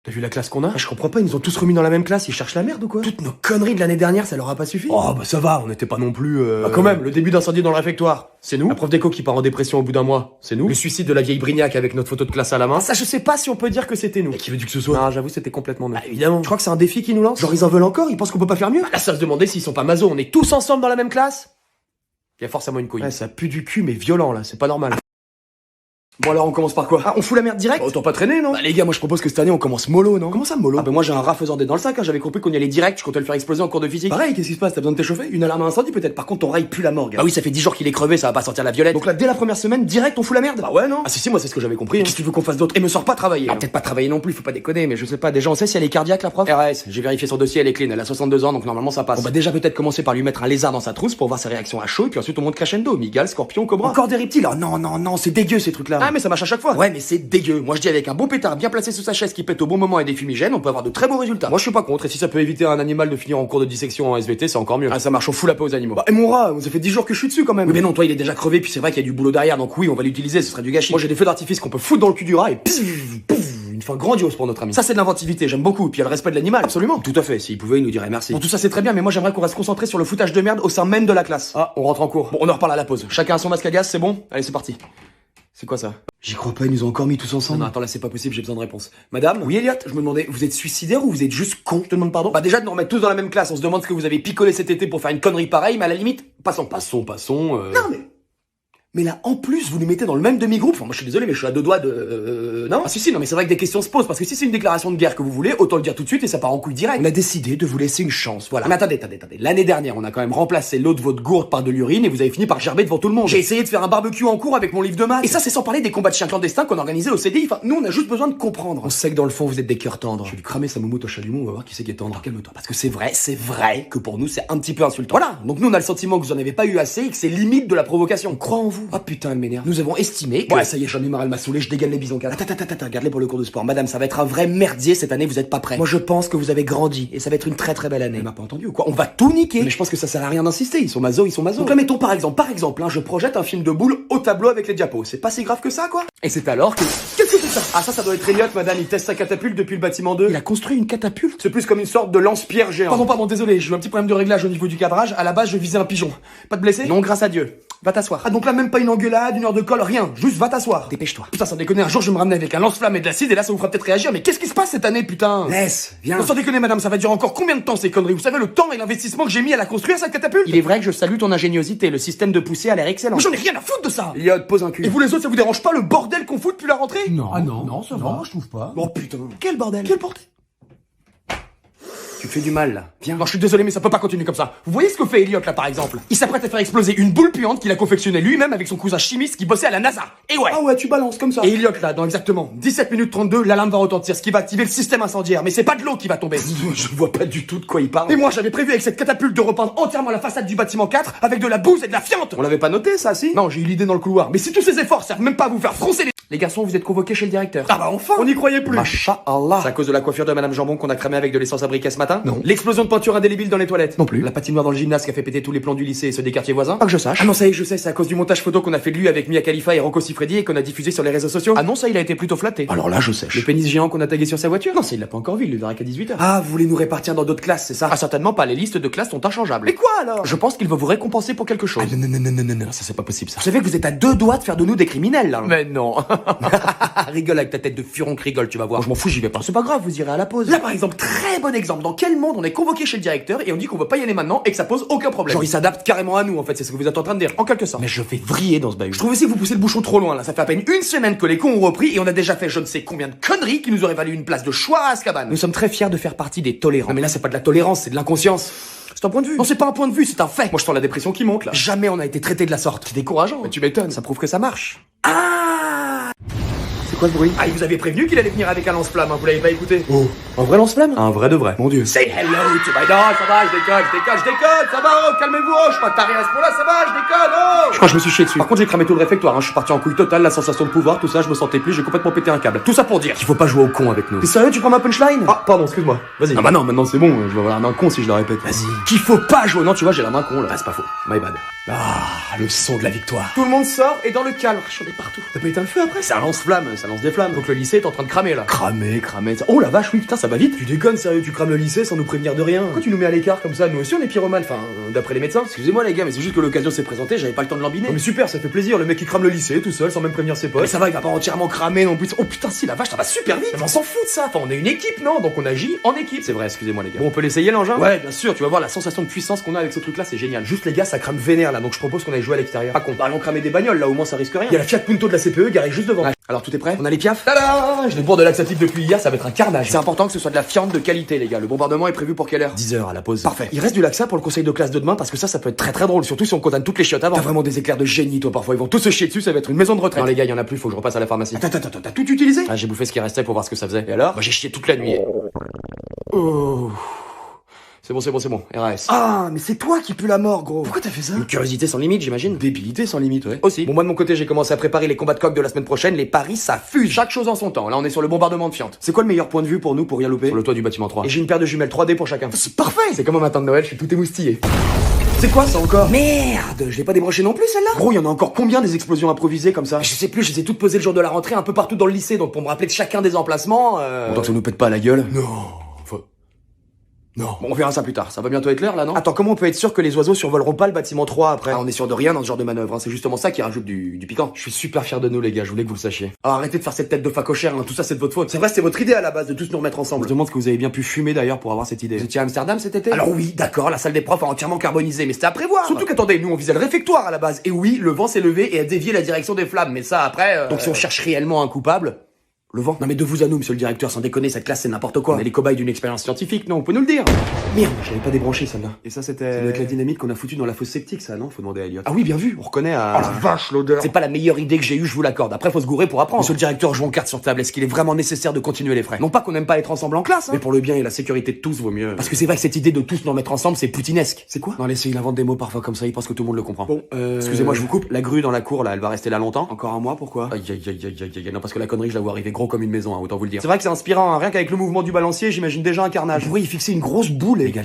T'as vu la classe qu'on a? Je comprends pas, ils nous ont tous remis dans la même classe, ils cherchent la merde ou quoi? Toutes nos conneries de l'année dernière, ça leur a pas suffi? Oh bah ça va, on n'était pas non plus... Bah quand même, le début d'incendie dans le réfectoire, c'est nous. La prof d'éco qui part en dépression au bout d'un mois, c'est nous. Le suicide de la vieille Brignac avec notre photo de classe à la main. Ça je sais pas si on peut dire que c'était nous. Et qui veut dire que ce soit? Non, j'avoue c'était complètement nous. Bah évidemment. Je crois que c'est un défi qu'ils nous lancent. Genre ils en veulent encore, ils pensent qu'on peut pas faire mieux? Bah, là ça se demandait s'ils sont pas maso, on est tous ensemble dans la même classe. Il y a forcément une couille. Ouais, ça pue du cul mais violent là, c'est pas normal. Bon alors on commence par quoi? Ah, on fout la merde direct? Bah, autant pas traîner, non? Bah les gars, moi je propose que cette année on commence mollo, non? Comment ça, mollo? Ah bah moi j'ai un rat faisant des dans le sac, hein. J'avais compris qu'on y allait direct, je comptais le faire exploser en cours de physique. Pareil, qu'est-ce qui se passe? T'as besoin de t'échauffer? Une alarme à incendie peut-être? Par contre ton rat il pue la morgue. Bah oui, ça fait 10 jours qu'il est crevé, ça va pas sortir la violette. Donc là dès la première semaine, direct on fout la merde? Bah ouais non? Ah si moi c'est ce que j'avais compris. Qu'est-ce que tu veux qu'on fasse d'autre? Et me sors pas travailler. Ah peut-être pas travailler non plus, faut pas déconner, mais je sais pas, déjà on sait si elle est cardiaque la prof? RS, j'ai vérifié son dossier, elle est clean, elle a 62 ans donc normalement ça passe. Bon bah déjà peut-être commencer par lui mettre un lézard dans sa trousse pour voir ses réactions à chaud et puis ensuite on monte crescendo, migale, scorpion, cobra. Encore des reptiles? Oh non, c'est dégueu ces trucs là. Ah mais ça marche à chaque fois. Ouais mais c'est dégueu. Moi je dis avec un bon pétard bien placé sous sa chaise qui pète au bon moment et des fumigènes, on peut avoir de très beaux résultats. Moi je suis pas contre, et si ça peut éviter à un animal de finir en cours de dissection en SVT, c'est encore mieux. Ah ça marche, on fout la peau aux animaux. Bah, et mon rat, ça fait 10 jours que je suis dessus quand même. Oui mais non, toi il est déjà crevé puis c'est vrai qu'il y a du boulot derrière donc oui on va l'utiliser, ce serait du gâchis. Moi j'ai des feux d'artifice qu'on peut foutre dans le cul du rat et pif, une fin grandiose pour notre ami. Ça c'est de l'inventivité, j'aime beaucoup, puis il y a le respect de l'animal. Absolument. Tout à fait, s'il pouvait il nous dirait merci. Bon tout ça c'est très bien, mais moi j'aimerais qu'on reste concentré sur le foutage de merde au sein même de la classe. Ah, on rentre en cours. Bon on en reparle à la pause. Chacun a son masque à gaz, c'est bon? Allez c'est parti. C'est quoi ça? J'y crois pas, ils nous ont encore mis tous ensemble. Non, attends, là c'est pas possible, j'ai besoin de réponse. Madame? Oui Elliot? Je me demandais, vous êtes suicidaire ou vous êtes juste con? Je te demande pardon? Bah déjà de nous remettre tous dans la même classe, on se demande ce que vous avez picolé cet été pour faire une connerie pareille, mais à la limite, passons. Non mais là, en plus, vous nous mettez dans le même demi-groupe. Enfin, moi, je suis désolé, mais je suis à deux doigts de... Non? Ah si, non mais c'est vrai que des questions se posent, parce que si c'est une déclaration de guerre que vous voulez, autant le dire tout de suite et ça part en couille direct. On a décidé de vous laisser une chance, voilà. Mais attendez. L'année dernière, on a quand même remplacé l'eau de votre gourde par de l'urine et vous avez fini par gerber devant tout le monde. J'ai essayé de faire un barbecue en cours avec mon livre de maths. Et ça, c'est sans parler des combats de chiens clandestins qu'on organisait au CDI. Enfin, Nous, on a juste besoin de comprendre. on sait que dans le fond, vous êtes des cœurs tendres. Je vais lui cramer sa moumoute au chalumeau, on va voir qui c'est qui est tendre. Calme-toi, parce que c'est vrai que pour nous, c'est un petit peu insultant. Voilà, donc nous on a le sentiment que vous en avez pas eu assez et que c'est limite de la provocation. On croit en vous. Ah putain, elle m'énerve. Nous avons estimé que... Ouais, ça y est, j'en ai marre, elle m'a saoulé, je dégaine les bisons. Attends, garde-les pour le cours de sport. Madame, ça va être un vrai merdier cette année, vous êtes pas prêts. Moi, je pense que vous avez grandi et ça va être une très très belle année. Elle m'a pas entendu ou quoi? On va tout niquer. Mais je pense que ça sert à rien d'insister, ils sont maso. Donc là, mettons par exemple, hein, je projette un film de boule au tableau avec les diapos. C'est pas si grave que ça, quoi. Et c'est alors que... Qu'est-ce que c'est ça? Ah ça doit être Elliot, madame, il teste sa catapulte depuis le bâtiment 2. Il a construit une catapulte. C'est plus comme une sorte de lance-pierre géant. Pardon, désolé, j'ai eu un petit problème de réglage au niveau du cadrage. À la base, je visais un pigeon. Pas de blessé? Non, grâce à Dieu. Va t'asseoir. Ah donc là, même pas une engueulade, une heure de colle, rien. Juste va t'asseoir. Dépêche-toi. Putain, sans déconner, un jour je me ramenais avec un lance-flamme et de l'acide et là ça vous fera peut-être réagir. Mais qu'est-ce qui se passe cette année, putain? Laisse, viens. Non, sans déconner, madame, ça va durer encore combien de temps ces conneries? Vous savez le temps et l'investissement que j'ai mis à la construire cette catapulte? Il est vrai que je salue ton ingéniosité, le système de poussée a l'air excellent. Mais j'en ai rien à foutre de ça. Elliot, pose un cul. Et vous les autres, ça vous dérange pas le bordel qu'on fout depuis la rentrée? Non. Ah non, ça va, je trouve pas. Oh putain. Quel bordel. Quel bordel? Tu me fais du mal, là. Viens. Non, je suis désolé, mais ça peut pas continuer comme ça. Vous voyez ce que fait Elliot là par exemple? Il s'apprête à faire exploser une boule puante qu'il a confectionnée lui-même avec son cousin chimiste qui bossait à la NASA. Et ouais. Ah ouais, tu balances comme ça. Et Elliot là, dans exactement 17 minutes 32, l'alarme va retentir, ce qui va activer le système incendiaire. Mais c'est pas de l'eau qui va tomber. Je vois pas du tout de quoi il parle. Et moi j'avais prévu avec cette catapulte de repeindre entièrement la façade du bâtiment 4 avec de la bouse et de la fiente. On l'avait pas noté, ça, si? Non, j'ai eu l'idée dans le couloir. Mais si tous ces efforts servent même pas à vous faire froncer les... Les garçons, vous êtes convoqués chez le directeur. Ah bah enfin, on n'y croyait plus. Masha'Allah. C'est à cause de la coiffure de Madame Jambon qu'on a cramé avec de l'essence à briquet ce matin? Non. L'explosion de peinture indélébile dans les toilettes? Non plus. La patinoire dans le gymnase qui a fait péter tous les plans du lycée et ceux des quartiers voisins? Pas que je sache. Ah non, ça y est, je sais, c'est à cause du montage photo qu'on a fait de lui avec Mia Khalifa et Rocco Siffredi et qu'on a diffusé sur les réseaux sociaux. Ah non, ça, il a été plutôt flatté. Alors là, je sèche. Le pénis géant qu'on a tagué sur sa voiture? Non, ça, il l'a pas encore vu, il le verra qu'à 18h. Ah, vous voulez nous répartir dans d'autres classes, c'est ça? Ah, certainement pas, les listes de classes sont inchangeables. Mais quoi alors? Je pense qu'il va vous récompenser pour quelque chose. Ah non, ça c'est pas possible ça. Vous savez que vous êtes à deux doigts de faire de nous des criminels, là. Mais non. Rigole avec ta tête de furonque, rigole, tu vas voir. Moi, je m'en fous, j'y vais pas. C'est pas grave, vous irez à la pause. Là par exemple, très bon exemple, dans quel monde on est convoqué chez le directeur et on dit qu'on veut pas y aller maintenant et que ça pose aucun problème? Genre, il s'adapte carrément à nous, en fait, c'est ce que vous êtes en train de dire. En quelque sorte. Mais je vais vriller dans ce bahut. Je trouve aussi que vous poussez le bouchon trop loin là, ça fait à peine une semaine que les cons ont repris et on a déjà fait je ne sais combien de conneries qui nous auraient valu une place de choix à Azkaban. Nous sommes très fiers de faire partie des tolérants. Non mais là c'est pas de la tolérance, c'est de l'inconscience. C'est un point de vue. Non c'est pas un point de vue, c'est un fait. Moi je sens la dépression qui monte là. Jamais on a été traité de la sorte. C'est décourageant. Mais tu m'étonnes, ça prouve que ça marche. Ah, C'est quoi ce bruit? il vous avait prévenu qu'il allait venir avec un lance-flamme, hein, vous l'avez pas écouté? Oh. Un vrai lance-flamme? Un vrai de vrai. Mon dieu. Say hello to my dog, ça va, je déconne, ça va, oh, calmez-vous, oh, je suis pas taré à ce point-là, ça va, je déconne, oh. Je crois que je me suis chié dessus. Par contre, j'ai cramé tout le réfectoire, hein. Je suis parti en couille totale, la sensation de pouvoir, tout ça, je me sentais plus, j'ai complètement pété un câble. Tout ça pour dire qu'il faut pas jouer au con avec nous. T'es sérieux, tu prends ma punchline? Ah, pardon, excuse-moi. Vas-y. Ah bah non, maintenant c'est bon, je vais avoir la main con si je la répète. Vas-y. Qu'il faut pas jouer. Non, tu vois, j'ai la main con là. Ah, c'est pas faux. My bad. Ah, le son de la victoire. Tout le monde sort et dans le calme. J'en ai partout. T'as pas éteint le feu après? Ça lance flamme, ça lance des flammes. Donc le lycée est en train de cramer là. Cramer. Oh la vache, oui, putain, ça va vite. Tu déconnes, sérieux, tu crames le lycée sans nous prévenir de rien. Pourquoi tu nous mets à l'écart comme ça? Nous aussi on est pyromanes, enfin, d'après les médecins. Excusez-moi les gars, mais c'est juste que l'occasion s'est présentée, j'avais pas le temps de l'embiner. Mais super, ça fait plaisir, le mec qui crame le lycée tout seul sans même prévenir ses potes. Mais ça va, il va pas entièrement cramer non plus. Oh putain, si la vache, ça va super vite. Mais on s'en fout de ça. Enfin, on est une équipe, non? Donc on agit en équipe. C'est vrai, excusez-moi les gars. Bon, on peut l'essayer l'engin? Ouais, bien sûr, tu vas voir la sensation de puissance qu'on a avec ce truc là, c'est génial. Juste les gars, ça crame vénère là, donc je propose qu'on aille jouer à l'extérieur. Pas con. Allons cramer des bagnoles là, au moins ça risque rien. Il y a la Fiat Punto de la CPE garée juste devant. Ouais. Alors tout est prêt? On a les piafs? Tada! Je les bourre de laxatif depuis hier, ça va être un carnage. C'est important que ce soit de la fiente de qualité les gars. Le bombardement est prévu pour quelle heure? 10h à la pause. Parfait. Il reste du laxa pour le conseil de classe de demain parce que ça peut être très très drôle, surtout si on condamne toutes les chiottes avant. T'as vraiment des éclairs de génie toi, parfois ils vont tous se chier dessus, ça va être une maison de retraite. Non les gars, il y en a plus, faut que je repasse à la pharmacie. Attends, t'as tout utilisé? Ah, j'ai bouffé ce qui restait pour voir ce que ça faisait. Et alors? Moi j'ai chié toute la nuit. Oh. C'est bon, RAS. Ah, mais c'est toi qui pue la mort, gros. Pourquoi t'as fait ça? Une curiosité sans limite, j'imagine. Débilité sans limite, ouais. Aussi. Bon, moi de mon côté, j'ai commencé à préparer les combats de coq de la semaine prochaine. Les paris, ça fuse. Chaque chose en son temps. Là, on est sur le bombardement de fientes. C'est quoi le meilleur point de vue pour nous pour rien louper? Sur le toit du bâtiment 3. Et j'ai une paire de jumelles 3D pour chacun. C'est parfait. C'est comme un matin de Noël, je suis tout émoustillé. C'est quoi ça encore? Merde, je l'ai pas débranché non plus celle-là? Gros, il y en a encore combien des explosions improvisées comme ça? Je sais plus, je les ai toutes posées le jour de la rentrée un peu partout dans le lycée, donc pour me rappeler de chacun des emplacements. Autant que ça nous pète pas à la gueule. Non. Bon, on verra ça plus tard. Ça va bientôt être l'heure, là, non? Attends, comment on peut être sûr que les oiseaux survoleront pas le bâtiment 3 après? Ah, on est sûr de rien dans ce genre de manœuvre, hein. C'est justement ça qui rajoute du piquant. Je suis super fier de nous, les gars. Je voulais que vous le sachiez. Ah, arrêtez de faire cette tête de facochère, hein. Tout ça, c'est de votre faute. C'est vrai, c'était votre idée à la base de tous nous remettre ensemble. Je me demande ce que vous avez bien pu fumer d'ailleurs pour avoir cette idée. Vous étiez à Amsterdam cet été? Alors oui, d'accord, la salle des profs a entièrement carbonisé, mais c'était à prévoir. Surtout qu'attendez, nous on visait le réfectoire à la base. Et oui, le vent s'est levé et a dévié la direction des flammes, mais ça après. Donc si on cherche réellement un coupable. Le vent? Non mais de vous à nous, monsieur le directeur, sans déconner, cette classe c'est n'importe quoi. On est les cobayes d'une expérience scientifique, non, on peut nous le dire. Merde, je l'avais pas débranché celle-là. Et ça c'était... Ça doit être la dynamite qu'on a foutue dans la fosse septique ça, non? Faut demander à Elliot. Ah oui, bien vu, on reconnaît à... Oh la vache, l'odeur. C'est pas la meilleure idée que j'ai eue, je vous l'accorde. Après faut se gourer pour apprendre. Monsieur le directeur, jouons carte sur table, est-ce qu'il est vraiment nécessaire de continuer les frais? Non pas qu'on aime pas être ensemble en classe, hein, mais pour le bien et la sécurité de tous vaut mieux. Parce que c'est vrai que cette idée de tous nous mettre ensemble, c'est poutinesque. C'est quoi? Non, laissez, il invente des mots parfois comme ça, il pense que tout le monde le comprend. Bon, excusez-moi, je vous coupe. La grue dans la cour là, elle va rester là longtemps? Encore un mois, pourquoi? Aïe. Non, parce que la connerie, je la vois arriver gros comme une maison, hein, autant vous le dire. C'est vrai que c'est inspirant, hein. Rien qu'avec le mouvement du balancier, j'imagine déjà un carnage. Vous pourriez y fixer une grosse boule. Les gars,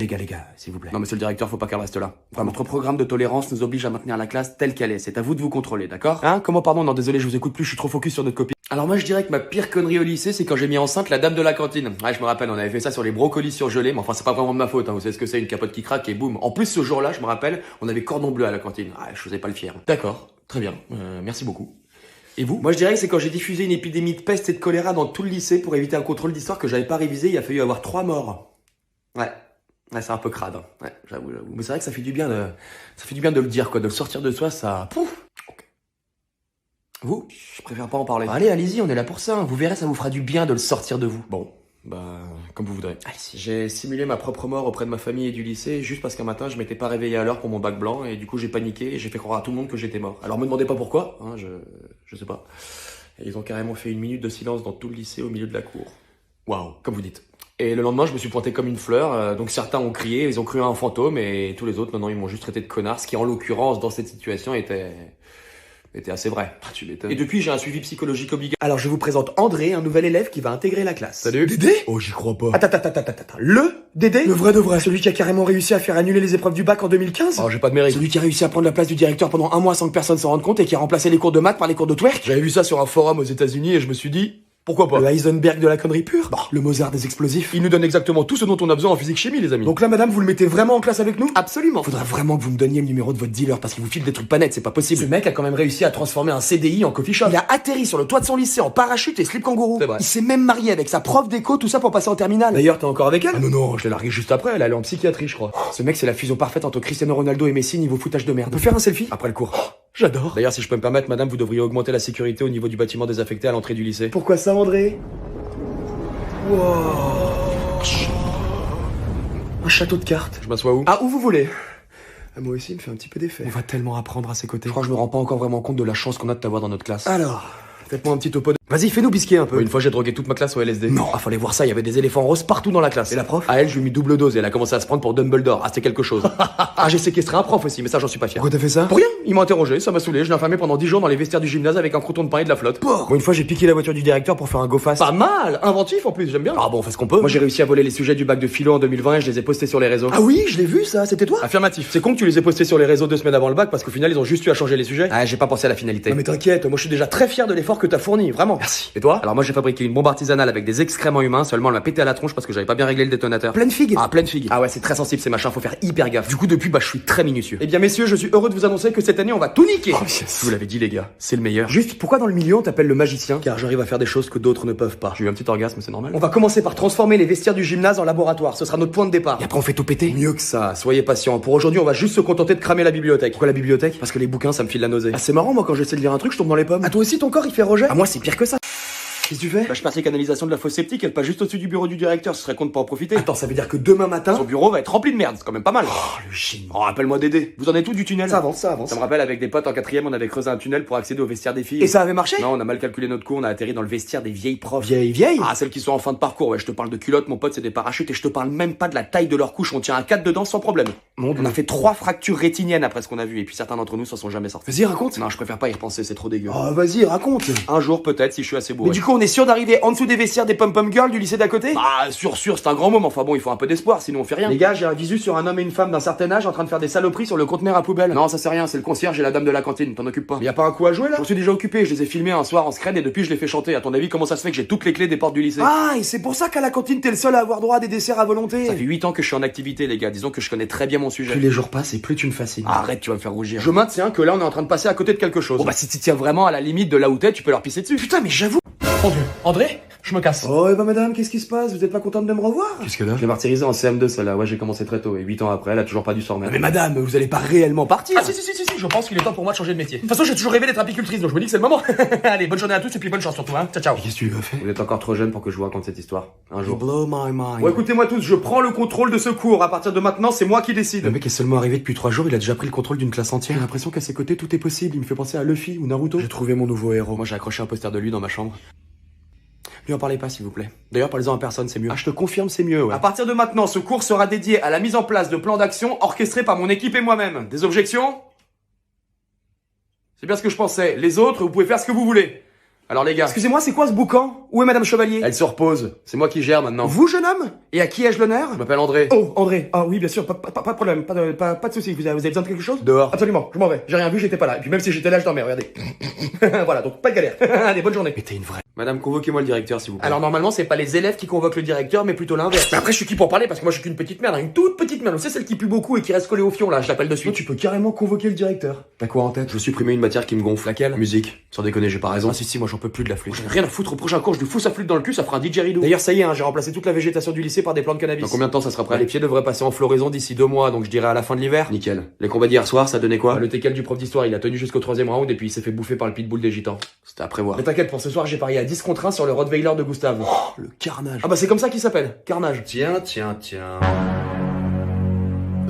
s'il vous plaît. Non, monsieur le directeur, faut pas qu'elle reste là. Vraiment. Notre programme de tolérance nous oblige à maintenir la classe telle qu'elle est. C'est à vous de vous contrôler, d'accord? Hein? Comment, pardon? Non, désolé, je vous écoute plus, je suis trop focus sur notre copie. Alors moi je dirais que ma pire connerie au lycée c'est quand j'ai mis enceinte la dame de la cantine. Ouais je me rappelle, on avait fait ça sur les brocolis surgelés, mais enfin c'est pas vraiment de ma faute, hein. Vous savez ce que c'est, une capote qui craque et boum. En plus ce jour-là je me rappelle, on avait cordon bleu à la cantine. Ouais je faisais pas le fier. D'accord, très bien, merci beaucoup. Et vous? Moi je dirais que c'est quand j'ai diffusé une épidémie de peste et de choléra dans tout le lycée pour éviter un contrôle d'histoire que j'avais pas révisé, il a fallu avoir 3 morts. Ouais, c'est un peu crade, hein. Ouais, j'avoue. Mais c'est vrai que ça fait du bien de le dire quoi, de le sortir de soi, ça... Pouf. Vous? Je préfère pas en parler. Allez, allez-y, on est là pour ça. Vous verrez, ça vous fera du bien de le sortir de vous. Bon, bah, comme vous voudrez. Allez-y. J'ai simulé ma propre mort auprès de ma famille et du lycée juste parce qu'un matin, je m'étais pas réveillé à l'heure pour mon bac blanc et du coup, j'ai paniqué et j'ai fait croire à tout le monde que j'étais mort. Alors, me demandez pas pourquoi, hein, je sais pas. Et ils ont carrément fait une minute de silence dans tout le lycée au milieu de la cour. Waouh, comme vous dites. Et le lendemain, je me suis pointé comme une fleur, donc certains ont crié, ils ont cru à un fantôme et tous les autres, maintenant, ils m'ont juste traité de connard, ce qui, en l'occurrence, dans cette situation, était assez vrai. Ah, tu m'étonnes. Et depuis, j'ai un suivi psychologique obligatoire. Alors, je vous présente André, un nouvel élève qui va intégrer la classe. Salut. Dédé? Oh, j'y crois pas. Attends. Le Dédé? Le vrai de vrai. Celui qui a carrément réussi à faire annuler les épreuves du bac en 2015? Oh, j'ai pas de mérite. Celui qui a réussi à prendre la place du directeur pendant un mois sans que personne s'en rende compte et qui a remplacé les cours de maths par les cours de twerk? J'avais vu ça sur un forum aux États-Unis et je me suis dit... Pourquoi pas? Le Heisenberg de la connerie pure? Bah, le Mozart des explosifs. Il nous donne exactement tout ce dont on a besoin en physique-chimie, les amis. Donc là, madame, vous le mettez vraiment en classe avec nous? Absolument. Faudra vraiment que vous me donniez le numéro de votre dealer parce qu'il vous file des trucs pas nets, c'est pas possible. Ce mec a quand même réussi à transformer un CDI en coffee shop. Il a atterri sur le toit de son lycée en parachute et slip kangourou. C'est vrai. Il s'est même marié avec sa prof d'éco, tout ça pour passer en terminale. D'ailleurs, t'es encore avec elle? Ah non, je l'ai largué juste après, elle est allée en psychiatrie, je crois. Ce mec, c'est la fusion parfaite entre Cristiano Ronaldo et Messi niveau foutage de merde. On peut faire un selfie? Après le cours. J'adore. D'ailleurs, si je peux me permettre, madame, vous devriez augmenter la sécurité au niveau du bâtiment désaffecté à l'entrée du lycée. Pourquoi ça, André? Wow. Un château de cartes. Je m'assois où? Ah, où vous voulez. Moi aussi, il me fait un petit peu d'effet. On va tellement apprendre à ses côtés. Je crois que je me rends pas encore vraiment compte de la chance qu'on a de t'avoir dans notre classe. Alors, faites-moi un petit topo de... Vas-y, fais-nous bisquer un peu. Une fois, j'ai drogué toute ma classe au LSD. Non, ah, fallait voir ça, il y avait des éléphants roses partout dans la classe. Et la prof? Ah, À elle, je lui ai mis double dose et elle a commencé à se prendre pour Dumbledore. Ah, c'était quelque chose. Ah, j'ai séquestré un prof aussi, mais ça, j'en suis pas fier. Pourquoi t'as fait ça? Pour rien, il m'a interrogé, ça m'a saoulé, je l'ai enfermé pendant 10 jours dans les vestiaires du gymnase avec un crouton de pain et de la flotte. Bon, une fois, j'ai piqué la voiture du directeur pour faire un go fast. Pas mal, inventif en plus, j'aime bien. Ah bon, on fait ce qu'on peut. Moi, j'ai réussi à voler les sujets du bac de philo en 2020 et je les ai postés sur les réseaux. Ah oui, je l'ai vu ça, c'était toi? Affirmatif. C'est con que tu les aies postés sur les réseaux 2 semaines avant le bac parce qu'au final, ils ont juste eu à changer les sujets. Ah, j'ai pas pensé à la finalité. Non mais t'inquiète, moi je suis déjà très fier de l'effort que t'as fourni, vraiment. Merci. Et toi? Alors moi, j'ai fabriqué une bombe artisanale avec des excréments humains, seulement elle m'a pété à la tronche parce que j'avais pas bien réglé le détonateur. Pleine figue. Ah, pleine figue. Ah ouais, c'est très sensible ces machins, faut faire hyper gaffe. Du coup, depuis, je suis très minutieux. Eh bien, messieurs, je suis heureux de vous annoncer que cette année, on va tout niquer. Oh, yes. Je vous l'avais dit, les gars, c'est le meilleur. Juste, pourquoi dans le milieu on t'appelle le magicien? Car j'arrive à faire des choses que d'autres ne peuvent pas. J'ai eu un petit orgasme, c'est normal. On va commencer par transformer les vestiaires du gymnase en laboratoire, ce sera notre point de départ. Et après, on fait tout péter. Mieux que ça. Soyez patients. Pour aujourd'hui, on va juste se contenter de cramer la bibliothèque. Pourquoi la bibliothèque? Parce que les bouquins, ça me file la nausée. Ah c'est marrant, moi quand j'essaie de lire un truc, je tombe dans les pommes. Ah, Ah toi aussi ton corps il fait rejet? Ah moi c'est pire que ça. Qu'est-ce que tu fais? Je passe canalisation de la fosse septique, elle passe juste au-dessus du bureau du directeur, ce serait con de pas en profiter. Attends, ça veut dire que demain matin... Son bureau va être rempli de merde, c'est quand même pas mal. Oh le génie. Oh, rappelle-moi Dédé. Vous en êtes où du tunnel? Ça avance, ça avance. Ça me rappelle, avec des potes en 4ème, on avait creusé un tunnel pour accéder au vestiaire des filles. Et ça avait marché? Non, on a mal calculé notre coup, on a atterri dans le vestiaire des vieilles profs. Vieille? Ah, celles qui sont en fin de parcours, ouais, je te parle de culottes, mon pote, c'est des parachutes, et je te parle même pas de la taille de leur couche, on tient un 4 dedans sans problème. On a fait 3 fractures rétiniennes après ce qu'on a vu, et puis certains d'entre nous s'en sont jamais sortis. Vas-y, raconte. Non, je préfère pas y repenser, c'est trop dégueu. Oh vas-y, raconte. Un jour, peut-être, si je suis assez beau. Mais du coup on est sûr d'arriver en dessous des vestiaires des pom-pom girls du lycée d'à côté? Ah, sûr, c'est un grand moment. Enfin bon, il faut un peu d'espoir, sinon on fait rien. Les gars, j'ai un visu sur un homme et une femme d'un certain âge en train de faire des saloperies sur le conteneur à poubelle. Non, ça c'est rien, c'est le concierge et la dame de la cantine, t'en occupes pas. Y a pas un coup à jouer là? J'en suis déjà occupé, je les ai filmés un soir en scred et depuis je les fais chanter. À ton avis, comment ça se fait que j'ai toutes les clés des portes du lycée? Ah, et c'est pour ça qu'à la cantine t'es le seul à avoir droit à des desserts à volonté. Ça fait 8 ans que je suis en activité, les gars. Disons que je connais très bien mon sujet. Plus les jours passent et plus tu me fascines. Arrête, tu vas me faire rougir. Je maintiens que là on est en train de passer à côté de quelque chose. Bon bah si tu tiens vraiment à la limite de là où t'es, tu peux leur pisser dessus. Putain mais j'avoue. Mon Dieu, André, je me casse. Oh et bah madame, qu'est-ce qui se passe? Vous êtes pas contente de me revoir? Qu'est-ce que là? Je l'ai martyrisé en CM2 celle-là. Ouais, j'ai commencé très tôt et 8 ans après, elle a toujours pas dû s'en remettre. Mais madame, vous allez pas réellement partir? Ah si, je pense qu'il est temps pour moi de changer de métier. De toute façon, j'ai toujours rêvé d'être apicultrice, donc je me dis que c'est le moment. Allez, bonne journée à tous et puis bonne chance surtout, hein. Ciao, ciao. Qu'est-ce que tu lui as fait? Vous êtes encore trop jeune pour que je vous raconte cette histoire. Un jour. Blow my mind. Bon, écoutez-moi tous, je prends le contrôle de ce cours. À partir de maintenant, c'est moi qui décide. Le mec est seulement arrivé depuis 3 jours, il a déjà pris le contrôle d'une classe entière. J'ai l'impression qu'à ses côtés tout est possible, il me fait penser à Luffy ou Naruto. J'ai trouvé mon nouveau héros. Moi, j'ai accroché un poster de lui dans ma chambre. Lui en parlez pas s'il vous plaît. D'ailleurs, parlez-en à personne, c'est mieux. Ah je te confirme, c'est mieux, ouais. À partir de maintenant, ce cours sera dédié à la mise en place de plans d'action orchestrés par mon équipe et moi-même. Des objections? C'est bien ce que je pensais. Les autres, vous pouvez faire ce que vous voulez. Alors les gars, Excusez-moi, c'est quoi ce boucan? Où est madame Chevalier? elle se repose. C'est moi qui gère maintenant. Vous, jeune homme? Et à qui ai-je l'honneur? Je m'appelle André. Oh, André. Ah oui, bien sûr, pas de problème, pas de soucis. Vous avez besoin de quelque chose? Dehors. Absolument, je m'en vais. J'ai rien vu, j'étais pas là. Et puis même si j'étais là, je dormais, regardez. Voilà, donc pas de galère. Allez, bonne journée. Mais t'es une vraie. Madame, convoquez-moi le directeur, s'il vous plaît. Alors normalement, c'est pas les élèves qui convoquent le directeur, mais plutôt l'inverse. Mais après, je suis qui pour parler parce que moi, je suis qu'une petite merde, hein, une toute petite merde. C'est celle qui pue beaucoup et qui reste collée au fion, là. Je l'appelle de suite. Tu peux carrément convoquer le directeur. T'as quoi en tête? Je veux supprimer une matière qui me gonfle. Laquelle? Musique. Sans déconner, j'ai pas raison. Ah si, moi j'en peux plus de la flûte. J'en ai rien à foutre. Au prochain cours, je lui fous sa flûte dans le cul, ça fera un didgeridoo. D'ailleurs, ça y est, hein, j'ai remplacé toute la végétation du lycée par des plantes de cannabis. Dans combien de temps ça sera prêt? Les pieds devraient passer en floraison d'ici 2 mois, donc je dirais à la fin de l'hiver. Nickel. Les combats d'hier soir, ça donnait quoi? Le teckel du prof d'histoire, il a tenu jusqu'au 3ème round et puis il s'est fait bouffer par le pitbull des gitans. C'était à prévoir. Mais t'inquiète, pour ce soir, j'ai parié à 10 contre 1 sur le Rottweiler de Gustave. Oh, le carnage. Ah bah c'est comme ça qu'il s'appelle, Carnage. Tiens.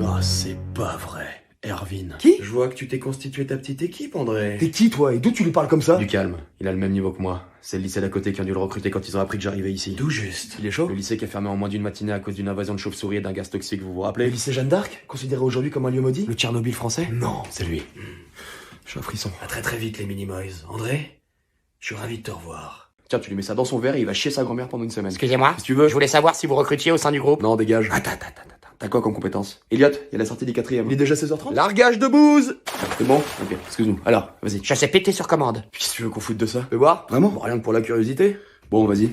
Oh, c'est pas vrai. Erwin. Qui? Je vois que tu t'es constitué ta petite équipe, André. T'es qui, toi? Et d'où tu lui parles comme ça? Du calme. Il a le même niveau que moi. C'est le lycée d'à côté qui a dû le recruter quand ils ont appris que j'arrivais ici. D'où juste? Il est chaud? Le lycée qui a fermé en moins d'une matinée à cause d'une invasion de chauves-souris et d'un gaz toxique, vous vous rappelez? Le lycée Jeanne d'Arc? Considéré aujourd'hui comme un lieu maudit? Le Tchernobyl français? Non. C'est lui. J'ai un frisson. À très vite les Minimoys. André, je suis ravi de te revoir. Tiens, tu lui mets ça dans son verre et il va chier sa grand-mère pendant une semaine. Excusez-moi, Si tu veux. je voulais savoir si vous recrutiez au sein du groupe. Non, dégage. Attends. T'as quoi comme compétence? Elliot, il y a la sortie des 4ème. Il est déjà 16h30? Largage de bouse! C'est bon? Ok, excuse-nous. Alors, vas-y. Je sais péter sur commande. Qu'est-ce que tu veux qu'on foute de ça? Fais voir? Vraiment? Bon, rien que pour la curiosité. Bon, vas-y.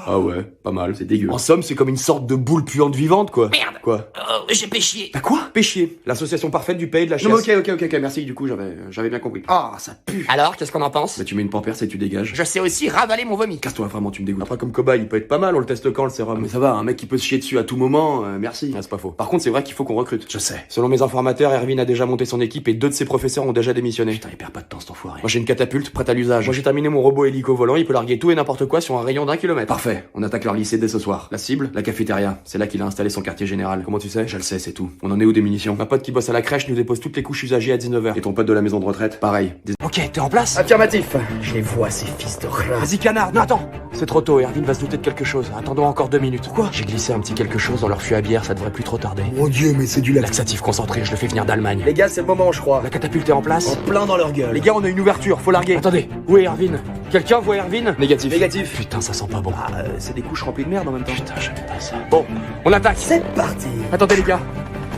Ah ouais, pas mal, c'est dégueu. En somme, c'est comme une sorte de boule puante vivante, quoi. Merde. Quoi? Oh, j'ai péchié. T'as quoi? Péchier, l'association parfaite du pays de la chasse. Non, ok, merci, du coup, j'avais bien compris. Ah, ça pue. Alors, qu'est-ce qu'on en pense? Bah, tu mets une pampers et tu dégages. Je sais aussi ravaler mon vomi. Casse-toi, vraiment, tu me dégoûtes. Après, comme cobaye, il peut être pas mal, on le teste quand, le sérum. Mais ça va, un mec qui peut se chier dessus à tout moment, merci. Ah, c'est pas faux. Par contre, c'est vrai qu'il faut qu'on recrute. Je sais. Selon mes informateurs, Erwin a déjà monté son équipe et 2 de ses professeurs ont déjà démissionné. Putain, il perd pas de temps, cet enfoiré. Moi, j'ai une catapulte prête à l'usage. Moi, j'ai terminé mon robot hélico volant, il peut larguer tout et n'importe quoi sur un rayon d'1 kilomètre. Parfait, on attaque leur lycée dès ce soir. La cible, la cafétéria. C'est là qu'il a installé son quartier général. général. Comment tu sais? Je le sais, c'est tout. On en est où des munitions? Ma pote qui bosse à la crèche nous dépose toutes les couches usagées à 19h. Et ton pote de la maison de retraite? Pareil. Ok, t'es en place? Affirmatif. Je les vois, ces fils de rat. Vas-y, canard. Non, attends. C'est trop tôt, Erwin va se douter de quelque chose. Attendons encore 2 minutes. Quoi? J'ai glissé un petit quelque chose dans leur fût à bière, ça devrait plus trop tarder. Mon Dieu, mais c'est du lac. Laxatif concentré, je le fais venir d'Allemagne. Les gars, c'est le moment, je crois. La catapulte est en place? Plein dans leur gueule. Les gars, on a une ouverture, faut larguer. Attendez, où est Erwin? Quelqu'un voit Erwin? Négatif. Négatif. Putain, ça sent pas bon. C'est des couches remplies de merde en même temps. Putain, j'aime pas ça. Bon, on attaque. C'est parti. Attendez les gars,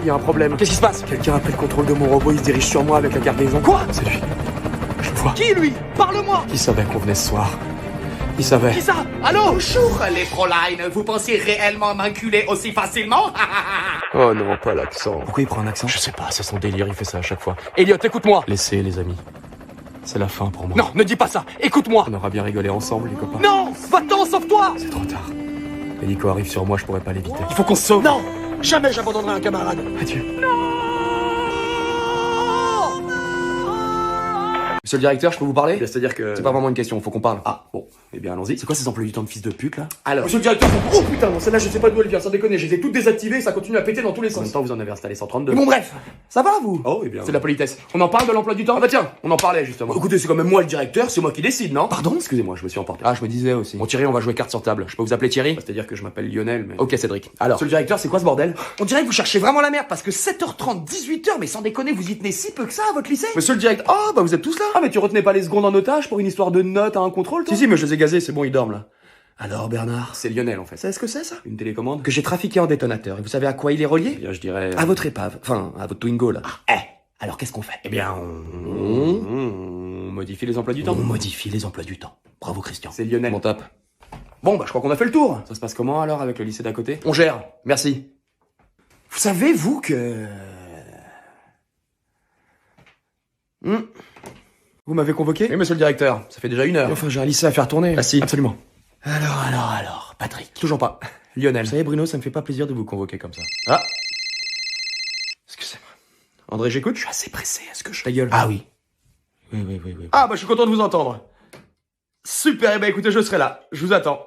il y a un problème. Qu'est-ce qui se passe? Quelqu'un a pris le contrôle de mon robot, il se dirige sur moi avec la cargaison. Quoi? C'est lui. Je le vois. Qui, lui? Parle-moi! Il savait qu'on venait ce soir. Il savait. Qui ça? Allô? Bonjour les Fräulein, vous pensiez réellement m'inculer aussi facilement? Oh non, pas l'accent. Pourquoi il prend un accent? Je sais pas, c'est son délire, il fait ça à chaque fois. Elliot, écoute-moi! Laissez les amis. C'est la fin pour moi. Non, ne dis pas ça! Écoute-moi! On aura bien rigolé ensemble les copains. Non! Va-t'en, sauve-toi! C'est trop tard. L'hélico arrive sur moi, je pourrais pas l'éviter. Il faut qu'on se sauve! Non! Jamais j'abandonnerai un camarade. Adieu. Monsieur le directeur, je peux vous parler? C'est-à-dire que... C'est pas vraiment une question, faut qu'on parle. Ah, bon. Eh bien, allons-y. C'est quoi ces emplois du temps de fils de pute, là? Alors... Monsieur le directeur, oh putain, non, celle-là, je sais pas d'où elle vient, sans déconner. Je les ai toutes désactivées, ça continue à péter dans tous les sens. En même temps, vous en avez installé 132. Bon, bref. Ça va, vous? Oh, eh bien... C'est de la politesse. On en parle de l'emploi du temps? Ah bah tiens, on en parlait, justement. Écoutez, c'est quand même moi le directeur, c'est moi qui décide, non? Pardon? Excusez-moi, je me suis emporté. Ah, je me disais aussi. Bon, Thierry, on va jouer carte sur table. Je peux vous appeler Thierry? C'est-à-dire que je m'appelle Lionel, mais... Ok, Cédric. Alors... Monsieur le directeur, c'est quoi ce bordel? On dirait que vous cherchez vraiment la merde parce que 7h30, 18h, mais sans déconner, vous y tenez si peu que ça à votre lycée? Monsieur le directeur... Oh, bah vous êtes tous là? Ah, mais tu retenais pas les secondes en otage pour une histoire de notes à un contrôle, toi? Si, mais je les ai gazés, c'est bon, ils dorment, là. Alors, Bernard? C'est Lionel, en fait. C'est ce que c'est, ça? Une télécommande? Que j'ai trafiqué en détonateur. Et vous savez à quoi il est relié? Eh bien, je dirais... À votre épave. Enfin, à votre Twingo, là. Alors qu'est-ce qu'on fait? Eh bien, on modifie les emplois du temps. On modifie les emplois du temps. Bravo, Christian. C'est Lionel. Bon, top. Bon, bah, je crois qu'on a fait le tour. Ça se passe comment, alors, avec le lycée d'à côté? On gère. Merci. Vous savez, vous, que... Vous m'avez convoqué? Oui, monsieur le directeur. Ça fait déjà 1 heure. Enfin, j'ai un lycée à faire tourner. Ah si, Absolument. Alors, Patrick. Toujours pas. Lionel. Vous savez, Bruno, ça me fait pas plaisir de vous convoquer comme ça. Ah. Excusez-moi. André, j'écoute? Je suis assez pressé, est-ce que je... Ta gueule. Ah oui. Oui. Ah, bah, je suis content de vous entendre. Super, eh ben, écoutez, je serai là. Je vous attends.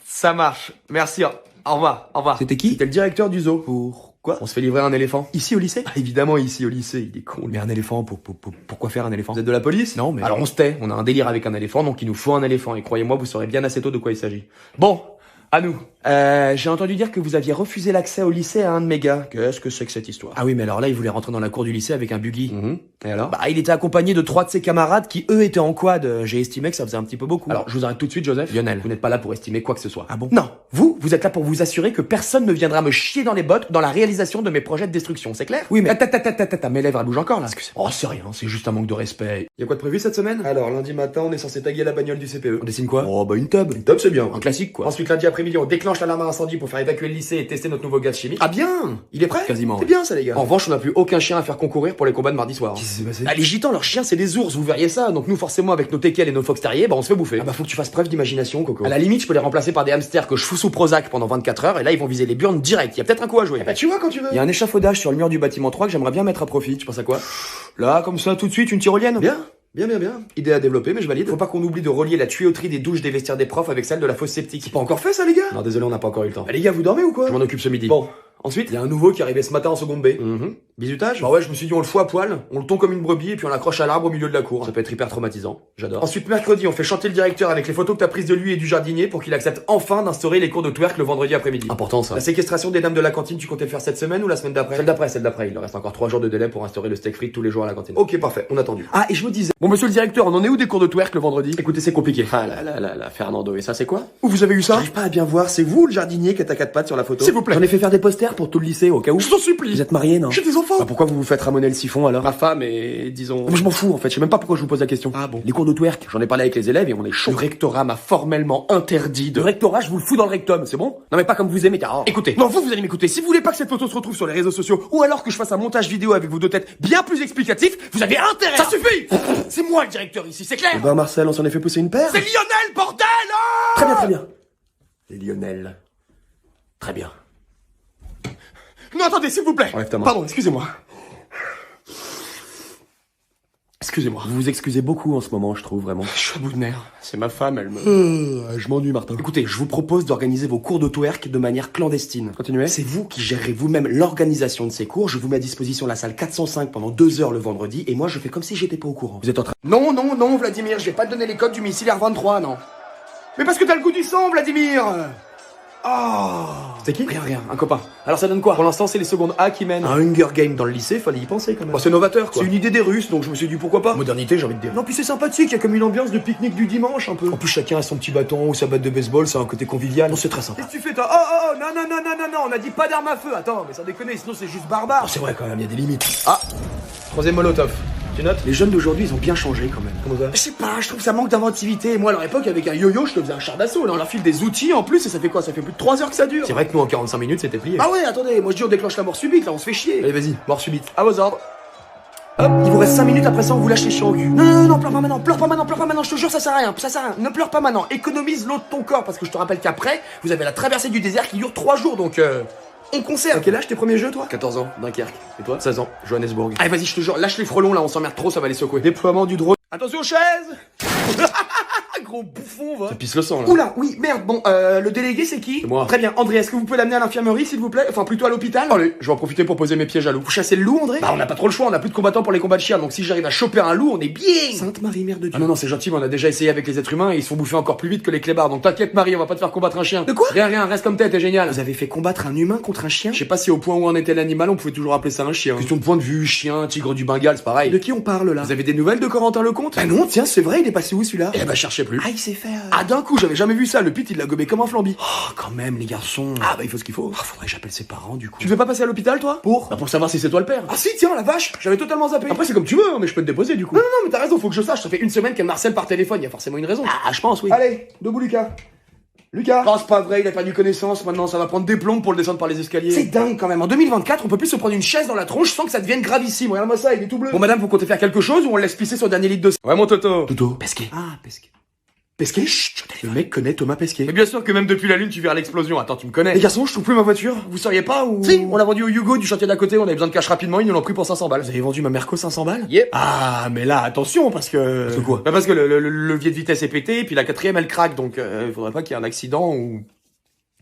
Ça marche. Merci. Au revoir. Au revoir. C'était qui? C'était le directeur du zoo. Pourquoi? On se fait livrer un éléphant. Ici, au lycée? Ah, évidemment, ici, au lycée. Il est con. Mais un éléphant, pourquoi faire un éléphant? Vous êtes de la police? Non, mais... Alors, on se tait. On a un délire avec un éléphant, donc il nous faut un éléphant. Et croyez-moi, vous saurez bien assez tôt de quoi il s'agit. Bon. À nous. J'ai entendu dire que vous aviez refusé l'accès au lycée à un de mes gars. Qu'est-ce que c'est que cette histoire? Ah oui, mais alors là, il voulait rentrer dans la cour du lycée avec un buggy. Et alors? Bah, il était accompagné de 3 de ses camarades qui, eux, étaient en quad. J'ai estimé que ça faisait un petit peu beaucoup. Alors, je vous arrête tout de suite, Joseph. Lionel. Vous n'êtes pas là pour estimer quoi que ce soit. Ah bon? Non. Vous êtes là pour vous assurer que personne ne viendra me chier dans les bottes dans la réalisation de mes projets de destruction, c'est clair? Oui, mais... Mes lèvres, elles bougent encore, là. Oh, c'est rien, c'est juste un manque de respect. Y a quoi de prévu cette semaine? Alors, lundi matin, on est censé taguer la bagnole du CPE. On dessine quoi? Oh, bah une tub. Une tub, c'est bien. Un classique, quoi. Ensuite, lundi après-midi, on déclenche l'alarme à incendie pour faire évacuer le lycée et tester notre nouveau gaz chimique. Ah bien! Il est prêt? Quasiment. C'est bien ça, les gars. En revanche, on n'a plus aucun chien à faire concourir pour les combats de mardi soir. Qu'est-ce qui s'est passé? Ah, les gitans, leurs chiens, c'est des ours, vous verriez ça. Donc nous, forcément, avec nos teckels et nos fox terriers, bah on se fait bouffer. Ah bah faut que tu fasses preuve d'imagination, Coco. À la limite, je peux les remplacer par des hamsters que je fous sous Prozac pendant 24 heures et là, ils vont viser les burnes direct. Y a peut-être un coup à jouer. Bah tu vois quand tu veux. Il y a un échafaudage sur le mur du bâtiment 3 que j'aimerais bien mettre à profit. Tu penses à quoi? Là, comme ça, tout de suite, une tyrolienne? Bien. Bien. Idée à développer, mais je valide. Faut pas qu'on oublie de relier la tuyauterie des douches des vestiaires des profs avec celle de la fosse septique. Pas encore fait ça, les gars? Non, désolé, on n'a pas encore eu le temps. Bah les gars, vous dormez ou quoi? Je m'en occupe ce midi. Bon. Ensuite, il y a un nouveau qui est arrivé ce matin en seconde B. Bisutage? Bah ouais, je me suis dit on le fout à poil, on le tond comme une brebis et puis on l'accroche à l'arbre au milieu de la cour. Ça peut être hyper traumatisant. J'adore. Ensuite, mercredi, on fait chanter le directeur avec les photos que t'as prises de lui et du jardinier pour qu'il accepte enfin d'instaurer les cours de twerk le vendredi après-midi. Important ça. La séquestration des dames de la cantine, tu comptais le faire cette semaine ou la semaine d'après? Celle d'après. Il leur reste encore 3 jours de délai pour instaurer le steak frites tous les jours à la cantine. Ok, parfait, on a attendu. Ah, et je me disais... Bon, monsieur le directeur, on en est où des cours de twerk le vendredi? Écoutez, c'est compliqué. Ah là, Fernando, et ça c'est quoi? Où vous avez eu ça? J'arrive pas à bien voir, c'est vous le jardinier qui est à 4 pattes sur la photo? S'il vous plaît. J'en ai fait faire des posters pour tout le lycée, au cas où. Je t'en supplie. Vous êtes mariés, non? J'ai des enfants. Bah, pourquoi vous vous faites ramoner le siphon alors? Ma femme et disons... Mais je m'en fous, en fait, je sais même pas pourquoi je vous pose la question. Ah bon? Les cours de twerk. J'en ai parlé avec les élèves et on est chaud. Le rectorat m'a formellement interdit de... Le rectorat, je vous le fous dans le rectum, c'est bon? Non mais pas comme vous aimez, car... Écoutez, non, vous allez m'écouter. Si vous voulez pas que cette photo se retrouve sur les réseaux sociaux, ou alors que je fasse un montage vidéo avec vos deux têtes bien plus explicatif, vous avez intérêt. Ça suffit. C'est moi le directeur ici, c'est clair? Eh ben Marcel, on s'en est fait pousser une paire. C'est Lionel, bordel! Oh Très bien. Lionel. Très bien. Non, attendez, s'il vous plaît. Enlève ta main. Pardon, excusez-moi. Excusez-moi. Vous vous excusez beaucoup en ce moment, je trouve, vraiment. Je suis à bout de nerfs. C'est ma femme, elle me... Je m'ennuie, Martin. Écoutez, je vous propose d'organiser vos cours de twerk de manière clandestine. Continuez. C'est vous qui gérerez vous-même l'organisation de ces cours. Je vous mets à disposition la salle 405 pendant 2 heures le vendredi et moi je fais comme si j'étais pas au courant. Vous êtes en train... Non, non, non, Vladimir, je vais pas te donner les codes du missile R23, non. Mais parce que t'as le goût du sang, Vladimir. Oh. C'est qui? Rien, un copain. Alors ça donne quoi? Pour l'instant, c'est les secondes A qui mènent. Un Hunger Game dans le lycée, fallait y penser quand même. Bon, c'est novateur, quoi. C'est une idée des Russes, donc je me suis dit pourquoi pas. Modernité, j'ai envie de dire. Non, puis c'est sympathique, il y a comme une ambiance de pique-nique du dimanche un peu. En plus, chacun a son petit bâton ou sa batte de baseball, c'est un côté convivial. Non, c'est très sympa. Qu'est-ce que tu fais, toi? Oh, non, non, non, non, non, non, on a dit pas d'armes à feu. Attends, mais sans déconner, sinon c'est juste barbare. Oh, c'est vrai quand même, il y a des limites. Ah, troisième molotov. Tu notes? Les jeunes d'aujourd'hui, ils ont bien changé quand même. Comment ça? Je sais pas, je trouve que ça manque d'inventivité. Moi, à leur époque, avec un yo-yo, je te faisais un char d'assaut. Là, on leur file des outils en plus et ça fait quoi? Ça fait plus de 3 heures que ça dure. C'est vrai que nous, en 45 minutes, c'était plié. Ah ouais, attendez, moi je dis on déclenche la mort subite, là, on se fait chier. Allez, vas-y, mort subite. À vos ordres. Hop, il vous reste 5 minutes, après ça on vous lâche les chiens au cul. Non, non, non, non, pleure pas maintenant, pleure pas maintenant, pleure pas maintenant, je te jure, ça sert à rien, ça sert à rien. Ne pleure pas maintenant, économise l'eau de ton corps, parce que je te rappelle qu'après, vous avez la traversée du désert qui dure 3 jours, donc on conserve. À quel âge tes premiers jeux, toi? 14 ans, Dunkerque. Et toi? 16 ans, Johannesburg. Allez, vas-y, je te jure, lâche les frelons là, on s'emmerde trop, ça va les secouer. Déploiement du drone. Attention aux chaises. Gros bouffon, va. Ça pisse le sang, là. Oula, oui, merde, bon, le délégué c'est qui? C'est moi. Très bien, André, est-ce que vous pouvez l'amener à l'infirmerie s'il vous plaît? Enfin, plutôt à l'hôpital? Allez, je vais en profiter pour poser mes pièges à loup. Vous chassez le loup, André? Bah, on n'a pas trop le choix, on n'a plus de combattants pour les combats de chiens, donc si j'arrive à choper un loup, on est bien! Sainte Marie, mère de Dieu. Ah non, non, c'est gentil, mais on a déjà essayé avec les êtres humains et ils sont bouffés encore plus vite que les clébards, donc t'inquiète Marie, on va pas te faire combattre un chien. De quoi? Rien, rien, reste comme t'es génial. Vous avez fait combattre un humain contre un chien? Je sais pas si au point où en était l'animal, on pouvait toujours appeler ça un chien. Question de point de vue, chien, tigre du Bengale, c'est pareil. De qui on parle, là? Vous avez des nouvelles de Corentin Lecomte? Bah non, tiens, c'est vrai, il est passé où, celui-là? Eh bah, cherchez plus. Ah, il s'est fait... Ah, d'un coup, j'avais jamais vu ça, le pit il l'a gobé comme un flambi. Oh, quand même, les garçons. Ah bah il faut ce qu'il faut. Ah, faudrait que j'appelle ses parents, du coup. Tu devais pas passer à l'hôpital toi? Pour? Bah pour savoir si c'est toi le père. Ah si, tiens, la vache. J'avais totalement zappé. Après c'est comme tu veux, hein, mais je peux te déposer du coup. Non, non, non, mais t'as raison, faut que je sache. Ça fait 1 semaine qu'elle harcèle par téléphone, y a forcément une raison. Ah, je pense, oui. Allez, debout Lucas. Lucas. Oh c'est pas vrai, il a perdu connaissance, maintenant ça va prendre des plombes pour le descendre par les escaliers. C'est dingue quand même, en 2024 on peut plus se prendre une chaise dans la tronche sans que ça devienne gravissime. Regarde-moi ça, il est tout bleu. Bon madame, vous comptez faire quelque chose ou on le laisse pisser sur le dernier litre de... Ouais mon Toto. Toto. Pesquet. Ah, Pesquet. Pesquet? Chut, le mec connaît Thomas Pesquet. Mais bien sûr que même depuis la lune tu verras l'explosion. Attends, tu me connais. Les garçons, je trouve plus ma voiture. Vous sauriez pas ou... Si. On l'a vendu au Hugo du chantier d'à côté, on avait besoin de cash rapidement, ils nous l'ont pris pour 500 balles. Vous avez vendu ma Merco 500 balles? Yep. Ah, mais là, attention, parce que... Parce que quoi? Bah parce que le levier de vitesse est pété, et puis la 4ème elle craque, donc il faudrait pas qu'il y ait un accident ou...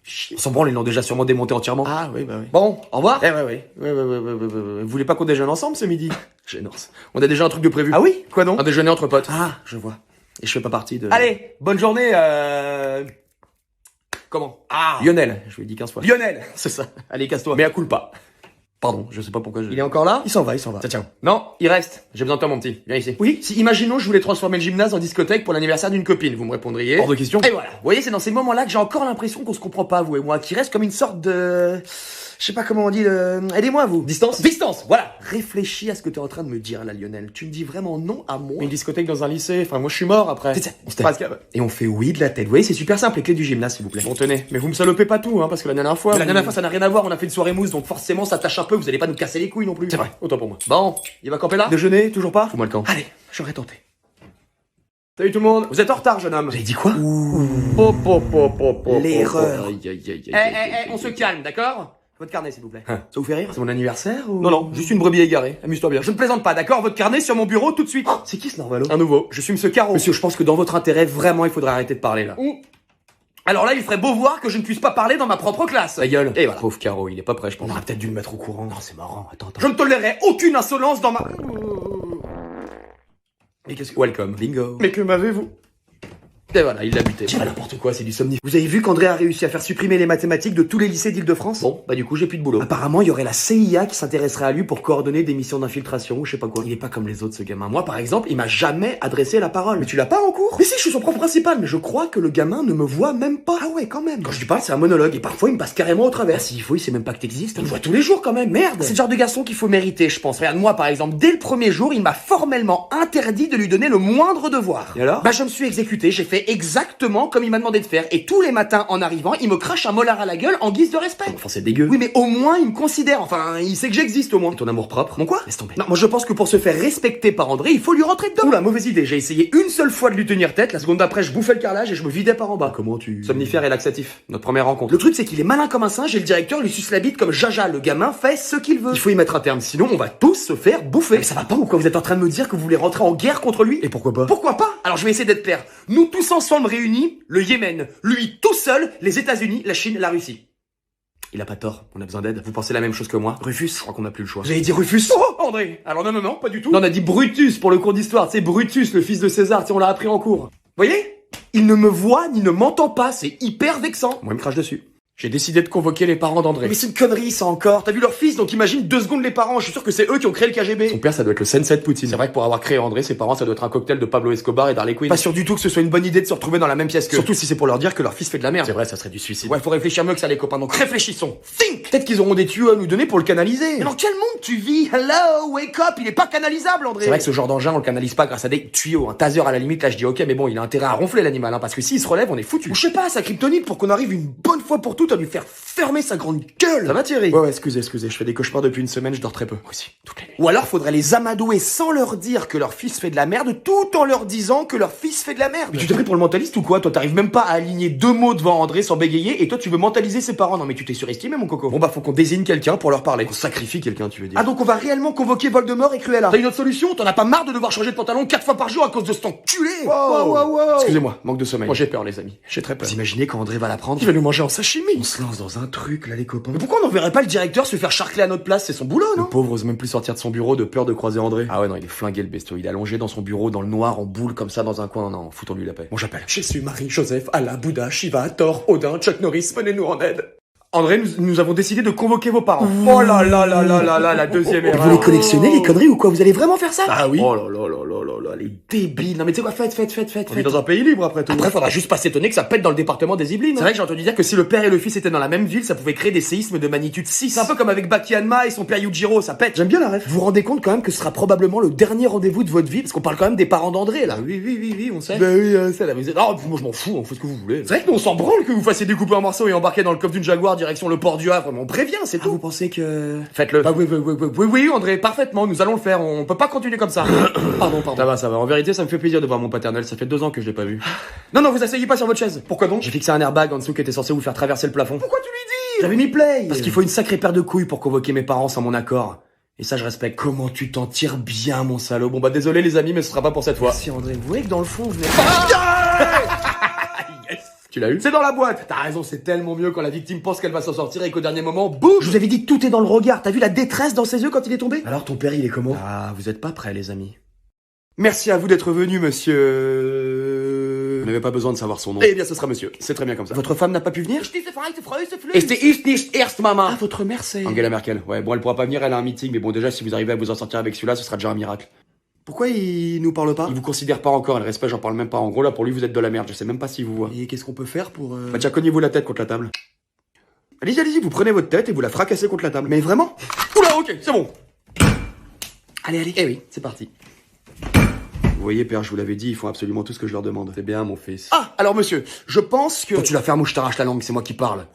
Chier. Sans branle, ils l'ont déjà sûrement démonté entièrement. Ah, oui, bah oui. Bon, au revoir. Eh, ouais. Vous voulez pas qu'on déjeune ensemble ce midi? Gênance. On a déjà un truc de prévu. Ah oui? Quoi donc? Un déjeuner entre potes. Ah, je vois. Et je fais pas partie de... Allez, bonne journée, Comment? Ah, Lionel. je lui ai dit 15 fois. Lionel. C'est ça. Allez, casse-toi. Mais à culpa. Pardon, je sais pas pourquoi je... Il est encore là? Il s'en va. Tiens. Non, il reste. J'ai besoin de toi, mon petit. Viens ici. Oui? Si, imaginons, je voulais transformer le gymnase en discothèque pour l'anniversaire d'une copine. Vous me répondriez. Hors de question. Et voilà. Vous voyez, c'est dans ces moments-là que j'ai encore l'impression qu'on se comprend pas, vous et moi, qui reste comme une sorte de... Je sais pas comment on dit, aidez-moi, vous. Distance? Distance, voilà. Réfléchis à ce que t'es en train de me dire, là, Lionel. Tu me dis vraiment non à moi. Une discothèque dans un lycée. Enfin, moi, je suis mort après. C'est ça. On se tait. Parce que- Et on fait oui de la tête. Vous voyez, c'est super simple. Les clés du gymnase, s'il vous plaît. Bon, tenez. Mais vous me salopez pas tout, hein, parce que la dernière fois... Mais la vous- dernière fois, ça n'a rien à voir. On a fait une soirée mousse, donc forcément, ça tâche un peu. Vous allez pas nous casser les couilles non plus. C'est vrai, autant pour moi. Bon, il va camper là? Déjeuner, toujours pas? Fous-moi le camp. Allez, j'aurais tenté. Salut tout le monde. Vous êtes en retard, jeune homme. Vous avez dit quoi? L'erreur. Aïe. On se calme, d'accord? Votre carnet, s'il vous plaît. Ça vous fait rire? C'est mon anniversaire ou... Non, non, juste une brebis égarée. Amuse-toi bien. Je ne plaisante pas, d'accord? Votre carnet sur mon bureau tout de suite. C'est qui ce Narvalo? Un nouveau. Je suis Monsieur Caro. Monsieur, je pense que dans votre intérêt, vraiment, il faudrait arrêter de parler là. Alors là, il ferait beau voir que je ne puisse pas parler dans ma propre classe. Ta gueule. Et voilà. Pauvre Caro, il est pas prêt, je pense. On aurait peut-être dû le mettre au courant. Non, c'est marrant. Attends. Je ne tolérerai aucune insolence dans ma... Mais qu'est-ce que... Welcome. Bingo. Mais que m'avez-vous? Et voilà, il l'a buté. C'est pas n'importe quoi, c'est du somnifère. Vous avez vu qu'André a réussi à faire supprimer les mathématiques de tous les lycées d'Île-de-France? Bon, bah du coup, j'ai plus de boulot. Apparemment, il y aurait la CIA qui s'intéresserait à lui pour coordonner des missions d'infiltration ou je sais pas quoi. Il est pas comme les autres, ce gamin. Moi, par exemple, il m'a jamais adressé la parole. Mais tu l'as pas en cours? Mais si, je suis son prof principal, mais je crois que le gamin ne me voit même pas. Ah ouais, quand même. Quand je lui parle, c'est un monologue, et parfois, il me passe carrément au travers. Ah, s'il faut, il sait même pas que t'existes. Il me voit tous les jours, quand même, merde. C'est le genre de garçon qu'il faut mériter, je pense. Regarde, moi, par exemple, dès le premier jour, il m'a formellement interdit de lui donner le moindre devoir. Et alors? Bah, je me suis exécuté, j'ai fait fait exactement comme il m'a demandé de faire. Et tous les matins, en arrivant, il me crache un molar à la gueule en guise de respect. Enfin, c'est dégueu. Oui, mais au moins, il me considère. Enfin, il sait que j'existe, au moins. Et ton amour propre? Mon quoi? Laisse tomber. Non, moi je pense que pour se faire respecter par André, il faut lui rentrer dedans. Oula, mauvaise idée. J'ai essayé une seule fois de lui tenir tête. La seconde d'après, je bouffais le carrelage et je me vidais par en bas. Comment tu... Somnifère et laxatif. Notre première rencontre. Le truc, c'est qu'il est malin comme un singe et le directeur lui suce la bite comme Jaja. Le gamin fait ce qu'il veut. Il faut y mettre un terme, sinon on va tous se faire bouffer. Mais ça va pas ou quoi? Vous êtes en train de me dire que vous voulez rentrer en guerre contre lui? Et pourquoi pas? Pourquoi pas? Alors je vais essayer d'être clair. Nous tous ensemble réunis, le Yémen. Lui tout seul, les États-Unis, la Chine, la Russie. Il a pas tort, on a besoin d'aide. Vous pensez la même chose que moi? Rufus? Je crois qu'on a plus le choix. Vous avez dit Rufus? Oh, André! Alors non, pas du tout. Non, on a dit Brutus pour le cours d'histoire. C'est Brutus, le fils de César, on l'a appris en cours. Voyez? Il ne me voit ni ne m'entend pas, c'est hyper vexant. Moi, il me crache dessus. J'ai décidé de convoquer les parents d'André. Mais c'est une connerie ça encore. T'as vu leur fils, donc imagine 2 secondes les parents. Je suis sûr que c'est eux qui ont créé le KGB. Son père, ça doit être le sensei de Poutine. C'est vrai que pour avoir créé André, ses parents, ça doit être un cocktail de Pablo Escobar et d'Harley Quinn. Pas sûr du tout que ce soit une bonne idée de se retrouver dans la même pièce que... Surtout si c'est pour leur dire que leur fils fait de la merde. C'est vrai, ça serait du suicide. Ouais, faut réfléchir mieux que ça les copains, donc réfléchissons. Think! Peut-être qu'ils auront des tuyaux à nous donner pour le canaliser. Mais dans quel monde tu vis? Hello, wake up, il est pas canalisable, André. C'est vrai que ce genre d'engin, on le canalise pas grâce à des tuyaux. Un taser à la limite, là je dis ok, mais bon, il a intérêt à ronfler l'animal, hein, parce que s'il se relève, on est foutu. Ou je sais pas, sa kryptonite pour qu'on arrive une bonne fois pour toutes à lui faire fermer sa grande gueule. Ça va Thierry? Ouais, excusez, je fais des cauchemars depuis une semaine, je dors très peu. Aussi, toutes les nuits. Ou alors faudrait les amadouer sans leur dire que leur fils fait de la merde, tout en leur disant que leur fils fait de la merde. Mais tu t'es pris pour le mentaliste ou quoi? Toi, t'arrives même pas à aligner 2 mots devant André sans bégayer, et toi, tu veux mentaliser ses parents. Non, mais tu t'es surestimé, mon coco. Bon, bah, faut qu'on désigne quelqu'un pour leur parler. On sacrifie quelqu'un, tu veux dire. Ah, donc on va réellement convoquer Voldemort et Cruella. T'as une autre solution? T'en as pas marre de devoir changer de pantalon 4 fois par jour à cause de cet enculé? Wow. Excusez-moi, manque de sommeil. Moi, j'ai peur, les amis. J'ai très peur. Vous imaginez quand André va la prendre? Il va nous manger en sashimi. On se lance dans un truc, là, les copains. Mais pourquoi on n'enverrait pas le directeur se faire charcler à notre place? C'est son boulot, Le non? pauvre ose même plus sortir de son bureau de peur de croiser André. Ah ouais, non, il est flingué, le bestiau. Il est allongé dans son bureau, dans le noir, en boule, comme ça, dans un coin. Non, foutons-lui la paix. Bon, j'appelle. Jésus, Marie, Joseph, Allah, Bouddha, Shiva, Thor, Odin, Chuck Norris, venez-nous en aide. André, nous avons décidé de convoquer vos parents. Oh là là là là là là, la deuxième erreur. Vous les collectionnez, les conneries, ou quoi? Vous allez vraiment faire ça? Ah oui. Oh là là là là là là, les débiles. Non mais tu sais quoi, faites. On est dans un pays libre après tout. Après, faudra juste pas s'étonner que ça pète dans le département des Yvelines. C'est vrai que j'ai entendu dire que si le père et le fils étaient dans la même ville, ça pouvait créer des séismes de magnitude 6. C'est un peu comme avec Baki Hanma et son père Yujiro, ça pète. J'aime bien la ref. Vous vous rendez compte quand même que ce sera probablement le dernier rendez-vous de votre vie, parce qu'on parle quand même des parents d'André là. Oui, on sait. Bah oui, ça là, vous êtes... Oh, moi je m'en fous, on fait ce que vous voulez. C'est vrai que nous on s'en branle que vous fassiez découper en morceaux et embarquer dans le coffre d'une Jaguar direction le port du Havre. On prévient, c'est tout. Vous pensez que... Faites-le. Bah oui, André, parfaitement, nous allons le faire, on peut pas continuer comme ça. Pardon. Ça va. En vérité, ça me fait plaisir de voir mon paternel. Ça fait 2 ans que je l'ai pas vu. Non, vous asseyez pas sur votre chaise. Pourquoi donc? J'ai fixé un airbag en dessous qui était censé vous faire traverser le plafond. Pourquoi tu lui dis? J'avais mis play. Parce qu'il faut une sacrée paire de couilles pour convoquer mes parents sans mon accord. Et ça, je respecte. Comment tu t'en tires bien, mon salaud. Bon bah désolé les amis, mais ce sera pas pour cette fois. Si André, vous voyez que dans le fond, vous venez... Tu l'as eu? C'est dans la boîte. T'as raison, c'est tellement mieux quand la victime pense qu'elle va s'en sortir et qu'au dernier moment, boum! Je vous avais dit que tout est dans le regard. T'as vu la détresse dans ses yeux quand il est tombé? Alors ton père, il est comment? Ah, vous êtes pas prêts, les amis. Merci à vous d'être venu, monsieur. Vous n'avez pas besoin de savoir son nom. Eh bien, ce sera monsieur. C'est très bien comme ça. Votre femme n'a pas pu venir? Et ist nicht erst, Mama. Ah, votre mère, c'est... Angela Merkel. Ouais, bon, elle pourra pas venir, elle a un meeting, mais bon, déjà, si vous arrivez à vous en sortir avec celui-là, ce sera déjà un miracle. Pourquoi il nous parle pas? Il vous considère pas encore, elle respect, j'en parle même pas. En gros, là, pour lui, vous êtes de la merde, je sais même pas s'il vous voit. Et qu'est-ce qu'on peut faire pour... Bah, tiens, cognez-vous la tête contre la table. Allez-y, vous prenez votre tête et vous la fracassez contre la table. Mais vraiment? Oula, ok, c'est bon. Allez. Eh oui, c'est parti. Vous voyez, père, je vous l'avais dit, ils font absolument tout ce que je leur demande. C'est bien, mon fils. Ah, alors monsieur, je pense que... Toi, tu la fermes ou je t'arrache la langue, c'est moi qui parle.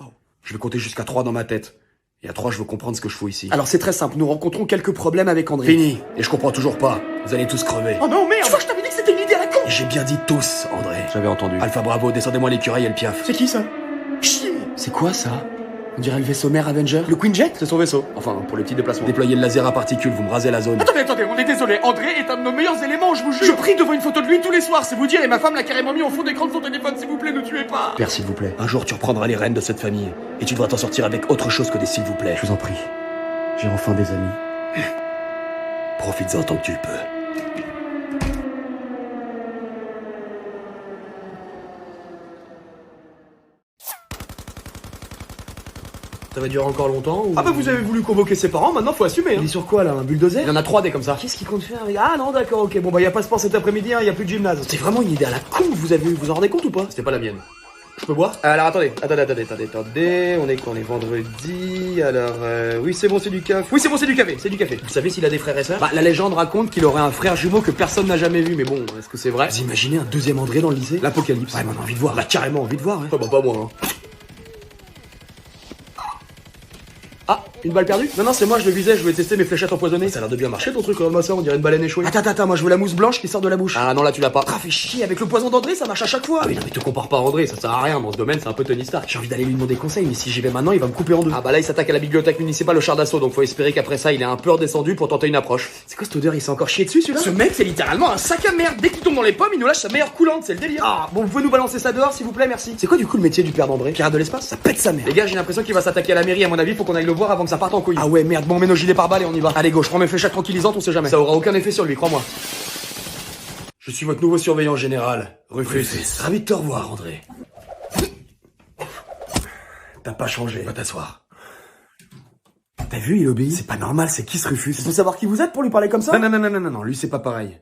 Je vais compter jusqu'à 3 dans ma tête. Et à 3, je veux comprendre ce que je fous ici. Alors c'est très simple, nous rencontrons quelques problèmes avec André. Fini. Et je comprends toujours pas. Vous allez tous crever. Oh non, merde! Tu vois, je t'avais dit que c'était une idée à la con! Et j'ai bien dit tous, André. J'avais entendu. Alpha Bravo, descendez-moi l'écureuil et le piaf. C'est qui ça? C'est quoi ça? On dirait le vaisseau mère Avenger. Le Quinjet? C'est son vaisseau. Enfin, pour le petit déplacement. Déployez le laser à particules, vous me rasez la zone. Attendez, on est désolé, André est un de nos meilleurs éléments, je vous jure! Je prie devant une photo de lui tous les soirs, c'est vous dire, et ma femme l'a carrément mis en fond d'écran de son téléphone, s'il vous plaît, ne tuez pas! Père, s'il vous plaît, un jour tu reprendras les rênes de cette famille. Et tu devras t'en sortir avec autre chose que des s'il vous plaît. Je vous en prie. J'ai enfin des amis. Profites-en tant que tu le peux. Ça va durer encore longtemps ou... Ah bah vous avez voulu convoquer ses parents, maintenant faut assumer, hein. Il est sur quoi là, un bulldozer? Il y en a 3 des comme ça. Qu'est-ce qu'il compte faire avec... Ah non, d'accord, ok. Bon bah y a pas sport cet après-midi, hein, y a plus de gymnase. C'est vraiment une idée à la con que vous avez eu, vous en rendez compte ou pas? C'était pas la mienne. Je peux boire? Alors attendez, on est quoi? On est vendredi, alors oui c'est bon c'est du café. Oui c'est bon c'est du café, Vous savez s'il a des frères et sœurs? Bah la légende raconte qu'il aurait un frère jumeau que personne n'a jamais vu, mais bon, est-ce que c'est vrai? Vous imaginez un deuxième André dans le lycée? L'apocalypse. Ouais, mais on a envie de voir. On a carrément envie de voir, hein. Oh, bah pas moi, hein. Ah, une balle perdue? Non, c'est moi, je le visais, je voulais tester mes fléchettes empoisonnées. Ça a l'air de bien marcher ton truc, ça, on dirait une baleine échouée. Attends, moi je veux la mousse blanche qui sort de la bouche. Ah non, là tu l'as pas. Ah, fais chier, avec le poison d'André, ça marche à chaque fois. Ah oui, non, mais te compare pas à André, ça sert à rien, dans ce domaine, c'est un peu Tony Stark. J'ai envie d'aller lui demander conseil, mais si j'y vais maintenant, il va me couper en deux. Ah bah là, il s'attaque à la bibliothèque municipale au char d'assaut, donc faut espérer qu'après ça, il est un peu redescendu pour tenter une approche. C'est quoi cette odeur? Il s'est encore chié dessus celui-là? Ce mec, c'est littéralement un sac à merde. Dès qu'il tombe dans les pommes, il nous lâche sa meilleure coulante, c'est le délire. Ah, bon, vous pouvez nous balancer ça dehors, s'il vous plaît, merci. C'est quoi du coup le métier du père d'André? Pirate de l'espace? Ça pète sa mère. Les gars, j'ai l'impression qu'il va s'attaquer à la mairie, à mon avis, faut qu'on aille le voir avant que ça parte en couille. Ah ouais, merde, bon, on met nos gilets pare-balles et on y va. Allez, go, je prends mes fléchettes tranquillisantes, on sait jamais. Ça aura aucun effet sur lui, crois-moi. Je suis votre nouveau surveillant général, Rufus. Ravi de te revoir, André. T'as pas changé. Va t'asseoir. T'as vu, il obéit? C'est pas normal, c'est qui ce Rufus? Faut savoir qui vous êtes pour lui parler comme ça? Non, lui c'est pas pareil.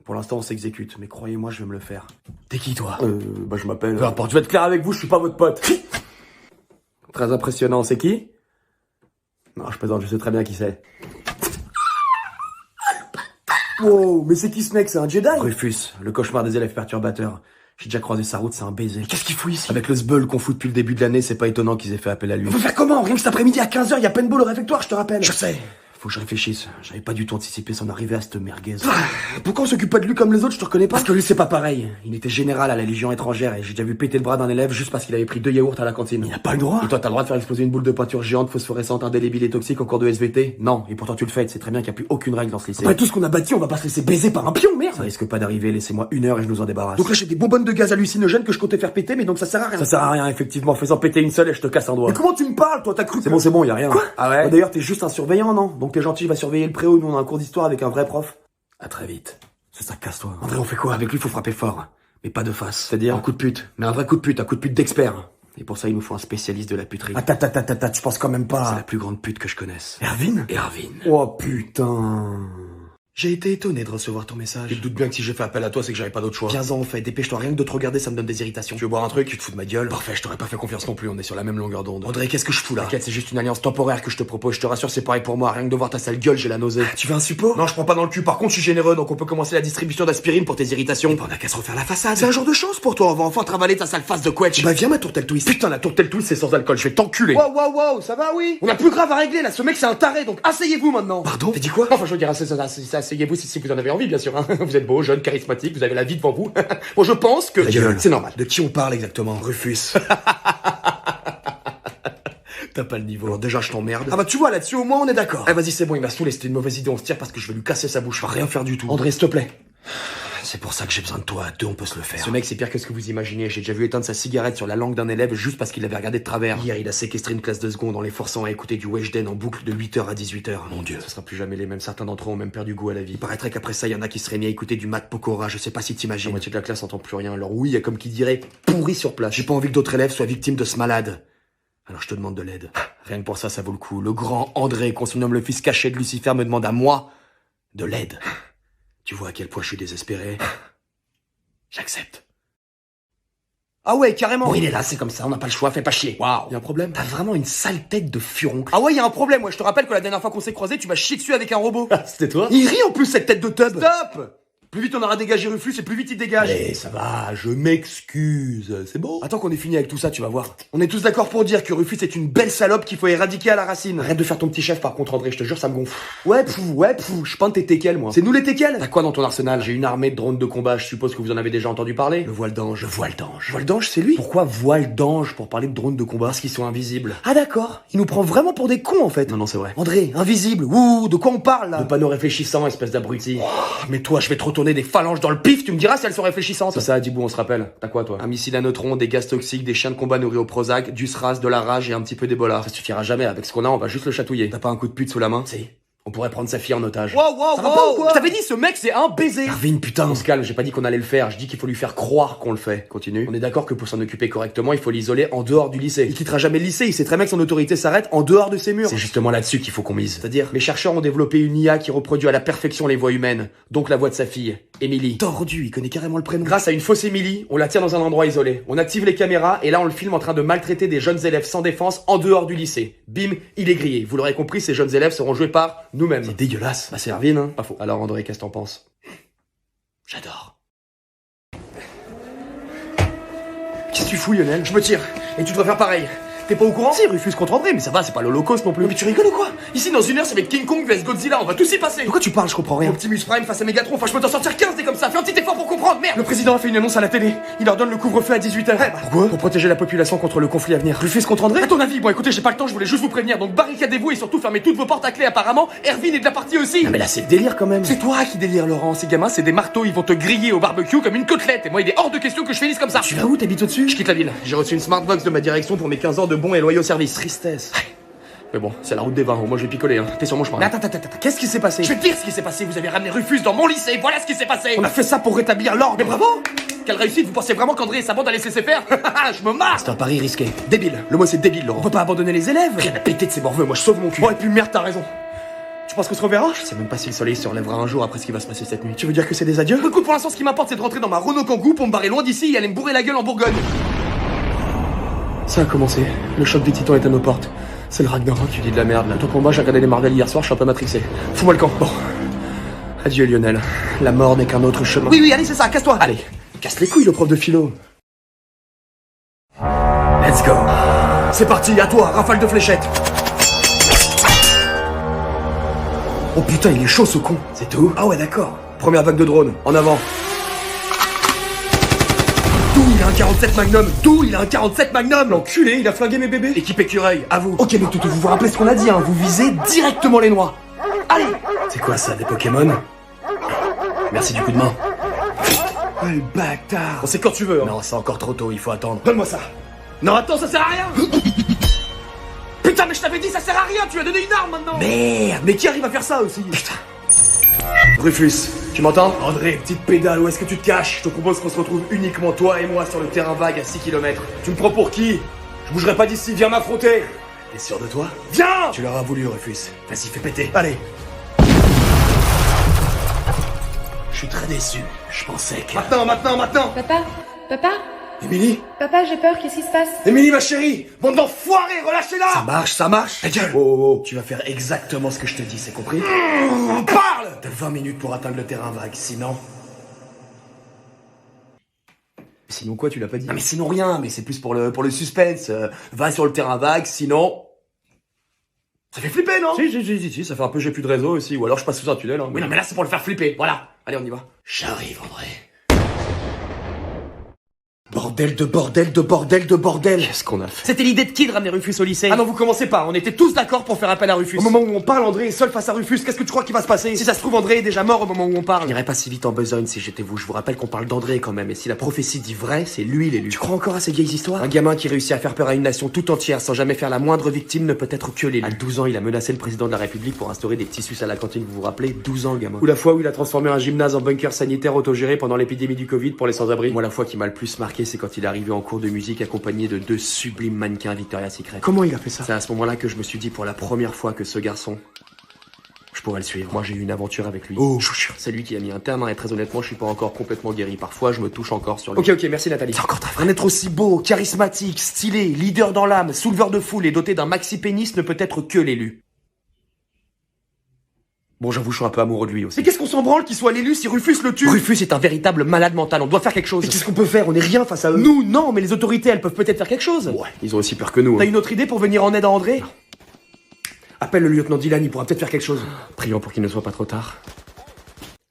Pour l'instant on s'exécute, mais croyez-moi, je vais me le faire. T'es qui toi? Bah je m'appelle... Peu importe, je vais être clair avec vous, je suis pas votre pote. Très impressionnant, c'est qui? Non, je plaisante, je sais très bien qui c'est. Wow, mais c'est qui ce mec? C'est un Jedi? Rufus, le cauchemar des élèves perturbateurs. J'ai déjà croisé sa route, c'est un baiser. Qu'est-ce qu'il fout ici? Avec le sbeul qu'on fout depuis le début de l'année, c'est pas étonnant qu'ils aient fait appel à lui. On peut faire comment? Rien que cet après-midi à 15h, y a paintball au réfectoire, je te rappelle. Je sais. Faut que je réfléchisse. J'avais pas du tout anticipé son arrivée à cette merguez. Pourquoi on s'occupe pas de lui comme les autres, je te reconnais pas? Parce que lui c'est pas pareil. Il était général à la Légion étrangère et j'ai déjà vu péter le bras d'un élève juste parce qu'il avait pris 2 yaourts à la cantine. Il a pas le droit. Et toi t'as le droit de faire exploser une boule de peinture géante, phosphorescente, indélébile et toxique au cours de SVT? Non. Et pourtant tu le fais, c'est très bien qu'il n'y a plus aucune règle dans ce lycée. Après tout ce qu'on a bâti, on va pas se laisser baiser par un pion, Ça merde. risque pas d'arriver, laissez-moi 1 heure et je nous en débarrasse. Donc là j'ai des bonbonnes de gaz hallucinogènes que je comptais faire péter, mais donc ça sert à rien. Ça sert à rien, effectivement. Fais-en péter une seule et je te casse un doigt. Mais comment tu me parles, toi? T'as cru que... C'est bon, y a rien. Quoi? Ah ouais? D'ailleurs, t'es juste un surveillant, non? Donc t'es gentil, je vais surveiller le préau, nous on a un cours d'histoire avec un vrai prof. À très vite. C'est ça, casse-toi. André, on fait quoi? Avec lui, faut frapper fort. Mais pas de face. C'est-à-dire? Un coup de pute. Mais un vrai coup de pute, un coup de pute d'expert. Et pour ça, il nous faut un spécialiste de la puterie. Attends, tu penses quand même C'est la pas... plus grande pute que je connaisse. Erwin? Erwin. Oh putain... J'ai été étonné de recevoir ton message. Tu te doutes bien que si j'ai fait appel à toi, c'est que j'avais pas d'autre choix. Viens-en, en fait. Dépêche-toi, rien que de te regarder, ça me donne des irritations. Tu veux boire un truc? Tu te fous de ma gueule? Parfait, je t'aurais pas fait confiance non plus, on est sur la même longueur d'onde. André, qu'est-ce que je fous là? T'inquiète, c'est juste une alliance temporaire que je te propose, je te rassure, c'est pareil pour moi, rien que de voir ta sale gueule, j'ai la nausée. Tu veux un suppôt? Non, je prends pas dans le cul, par contre, je suis généreux, donc on peut commencer la distribution d'aspirine pour tes irritations. On a qu'à se refaire la façade. C'est un jour de chance pour toi, on va enfin travailler ta sale face de quetch. Bah viens ma tourtelle twist. Putain, la tourtelle twist, c'est sans alcool, je vais t'enculer. Wow, ça va, oui? On a plus grave à régler, là, ce mec, c'est un taré, donc asseyez-vous maintenant. Pardon? T'as dit quoi? Enfin, je veux dire, asseyez-vous si vous en avez envie, bien sûr, hein. Vous êtes beau, jeune, charismatique, vous avez la vie devant vous. Bon, je pense que... Ta gueule. C'est normal. De qui on parle exactement? Rufus. T'as pas le niveau. Alors déjà, je t'emmerde. Ah bah tu vois, là-dessus au moins on est d'accord. Eh, vas-y, c'est bon, il m'a saoulé, c'était une mauvaise idée, on se tire parce que je vais lui casser sa bouche. Je vais rien faire du tout. André, s'il te plaît. C'est pour ça que j'ai besoin de toi. À 2, on peut se le faire. Ce mec, c'est pire que ce que vous imaginez. J'ai déjà vu éteindre sa cigarette sur la langue d'un élève juste parce qu'il l'avait regardé de travers. Hier, il a séquestré une classe de seconde en les forçant à écouter du Weshden en boucle de 8h à 18h. Mon Dieu. Ce sera plus jamais les mêmes. Certains d'entre eux ont même perdu goût à la vie. Il paraîtrait qu'après ça, il y en a qui seraient mis à écouter du Matt Pokora. Je sais pas si t'imagines. La moitié de la classe entend plus rien. Alors oui, il y a comme qui dirait pourri sur place. J'ai pas envie que d'autres élèves soient victimes de ce malade. Alors je te demande de l'aide. Rien que pour ça, ça vaut le coup. Le grand André, qu'on surnomme le fils caché de Lucifer, me demande à moi de l'aide. Tu vois à quel point je suis désespéré. J'accepte. Ah ouais, carrément. Bon, il est là, c'est comme ça, on n'a pas le choix, fais pas chier. Waouh. Y a un problème? T'as vraiment une sale tête de furoncle. Ah ouais, y a un problème. Ouais, je te rappelle que la dernière fois qu'on s'est croisés, tu m'as chié dessus avec un robot. C'était toi? Il rit en plus cette tête de tub. Stop. Plus vite on aura dégagé Rufus et plus vite il dégage. Allez, ça va, je m'excuse. C'est bon? Attends qu'on ait fini avec tout ça, tu vas voir. On est tous d'accord pour dire que Rufus est une belle salope qu'il faut éradiquer à la racine. Arrête de faire ton petit chef par contre André, je te jure ça me gonfle. Ouais, je pense que t'es teckel moi. C'est nous les teckels. T'as quoi dans ton arsenal? J'ai une armée de drones de combat, je suppose que vous en avez déjà entendu parler. Le voile d'ange. Voile d'ange, c'est lui? Pourquoi voile d'ange pour parler de drones de combat? Parce qu'ils sont invisibles. Ah d'accord, il nous prend vraiment pour des cons en fait. Non, c'est vrai. André, invisible, ouh, de quoi on parle là? De panneaux réfléchissants, espèce d'abruti. Mais toi, je vais te retourner des phalanges dans le pif, tu me diras si elles sont réfléchissantes. C'est ça, Dibou, on se rappelle. T'as quoi, toi? Un missile à neutrons, des gaz toxiques, des chiens de combat nourris au Prozac, du SRAS, de la rage et un petit peu d'Ebola. Ça suffira jamais, avec ce qu'on a, on va juste le chatouiller. T'as pas un coup de pute sous la main? Si. On pourrait prendre sa fille en otage. Wow, Ça va pas ou quoi? Je t'avais dit, ce mec, c'est un baiser. Erwin, putain. On se calme, j'ai pas dit qu'on allait le faire, je dis qu'il faut lui faire croire qu'on le fait. Continue. On est d'accord que pour s'en occuper correctement, il faut l'isoler en dehors du lycée. Il quittera jamais le lycée, il sait très bien que son autorité s'arrête en dehors de ses murs. C'est justement là-dessus qu'il faut qu'on mise. C'est-à-dire, mes chercheurs ont développé une IA qui reproduit à la perfection les voix humaines, donc la voix de sa fille. Émilie. Tordu, il connaît carrément le prénom. Grâce à une fausse Émilie, on la tient dans un endroit isolé. On active les caméras et là on le filme en train de maltraiter des jeunes élèves sans défense en dehors du lycée. Bim, il est grillé. Vous l'aurez compris, ces jeunes élèves seront joués par nous-mêmes. C'est dégueulasse. Bah c'est Erwin, hein. Pas faux. Alors André, qu'est-ce que t'en penses? J'adore. Qu'est-ce que tu fous, Lionel? Je me tire. Et tu devrais faire pareil. T'es pas au courant? Si, Rufus contre André, mais ça va, c'est pas l'Holocauste non plus. Mais tu rigoles ou quoi? Ici, dans une heure, ça va être King Kong vs Godzilla, on va tous y passer. De quoi tu parles? Je comprends rien. Optimus Prime face à Megatron, enfin je peux t'en sortir 15 des comme ça, fais un petit effort pour comprendre, merde. Le président a fait une annonce à la télé, il ordonne le couvre-feu à 18h. Pourquoi? Pour protéger la population contre le conflit à venir. Rufus contre André? À ton avis? Bon écoutez, j'ai pas le temps, je voulais juste vous prévenir, donc barricadez-vous et surtout fermez toutes vos portes à clé apparemment, Erwin est de la partie aussi. Ah mais là c'est le délire quand même. C'est toi qui délire Laurent, ces gamins c'est des marteaux, ils vont te griller au barbecue comme une côtelette, et moi il est hors de question que je finisse comme ça. Tu vas où? T'habites au-dessus? Je quitte la ville, j'ai reçu une smartbox de ma direction pour mes 15 ans de bons et loyaux services. Tristesse. Mais bon, c'est la route des vins, moi je vais picoler, hein. T'es sur mon chemin. Mais attends, qu'est-ce qui s'est passé? Je vais te dire ce qui s'est passé, vous avez ramené Rufus dans mon lycée, voilà ce qui s'est passé. On a fait ça pour rétablir l'ordre. Mais bravo! Quelle réussite, vous pensez vraiment qu'André et sa bande allaient se laisser faire? Je me marre! C'est un pari risqué. Débile, le mot c'est débile, Laurent. On peut pas abandonner les élèves. Rien à péter de ces morveux, moi je sauve mon cul. Bon et puis merde, t'as raison. Tu penses qu'on se reverra? Je sais même pas si le soleil se relèvera un jour après ce qui va se passer cette nuit. Tu veux dire que c'est des adieux? Écoute, pour l'instant, ce qui m'importe, c'est de rentrer dans ma Renault Kangoo pour me barrer loin d'ici et aller me bourrer la gueule en Bourgogne. Ça a commencé. Le choc des titans est à nos portes. C'est le Ragnarok. Tu dis de la merde, là. Ton combat, j'ai regardé les Marvel hier soir, je suis un peu matrixé. Fous-moi le camp. Bon. Adieu, Lionel. La mort n'est qu'un autre chemin. Oui, allez, c'est ça, casse-toi. Allez. Casse les couilles, le prof de philo. Let's go. C'est parti, à toi, rafale de fléchettes. Oh putain, il est chaud ce con. C'est tout? Ah ouais, d'accord. Première vague de drones, en avant. D'où il a un 47 Magnum? D'où il a un 47 Magnum? L'enculé, il a flingué mes bébés. Équipe écureuil, à vous. Ok, mais vous vous rappelez ce qu'on a dit, hein. Vous visez directement les noix. Allez. C'est quoi ça, des Pokémon? Merci du coup de main. Oh, le bâtard. On sait quand tu veux, hein. Non, c'est encore trop tôt, il faut attendre. Donne-moi ça. Non, attends, ça sert à rien. Putain, mais je t'avais dit, ça sert à rien. Tu as donné une arme maintenant. Merde, Mais qui arrive à faire ça aussi? Putain. Rufus, tu m'entends? André, petite pédale, où est-ce que tu te caches? Je te propose qu'on se retrouve uniquement toi et moi sur le terrain vague à 6 km. Tu me prends pour qui? Je bougerai pas d'ici, viens m'affronter. T'es sûr de toi? Viens! Tu l'auras voulu, Rufus. Vas-y, fais péter. Allez. Je suis très déçu. Je pensais que... Maintenant. Papa? Émilie? Papa, j'ai peur, qu'est-ce qui se passe? Émilie, ma chérie! Bande d'enfoirés, relâchez-la! Ça marche. Ta gueule. Oh, tu vas faire exactement ce que je te dis, c'est compris? Parle! T'as 20 minutes pour atteindre le terrain vague, sinon... Sinon quoi, tu l'as pas dit? Non mais sinon rien, mais c'est plus pour le suspense. Va sur le terrain vague, sinon... Ça fait flipper, non? Si, ça fait un peu j'ai plus de réseau aussi, ou alors je passe sous un tunnel, hein. Oui, non mais là c'est pour le faire flipper, voilà. Allez, on y va. J'arrive, André. Bordel de bordel. Qu'est-ce qu'on a fait? C'était l'idée de qui de ramener Rufus au lycée? Ah non, vous commencez pas, on était tous d'accord pour faire appel à Rufus. Au moment où on parle, André est seul face à Rufus, qu'est-ce que tu crois qu'il va se passer? Si ça se trouve, André est déjà mort au moment où on Je parle. n'irais pas si vite en besogne si j'étais vous. Je vous rappelle qu'on parle d'André quand même. Et si la prophétie dit vrai, c'est lui l'élu. Tu crois encore à ces vieilles histoires? Un gamin qui réussit à faire peur à une nation tout entière sans jamais faire la moindre victime ne peut être que l'élu. À 12 ans, il a menacé le président de la République pour instaurer des petits suces à la cantine, vous vous rappelez? 12 ans, le gamin. Ou la fois où il a transformé un gymnase en bunker sanitaire autogéré pendant l'épidémie du Covid pour les sans-abri. Moi, la fois qui m'a le plus marqué, c'est quand il est arrivé en cours de musique accompagné de 2 sublimes mannequins Victoria's Secret. Comment il a fait ça? C'est à ce moment-là que je me suis dit pour la première fois que ce garçon, je pourrais le suivre. Moi, j'ai eu une aventure avec lui. Oh. C'est lui qui a mis un terme, hein, et très honnêtement, je suis pas encore complètement guéri. Parfois, je me touche encore sur lui. Ok, merci Nathalie. C'est encore très vrai. Un être aussi beau, charismatique, stylé, leader dans l'âme, souleveur de foule et doté d'un maxi pénis ne peut être que l'élu. Bon, j'avoue, je suis un peu amoureux de lui aussi. Mais qu'est-ce qu'on s'en branle qu'il soit l'élu si Rufus le tue? Rufus est un véritable malade mental, on doit faire quelque chose. Mais qu'est-ce qu'on peut faire? On est rien face à eux. Nous, non, mais les autorités, elles peuvent peut-être faire quelque chose. Ouais, ils ont aussi peur que nous. T'as Hein. une autre idée pour venir en aide à André? Appelle le lieutenant Dylan, il pourra peut-être faire quelque chose. Prions pour qu'il ne soit pas trop tard.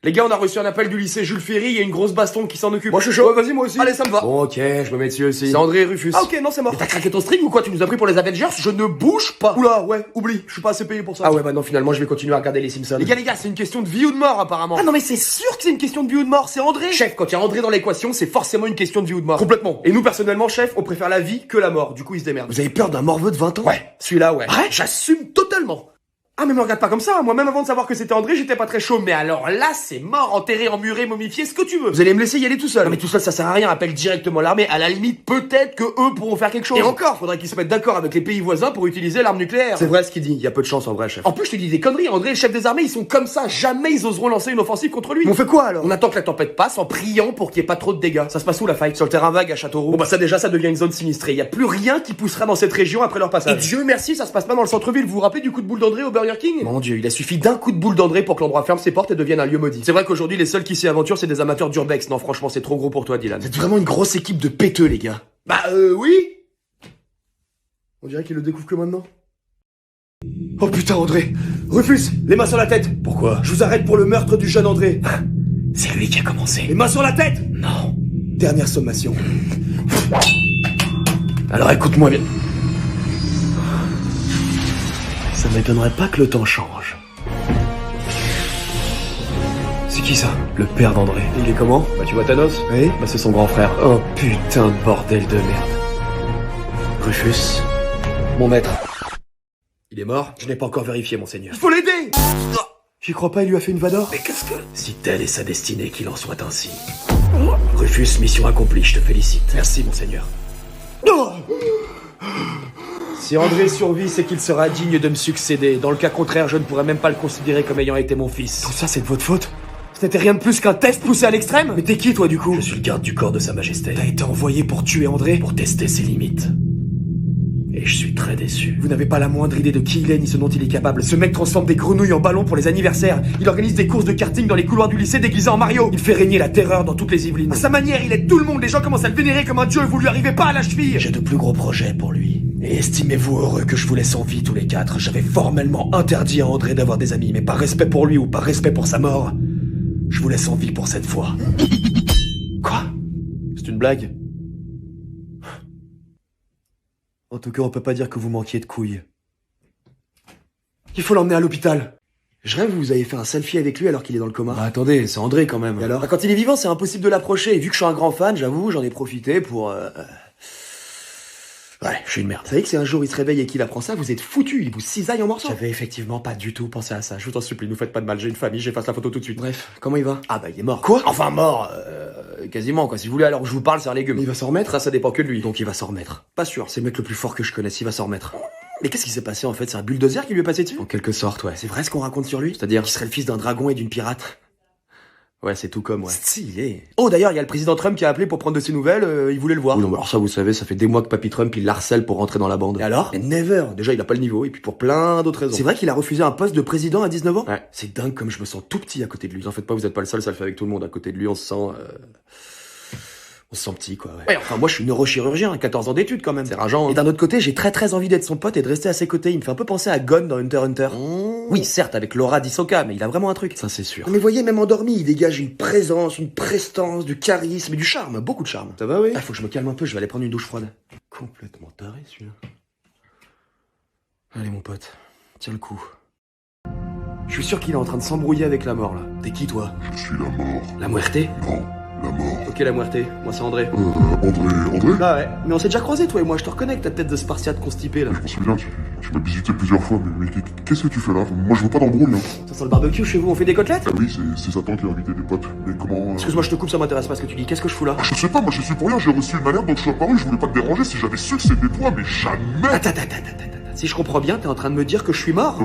Les gars, on a reçu un appel du lycée Jules Ferry, il y a une grosse baston qui s'en occupe. Moi, je suis chaud. Ouais, vas-y, moi aussi. Allez, ça me va. Bon, ok, je me mets dessus aussi. C'est André et Rufus. Ah ok, non, c'est mort. Mais t'as craqué ton string ou quoi? Tu nous as pris pour les Avengers? Je ne bouge pas. Oula, ouais, oublie, je suis pas assez payé pour ça. Ah ouais, bah non, finalement, je vais continuer à regarder les Simpsons. Les gars, c'est une question de vie ou de mort apparemment. Ah non, mais c'est sûr que c'est une question de vie ou de mort, c'est André. Chef, quand il y a André dans l'équation, c'est forcément une question de vie ou de mort. Complètement. Et nous, personnellement, chef, on préfère la vie que la mort. Du coup, il se démerde. Vous avez peur d'un morveux de 20 ans? Ouais, celui-là, ouais. Ouais. J'assume totalement. Ah mais me regarde pas comme ça, moi-même avant de savoir que c'était André, j'étais pas très chaud, mais alors là, c'est mort, enterré, emmuré, momifié, ce que tu veux. Vous allez me laisser y aller tout seul. Non mais tout seul, ça sert à rien, appelle directement l'armée, à la limite, peut-être que eux pourront faire quelque chose. Et encore, faudrait qu'ils se mettent d'accord avec les pays voisins pour utiliser l'arme nucléaire. C'est vrai ce qu'il dit, il y a peu de chance en vrai, chef. En plus, je te dis des conneries, André, le chef des armées, ils sont comme ça, jamais ils oseront lancer une offensive contre lui. Mais on fait quoi alors? On attend que la tempête passe en priant pour qu'il y ait pas trop de dégâts. Ça se passe où la fight? Sur le terrain vague à Châteauroux. Bon bah ça déjà, ça devient une zone sinistrée, y a plus rien qui poussera dans cette région après leur passage. Et Dieu merci, ça se passe pas dans le centre-ville, vous vous rappelez du coup de boule d'André au Burger King? Mon Dieu, il a suffi d'un coup de boule d'André pour que l'endroit ferme ses portes et devienne un lieu maudit. C'est vrai qu'aujourd'hui, les seuls qui s'y aventurent, c'est des amateurs d'urbex. Non, franchement, c'est trop gros pour toi, Dylan. Vous êtes vraiment une grosse équipe de péteux, les gars. Bah, oui. On dirait qu'il le découvre que maintenant. Oh putain, André. Rufus, les mains sur la tête. Pourquoi? Je vous arrête pour le meurtre du jeune André. C'est lui qui a commencé. Les mains sur la tête. Non. Dernière sommation. Alors écoute-moi bien. Ça m'étonnerait pas que le temps change. C'est qui ça? Le père d'André. Il est comment? Bah tu vois Thanos? Oui. Bah c'est son grand frère. Oh putain de bordel de merde. Rufus, mon maître. Il est mort? Je n'ai pas encore vérifié, monseigneur. Il faut l'aider! J'y crois pas, il lui a fait une vador? Mais qu'est-ce que... Si telle est sa destinée, qu'il en soit ainsi. Rufus, mission accomplie, je te félicite. Merci, monseigneur. Si André survit, c'est qu'il sera digne de me succéder. Dans le cas contraire, je ne pourrais même pas le considérer comme ayant été mon fils. Tout ça, c'est de votre faute? Ce n'était rien de plus qu'un test poussé à l'extrême? Mais t'es qui, toi, du coup? Je suis le garde du corps de sa majesté. T'as été envoyé pour tuer André? Pour tester ses limites. Et je suis très déçu. Vous n'avez pas la moindre idée de qui il est ni ce dont il est capable. Ce mec transforme des grenouilles en ballons pour les anniversaires. Il organise des courses de karting dans les couloirs du lycée déguisé en Mario. Il fait régner la terreur dans toutes les Yvelines. À sa manière, il aide tout le monde. Les gens commencent à le vénérer comme un dieu et vous lui arrivez pas à la cheville. J'ai de plus gros projets pour lui. Et estimez-vous heureux que je vous laisse en vie tous les quatre. J'avais formellement interdit à André d'avoir des amis, mais par respect pour lui ou par respect pour sa mort, je vous laisse en vie pour cette fois. Quoi? C'est une blague? En tout cas, on peut pas dire que vous manquiez de couilles. Il faut l'emmener à l'hôpital. Je rêve que vous avez fait un selfie avec lui alors qu'il est dans le coma. Bah attendez, c'est André quand même. Et alors? Bah, quand il est vivant, c'est impossible de l'approcher. Et vu que je suis un grand fan, j'avoue, j'en ai profité pour... Ouais, je suis une merde. Vous savez que si un jour il se réveille et qu'il apprend ça, vous êtes foutu, il vous cisaille en morceaux. J'avais effectivement pas du tout pensé à ça. Je vous en supplie, nous faites pas de mal, j'ai une famille, j'efface la photo tout de suite. Bref, comment il va? Ah bah il est mort. Quoi? Enfin mort, quasiment quoi. Si vous voulez alors que je vous parle, c'est un légume. Mais il va s'en remettre? Ça dépend que de lui. Donc il va s'en remettre. Pas sûr. C'est le mec le plus fort que je connaisse, il va s'en remettre. Mais qu'est-ce qui s'est passé en fait? C'est un bulldozer qui lui est passé dessus? En quelque sorte, ouais. C'est vrai ce qu'on raconte sur lui? C'est-à-dire qu'il serait le fils d'un dragon et d'une pirate. Ouais, c'est tout comme, ouais. Stylé. Oh, d'ailleurs, il y a le président Trump qui a appelé pour prendre de ses nouvelles, il voulait le voir. Oui, non, mais alors ça, vous savez, ça fait des mois que Papy Trump, il l'harcèle pour rentrer dans la bande. Et alors? Mais never. Déjà, il a pas le niveau, et puis pour plein d'autres raisons. C'est vrai qu'il a refusé un poste de président à 19 ans? Ouais. C'est dingue comme je me sens tout petit à côté de lui. Vous en faites pas, vous êtes pas le seul, ça le fait avec tout le monde. À côté de lui, on se sent petit, quoi, ouais. Ouais, enfin, moi, je suis neurochirurgien, 14 ans d'études, quand même. C'est rageant, hein. Et d'un autre côté, j'ai très envie d'être son pote et de rester à ses côtés. Il me fait un peu penser à Gon dans Hunter x Hunter. Oui, certes, avec l'aura d'Hisoka, mais il a vraiment un truc. Ça, c'est sûr. Mais voyez, même endormi, il dégage une présence, une prestance, du charisme et du charme, beaucoup de charme. Ça va, oui? Ah, faut que je me calme un peu, je vais aller prendre une douche froide. Complètement taré, celui-là. Allez, mon pote, tiens le coup. Je suis sûr qu'il est en train de s'embrouiller avec la mort, là. T'es qui, toi? Je suis la mort. La muerte? Non, la mort. Ok, la muerte. Moi, c'est André. André? Ah ouais. Mais on s'est déjà croisés, toi et moi, je te reconnais avec ta tête de Spartiate constipée, là. Je m'en souviens, tu m'as visité plusieurs fois, mais qu'est-ce que tu fais là? Moi, je veux pas d'embrouille, hein. Ça sent le barbecue chez vous, on fait des côtelettes? Ah oui, c'est Satan qui a invité des potes. Mais comment... Excuse-moi, je te coupe, ça m'intéresse pas ce que tu dis. Qu'est-ce que je fous là? Je sais pas, moi je suis pour rien, j'ai reçu une alerte donc je suis apparu, je voulais pas te déranger, si j'avais su que c'était toi, mais jamais. Attends. Si je comprends bien, t'es en train de me dire que je suis mort?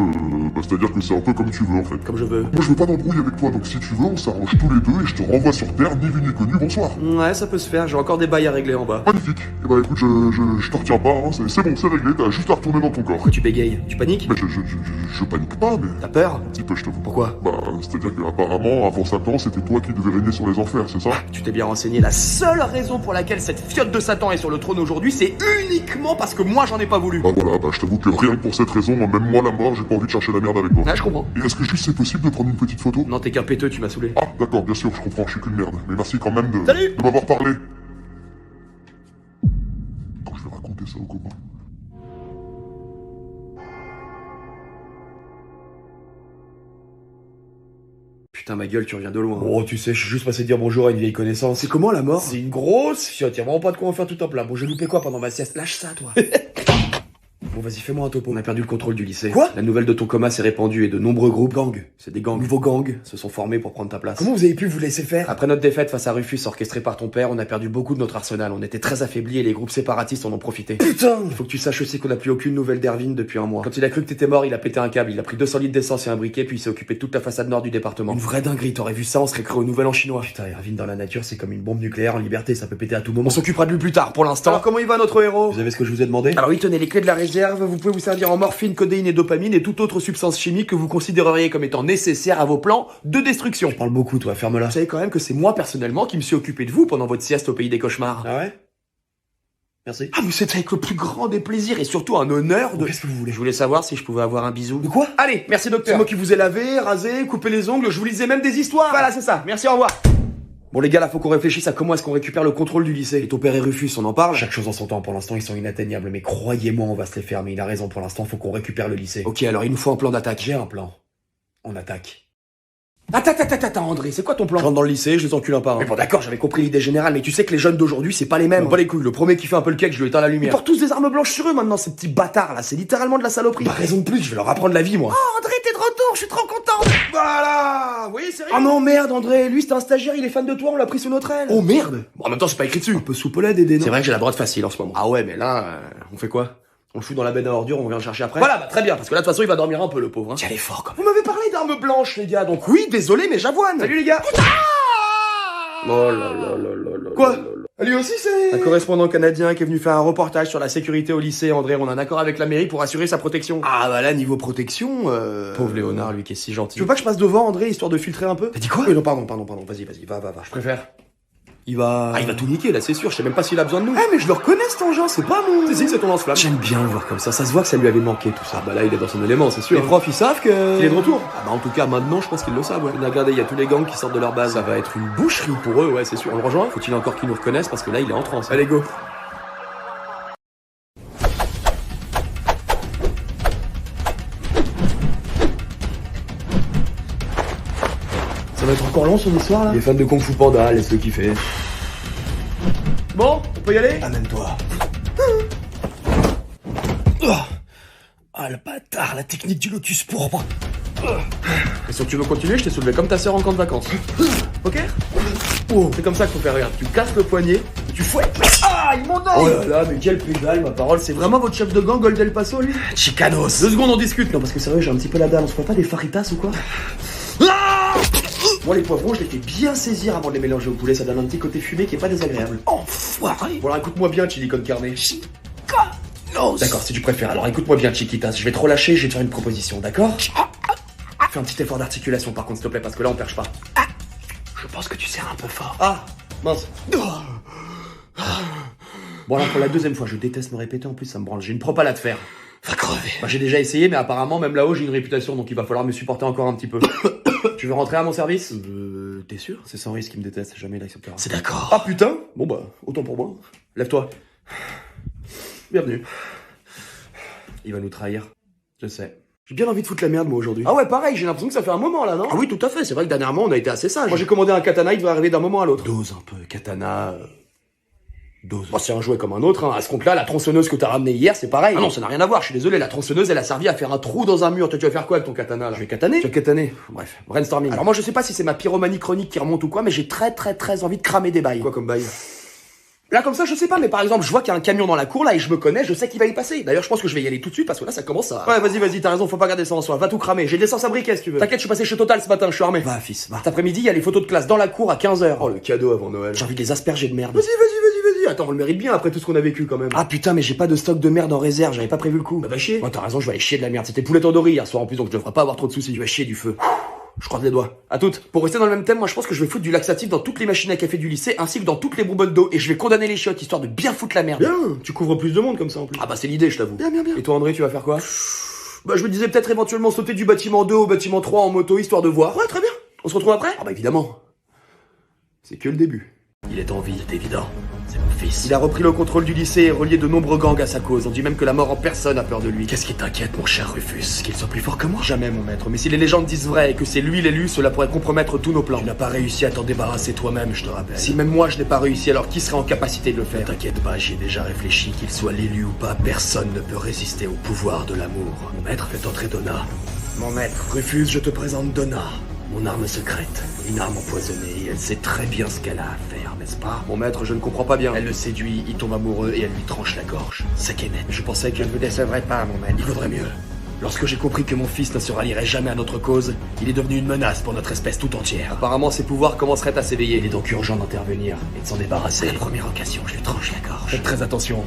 Bah c'est-à-dire que c'est un peu comme tu veux en fait. Comme je veux. Moi je veux pas d'embrouille avec toi, donc si tu veux, on s'arrange tous les deux et je te renvoie sur Terre, ni vu ni connu, bonsoir. Ouais, ça peut se faire, j'ai encore des bails à régler en bas. Magnifique. Et bah écoute, je te retiens pas, hein. C'est bon, c'est réglé, t'as juste à retourner dans ton corps. Pourquoi tu bégayes? Tu paniques? Mais je panique pas, mais... T'as peur? Un petit peu, je t'avoue. Pourquoi? Bah, c'est-à-dire que apparemment, avant Satan, c'était toi qui devais régner sur les enfers, c'est ça? Tu t'es bien renseigné. La seule raison pour laquelle cette fiotte de Satan est sur le trône aujourd'hui, c'est uniquement parce que moi j'en ai pas voulu. Bah voilà, bah je t'avoue que rien que pour cette raison, même moi la mort, j'ai pas envie de chercher la merde avec toi. Ah, je comprends. Et est-ce que juste c'est possible de prendre une petite photo? Non, t'es qu'un péteux, tu m'as saoulé. Ah, d'accord, bien sûr, je comprends, je suis qu'une merde. Mais merci quand même de Salut m'avoir parlé. Quand je vais raconter ça aux copains. Putain, ma gueule, tu reviens de loin. Oh, tu sais, je suis juste passé dire bonjour à une vieille connaissance. C'est comment la mort? C'est une grosse fiotte, y'a vraiment pas de quoi en faire tout un plat. Bon, j'ai loupé quoi pendant ma sieste? Lâche ça, toi. Bon, vas-y, fais-moi un topo. On a perdu le contrôle du lycée. Quoi? La nouvelle de ton coma s'est répandue et de nombreux groupes Gang. c'est des gangs. Nouveau gang. Se sont formés pour prendre ta place. Comment vous avez pu vous laisser faire? Après notre défaite face à Rufus orchestrée par ton père, on a perdu beaucoup de notre arsenal. On était très affaiblis et les groupes séparatistes en ont profité. Putain! Il faut que tu saches aussi qu'on n'a plus aucune nouvelle d'Erwin depuis un mois. Quand il a cru que t'étais mort, il a pété un câble, il a pris 200 litres d'essence et un briquet, puis il s'est occupé de toute la façade nord du département. Une vraie dinguerie, t'aurais vu ça, on serait cru au nouvel an chinois. Putain, Erwin dans la nature, c'est comme une bombe nucléaire en liberté, ça peut péter à tout moment. On s'occupera de lui plus tard, pour l'instant. Alors comment il va notre héros? Vous avez ce que je vous ai demandé? Alors oui, tenez les clés de la réserve, vous pouvez vous servir en morphine, codéine et dopamine et toute autre substance chimique que vous considéreriez comme étant nécessaire à vos plans de destruction. Tu parles beaucoup, toi, ferme-la. Vous savez quand même que c'est moi personnellement qui me suis occupé de vous pendant votre sieste au pays des cauchemars. Ah ouais? Merci. Ah mais c'est avec le plus grand des plaisirs et surtout un honneur de... Qu'est-ce que vous voulez? Je voulais savoir si je pouvais avoir un bisou. De quoi? Allez, merci C'est docteur. moi qui vous ai lavé, rasé, coupé les ongles, je vous lisais même des histoires. Voilà, c'est ça. Merci, au revoir. Bon les gars, là faut qu'on réfléchisse à comment est-ce qu'on récupère le contrôle du lycée. Et ton père et Rufus, on en parle? Chaque chose en son temps, pour l'instant ils sont inatteignables, mais croyez-moi, on va se les faire, mais il a raison, pour l'instant faut qu'on récupère le lycée. Ok, alors il nous faut un plan d'attaque. J'ai un plan. On attaque. Attends, André, c'est quoi ton plan? Je rentre dans le lycée, je les encule un par un. Mais bon d'accord, j'avais compris l'idée générale, mais tu sais que les jeunes d'aujourd'hui, c'est pas les mêmes. Pas les couilles, le premier qui fait un peu le cake, je lui éteins la Ils lumière. portent tous des armes blanches sur eux maintenant, ces petits bâtards là, c'est littéralement de la saloperie. Pas raison de plus, je vais leur apprendre la vie, moi. Oh André, t'es de retour, je suis trop content. Voilà! Oui, sérieux? Oh non merde André, lui c'est un stagiaire, il est fan de toi, on l'a pris sous notre aile. Oh merde! Bon en même temps c'est pas écrit dessus. Un peu soupe-lait, Dédé, non? C'est vrai que j'ai la droite facile en ce moment. Ah ouais, mais là, on fait quoi? On le fout dans la benne à ordures, on vient le chercher après? Voilà, bah très bien, parce que là de toute façon il va dormir un peu le pauvre. Hein. Tiens, elle est fort, quand même. Vous m'avez parlé d'armes blanches les gars, donc oui, désolé mais j'avoine. Salut les gars. Oh là là là là là. Quoi? là là là. Lui aussi, c'est... Un correspondant canadien qui est venu faire un reportage sur la sécurité au lycée, André, on a un accord avec la mairie pour assurer sa protection. Ah bah là, niveau protection, Pauvre Léonard, lui qui est si gentil. Tu veux pas que je passe devant, André, histoire de filtrer un peu? T'as dit quoi? Oui, non, pardon, vas-y, va. Je préfère. Il va... Ah il va tout niquer là c'est sûr, je sais même pas s'il a besoin de nous. Ah, mais je le reconnais, cet engin, c'est pas mon... Si, c'est ton lance-flamme. J'aime bien le voir comme ça se voit que ça lui avait manqué, tout ça. Ah bah là il est dans son élément, c'est sûr. Les profs, ils savent que... Il est de retour. Ah bah en tout cas, maintenant, je pense qu'ils le savent, ouais. Regardez, il y a tous les gangs qui sortent de leur base. Ça va être une boucherie pour eux, ouais, c'est sûr. On le rejoint? Faut-il encore qu'ils nous reconnaissent parce que là il est en transe. Allez, go. Ça va être encore long, son histoire, là? Les fans de Kung Fu Panda, laisse-le kiffer. Bon, on peut y aller? Amène-toi. Ah, le bâtard, la technique du lotus pourpre. Et si tu veux continuer, je t'ai soulevé comme ta sœur en camp de vacances. Ok? Oh. C'est comme ça qu'il faut faire, regarde. Tu casses le poignet, tu fouettes. Ah, il m'en Oh là là, mais quel pédale, ma parole. C'est vraiment votre chef de gang, Gold El Paso, lui? Chicanos. 2 secondes, on discute. Non, parce que sérieux, j'ai un petit peu la dalle. On se ferait pas des faritas ou quoi? Moi, les poivrons, je les fais bien saisir avant de les mélanger au poulet. Ça donne un petit côté fumé qui est pas désagréable. Enfoiré. Bon, alors écoute-moi bien, Chili con carne. Chicanos. D'accord, si tu préfères. Alors écoute-moi bien, Chiquitas. Je vais te relâcher, je vais te faire une proposition, d'accord? Fais un petit effort d'articulation, par contre, s'il te plaît, parce que là, on perche pas. Je pense que tu serres un peu fort. Ah, mince. Bon, alors pour la deuxième fois, je déteste me répéter, en plus, ça me branle. J'ai une propale à te faire. Va crever. Bah, j'ai déjà essayé, mais apparemment, même là-haut, j'ai une réputation, donc il va falloir me supporter encore un petit peu. Tu veux rentrer à mon service? T'es sûr? C'est sans risque, il me déteste, jamais il acceptera. C'est d'accord. Ah putain! Bon bah, autant pour moi. Lève-toi. Bienvenue. Il va nous trahir. Je sais. J'ai bien envie de foutre la merde, moi, aujourd'hui. Ah ouais, pareil, j'ai l'impression que ça fait un moment là, non? Ah oui, tout à fait. C'est vrai que dernièrement, on a été assez sages. Moi j'ai commandé un katana, il devrait arriver d'un moment à l'autre. Dose un peu, katana. Dose. Bon, c'est un jouet comme un autre, hein. À ce compte-là, la tronçonneuse que t'as ramenée hier, c'est pareil. Ah non, ça n'a rien à voir, je suis désolé. La tronçonneuse, elle a servi à faire un trou dans un mur. Toi, tu vas faire quoi avec ton katana, là? Je vais kataner. Tu vas kataner. Bref, brainstorming. Alors moi, je sais pas si c'est ma pyromanie chronique qui remonte ou quoi, mais j'ai très envie de cramer des bails. Quoi comme bail? Là, comme ça, je sais pas, mais par exemple, je vois qu'il y a un camion dans la cour, là, et je me connais, je sais qu'il va y passer. D'ailleurs, je pense que je vais y aller tout de suite, parce que là, ça commence à... Ouais, vas-y, t'as raison, faut pas garder ça en soi. Va tout cramer, j'ai de l'essence à briquet si tu veux. T'inquiète, je suis passé chez Total ce matin, je suis armé. Va, fils, va. Cet après-midi, il y a les photos de classe dans la cour à 15h. Oh, le cadeau avant Noël. J'ai envie de les asperger de merde. Vas-y. Attends, on le mérite bien après tout ce qu'on a vécu quand même. Ah putain, mais j'ai pas de stock de merde en réserve, j'avais pas prévu le coup. Bah va chier. Ouais, t'as raison, je vais aller chier de la merde. C'était poulet tandoori hier soir en plus, donc je devrais pas avoir trop de soucis. Tu vas chier du feu. Je croise les doigts. À toutes. Pour rester dans le même thème, moi je pense que je vais foutre du laxatif dans toutes les machines à café du lycée ainsi que dans toutes les bonbonnes d'eau et je vais condamner les chiottes histoire de bien foutre la merde. Bien, tu couvres plus de monde comme ça en plus. Ah bah c'est l'idée, je t'avoue. Bien. Et toi André, tu vas faire quoi? Bah je me disais peut-être éventuellement sauter du bâtiment 2 au bâtiment 3 en moto histoire de voir. Ouais, très bien. On se retrouve après? Ah bah évidemment. C'est que le début. Il est en vie, c'est évident. C'est mon fils. Il a repris le contrôle du lycée et relié de nombreux gangs à sa cause. On dit même que la mort en personne a peur de lui. Qu'est-ce qui t'inquiète, mon cher Rufus? Qu'il soit plus fort que moi? Jamais, mon maître. Mais si les légendes disent vrai et que c'est lui l'élu, cela pourrait compromettre tous nos plans. Tu n'as pas réussi à t'en débarrasser toi-même, je te rappelle. Si même moi je n'ai pas réussi, alors qui serait en capacité de le Ne faire? t'inquiète pas, j'y ai déjà réfléchi. Qu'il soit l'élu ou pas, personne ne peut résister au pouvoir de l'amour. Mon maître, fais entrer Donna. Mon maître. Rufus, je te présente Donna. Mon arme secrète. Une arme empoisonnée. Elle sait très bien ce qu'elle a à faire, n'est-ce pas? Mon maître, je ne comprends pas bien. Elle le séduit, il tombe amoureux et elle lui tranche la gorge. C'est net. Je pensais qu'elle ne me décevrait pas, mon maître. Il vaudrait mieux. Lorsque j'ai compris que mon fils ne se rallierait jamais à notre cause, il est devenu une menace pour notre espèce tout entière. Apparemment, ses pouvoirs commenceraient à s'éveiller. Il est donc urgent d'intervenir et de s'en débarrasser. À la première occasion, je lui tranche la gorge. Faites très attention.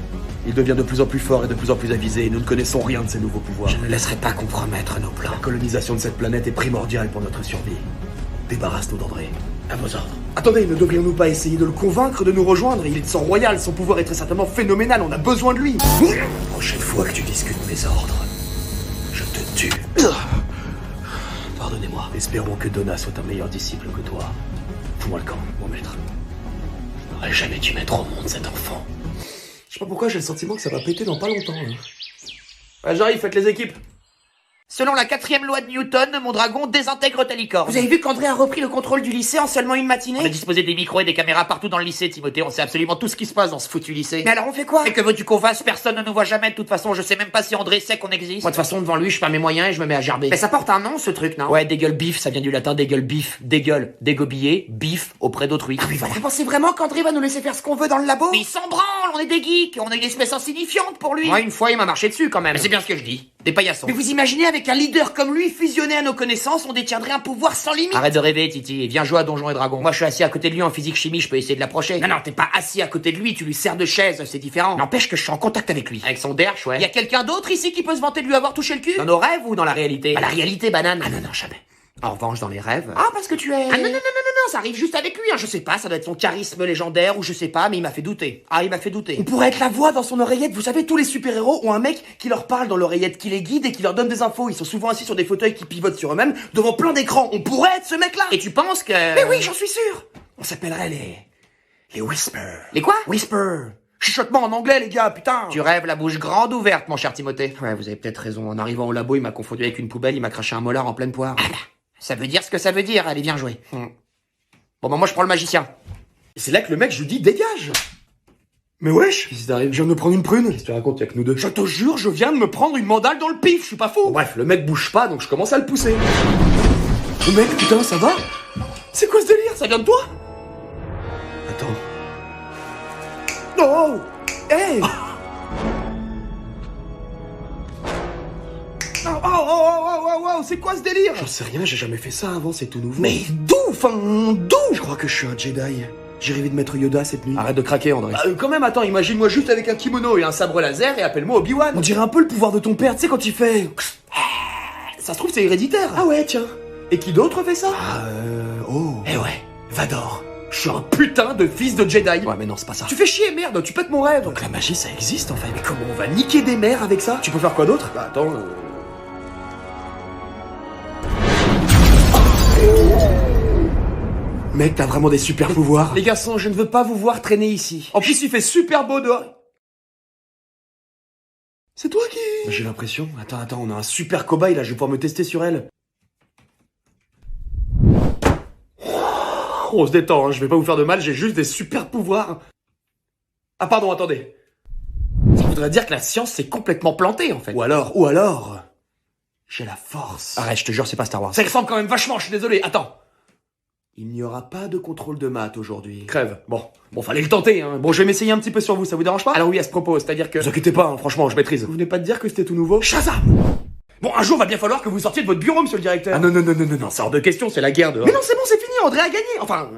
Il devient de plus en plus fort et de plus en plus avisé. Nous ne connaissons rien de ses nouveaux pouvoirs. Je ne laisserai pas compromettre nos plans. La colonisation de cette planète est primordiale pour notre survie. Débarrasse-nous d'André. À vos ordres. Attendez, ne devrions-nous pas essayer de le convaincre de nous rejoindre? Il est de sang royal, son pouvoir est très certainement phénoménal, on a besoin de lui. La prochaine fois que tu discutes mes ordres, je te tue. Pardonnez-moi. Espérons que Donna soit un meilleur disciple que toi. Fous-moi le camp, mon maître. Je n'aurais jamais dû mettre au monde cet enfant. Je sais pas pourquoi j'ai le sentiment que ça va péter dans pas longtemps. Ouais, j'arrive, faites les équipes. Selon la 4e loi de Newton, mon dragon désintègre ta licorne. Vous avez vu qu'André a repris le contrôle du lycée en seulement une matinée? On a disposé des micros et des caméras partout dans le lycée, Timothée. On sait absolument tout ce qui se passe dans ce foutu lycée. Mais alors on fait quoi? Et que veux-tu qu'on fasse? Personne ne nous voit jamais. De toute façon, je sais même pas si André sait qu'on existe. Moi de toute façon devant lui je fais mes moyens et je me mets à gerber. Mais ça porte un nom ce truc, non? Ouais, dégueule bif, ça vient du latin dégueule bif. Dégueule, dégobiller, bif auprès d'autrui. Ah oui voilà. Vous pensez vraiment qu'André va nous laisser faire ce qu'on veut dans le labo? Mais il s'en branle, on est des geeks, on est une espèce insignifiante pour lui. Moi une fois il m'a marché dessus quand même. Mais c'est bien ce que je dis. Des paillassons. Mais vous imaginez avec un leader comme lui fusionné à nos connaissances, on détiendrait un pouvoir sans limite. Arrête de rêver, Titi, et viens jouer à Donjons et Dragons. Moi je suis assis à côté de lui en physique-chimie, je peux essayer de l'approcher. Non, t'es pas assis à côté de lui, tu lui sers de chaise, c'est différent. N'empêche que je suis en contact avec lui. Avec son derche, ouais. Y a quelqu'un d'autre ici qui peut se vanter de lui avoir touché le cul? Dans nos rêves ou dans la réalité? Bah la réalité, banane. Ah non, jamais. En revanche, dans les rêves... Ah, parce que tu es... Ah non, ça arrive juste avec lui, hein, je sais pas, ça doit être son charisme légendaire ou je sais pas, mais il m'a fait douter. Ah, il m'a fait douter. On pourrait être la voix dans son oreillette, vous savez, tous les super-héros ont un mec qui leur parle dans l'oreillette, qui les guide et qui leur donne des infos. Ils sont souvent assis sur des fauteuils qui pivotent sur eux-mêmes, devant plein d'écrans. On pourrait être ce mec-là. Et tu penses que... Mais oui, j'en suis sûr. On s'appellerait les Whisper. Les quoi? Whisper. Chuchotement en anglais, les gars, putain. Tu rêves la bouche grande ouverte, mon cher Timothée. Ouais, vous avez peut-être raison. En arrivant au labo, il m'a confondu avec une poubelle, il m'a craché un molar en pleine poire. Ah bah, ça veut dire ce que ça veut dire, allez, viens jouer. Bon bah moi je prends le magicien. Et c'est là que le mec, je lui dis, dégage. Mais wesh, qu'est-ce qui t'arrive? Je viens de me prendre une prune. Qu'est-ce que tu racontes, y'a que nous deux? Je te jure, je viens de me prendre une mandale dans le pif, je suis pas fou. Bon, bref, le mec bouge pas, donc je commence à le pousser. Le mec, putain, ça va? C'est quoi ce délire? Ça vient de toi? Attends. Oh! Hey! Oh, c'est quoi ce délire? J'en sais rien, j'ai jamais fait ça avant, c'est tout nouveau. Mais d'où? Enfin, d'où? Je crois que je suis un Jedi. J'ai rêvé de mettre Yoda cette nuit. Arrête de craquer, André. Quand même, attends, imagine-moi juste avec un kimono et un sabre laser et appelle-moi Obi-Wan. On dirait un peu le pouvoir de ton père, tu sais, quand il fait... Ça se trouve, c'est héréditaire. Ah ouais, tiens. Et qui d'autre fait ça? Eh ouais, Vador. Je suis un putain de fils de Jedi. Ouais, mais non, c'est pas ça. Tu fais chier, merde, tu pètes mon rêve. Donc la magie, ça existe en fait. Mais comment on va niquer des mères avec ça? Tu peux faire quoi d'autre? Bah attends... Mec, t'as vraiment des super pouvoirs. Les garçons, je ne veux pas vous voir traîner ici. En plus, il fait super beau dehors. C'est toi qui... J'ai l'impression... Attends, on a un super cobaye là, je vais pouvoir me tester sur elle. On se détend, hein, je vais pas vous faire de mal, j'ai juste des super pouvoirs. Ah pardon, attendez. Ça voudrait dire que la science s'est complètement plantée, en fait. Ou alors... J'ai la force. Arrête, je te jure, c'est pas Star Wars. Ça ressemble quand même vachement, je suis désolé, attends. Il n'y aura pas de contrôle de maths aujourd'hui. Crève. Bon, fallait le tenter, hein. Bon, je vais m'essayer un petit peu sur vous, ça vous dérange pas? Alors oui, à ce propos, c'est-à-dire que... Vous inquiétez pas, hein, franchement, je maîtrise. Vous venez pas de dire que c'était tout nouveau? Shazam! Bon, un jour, va bien falloir que vous sortiez de votre bureau, monsieur le directeur. Ah non, c'est hors de question, c'est la guerre dehors. Mais non, c'est bon, c'est fini, André a gagné. Enfin,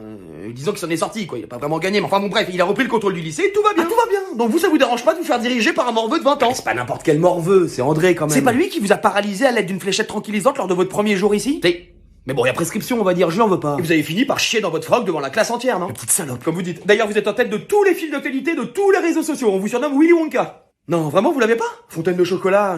disons qu'il s'en est sorti, quoi. Il a pas vraiment gagné, mais enfin bon, bref, il a repris le contrôle du lycée, tout va bien. Ah, tout va bien. Donc vous, ça vous dérange pas de vous faire diriger par un morveux de 20 ans? C'est pas n'importe quel morveux, c'est André quand même. C'est pas lui qui vous a paralysé à l'aide d'une fléchette tranquillisante lors de votre premier jour ici? Mais bon, il y a prescription, on va dire, je l'en veux pas. Et vous avez fini par chier dans votre froc devant la classe entière, non? Petite salope. Comme vous dites. D'ailleurs, vous êtes en tête de tous les fils d'actualité de tous les réseaux sociaux. On vous surnomme Willy Wonka. Non, vraiment, vous l'avez pas? Fontaine de chocolat,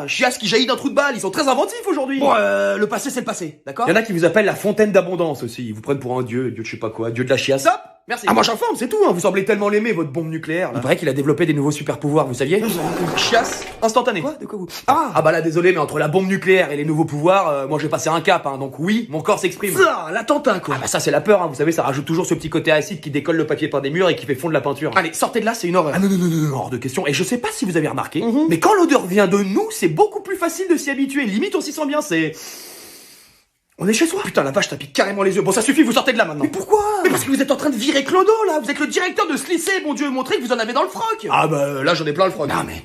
chiasse qui jaillit d'un trou de balle, ils sont très inventifs aujourd'hui. Bon, le passé, c'est le passé, d'accord? Il y en a qui vous appellent la fontaine d'abondance aussi. Ils vous prennent pour un dieu de je sais pas quoi, dieu de la chiasse. Hop! Merci. Ah, moi j'informe, c'est tout, hein. Vous semblez tellement l'aimer, votre bombe nucléaire, là. Il paraît qu'il a développé des nouveaux super pouvoirs, vous saviez? Chiasse instantanée. Quoi? De quoi vous? Ah bah là, désolé, mais entre la bombe nucléaire et les nouveaux pouvoirs, moi j'ai passé un cap, hein, donc oui, mon corps s'exprime. Ça, l'attentat, quoi. Ah bah ça c'est la peur, hein, vous savez, ça rajoute toujours ce petit côté acide qui décolle le papier par des murs et qui fait fondre la peinture. Allez, sortez de là, c'est une horreur. Ah non, hors de question. Et je sais pas si vous avez remarqué, mais quand l'odeur vient de nous, c'est beaucoup plus facile de s'y habituer. Limite, on s'y sent bien, c'est... On est chez soi? Putain, la vache, t'as piqué carrément les yeux. Bon, ça suffit, vous sortez de là maintenant. Mais pourquoi? Mais parce que vous êtes en train de virer Clodo, là. Vous êtes le directeur de ce lycée, mon Dieu, montrez que vous en avez dans le froc. Ah bah là, j'en ai plein le froc. Non, mais...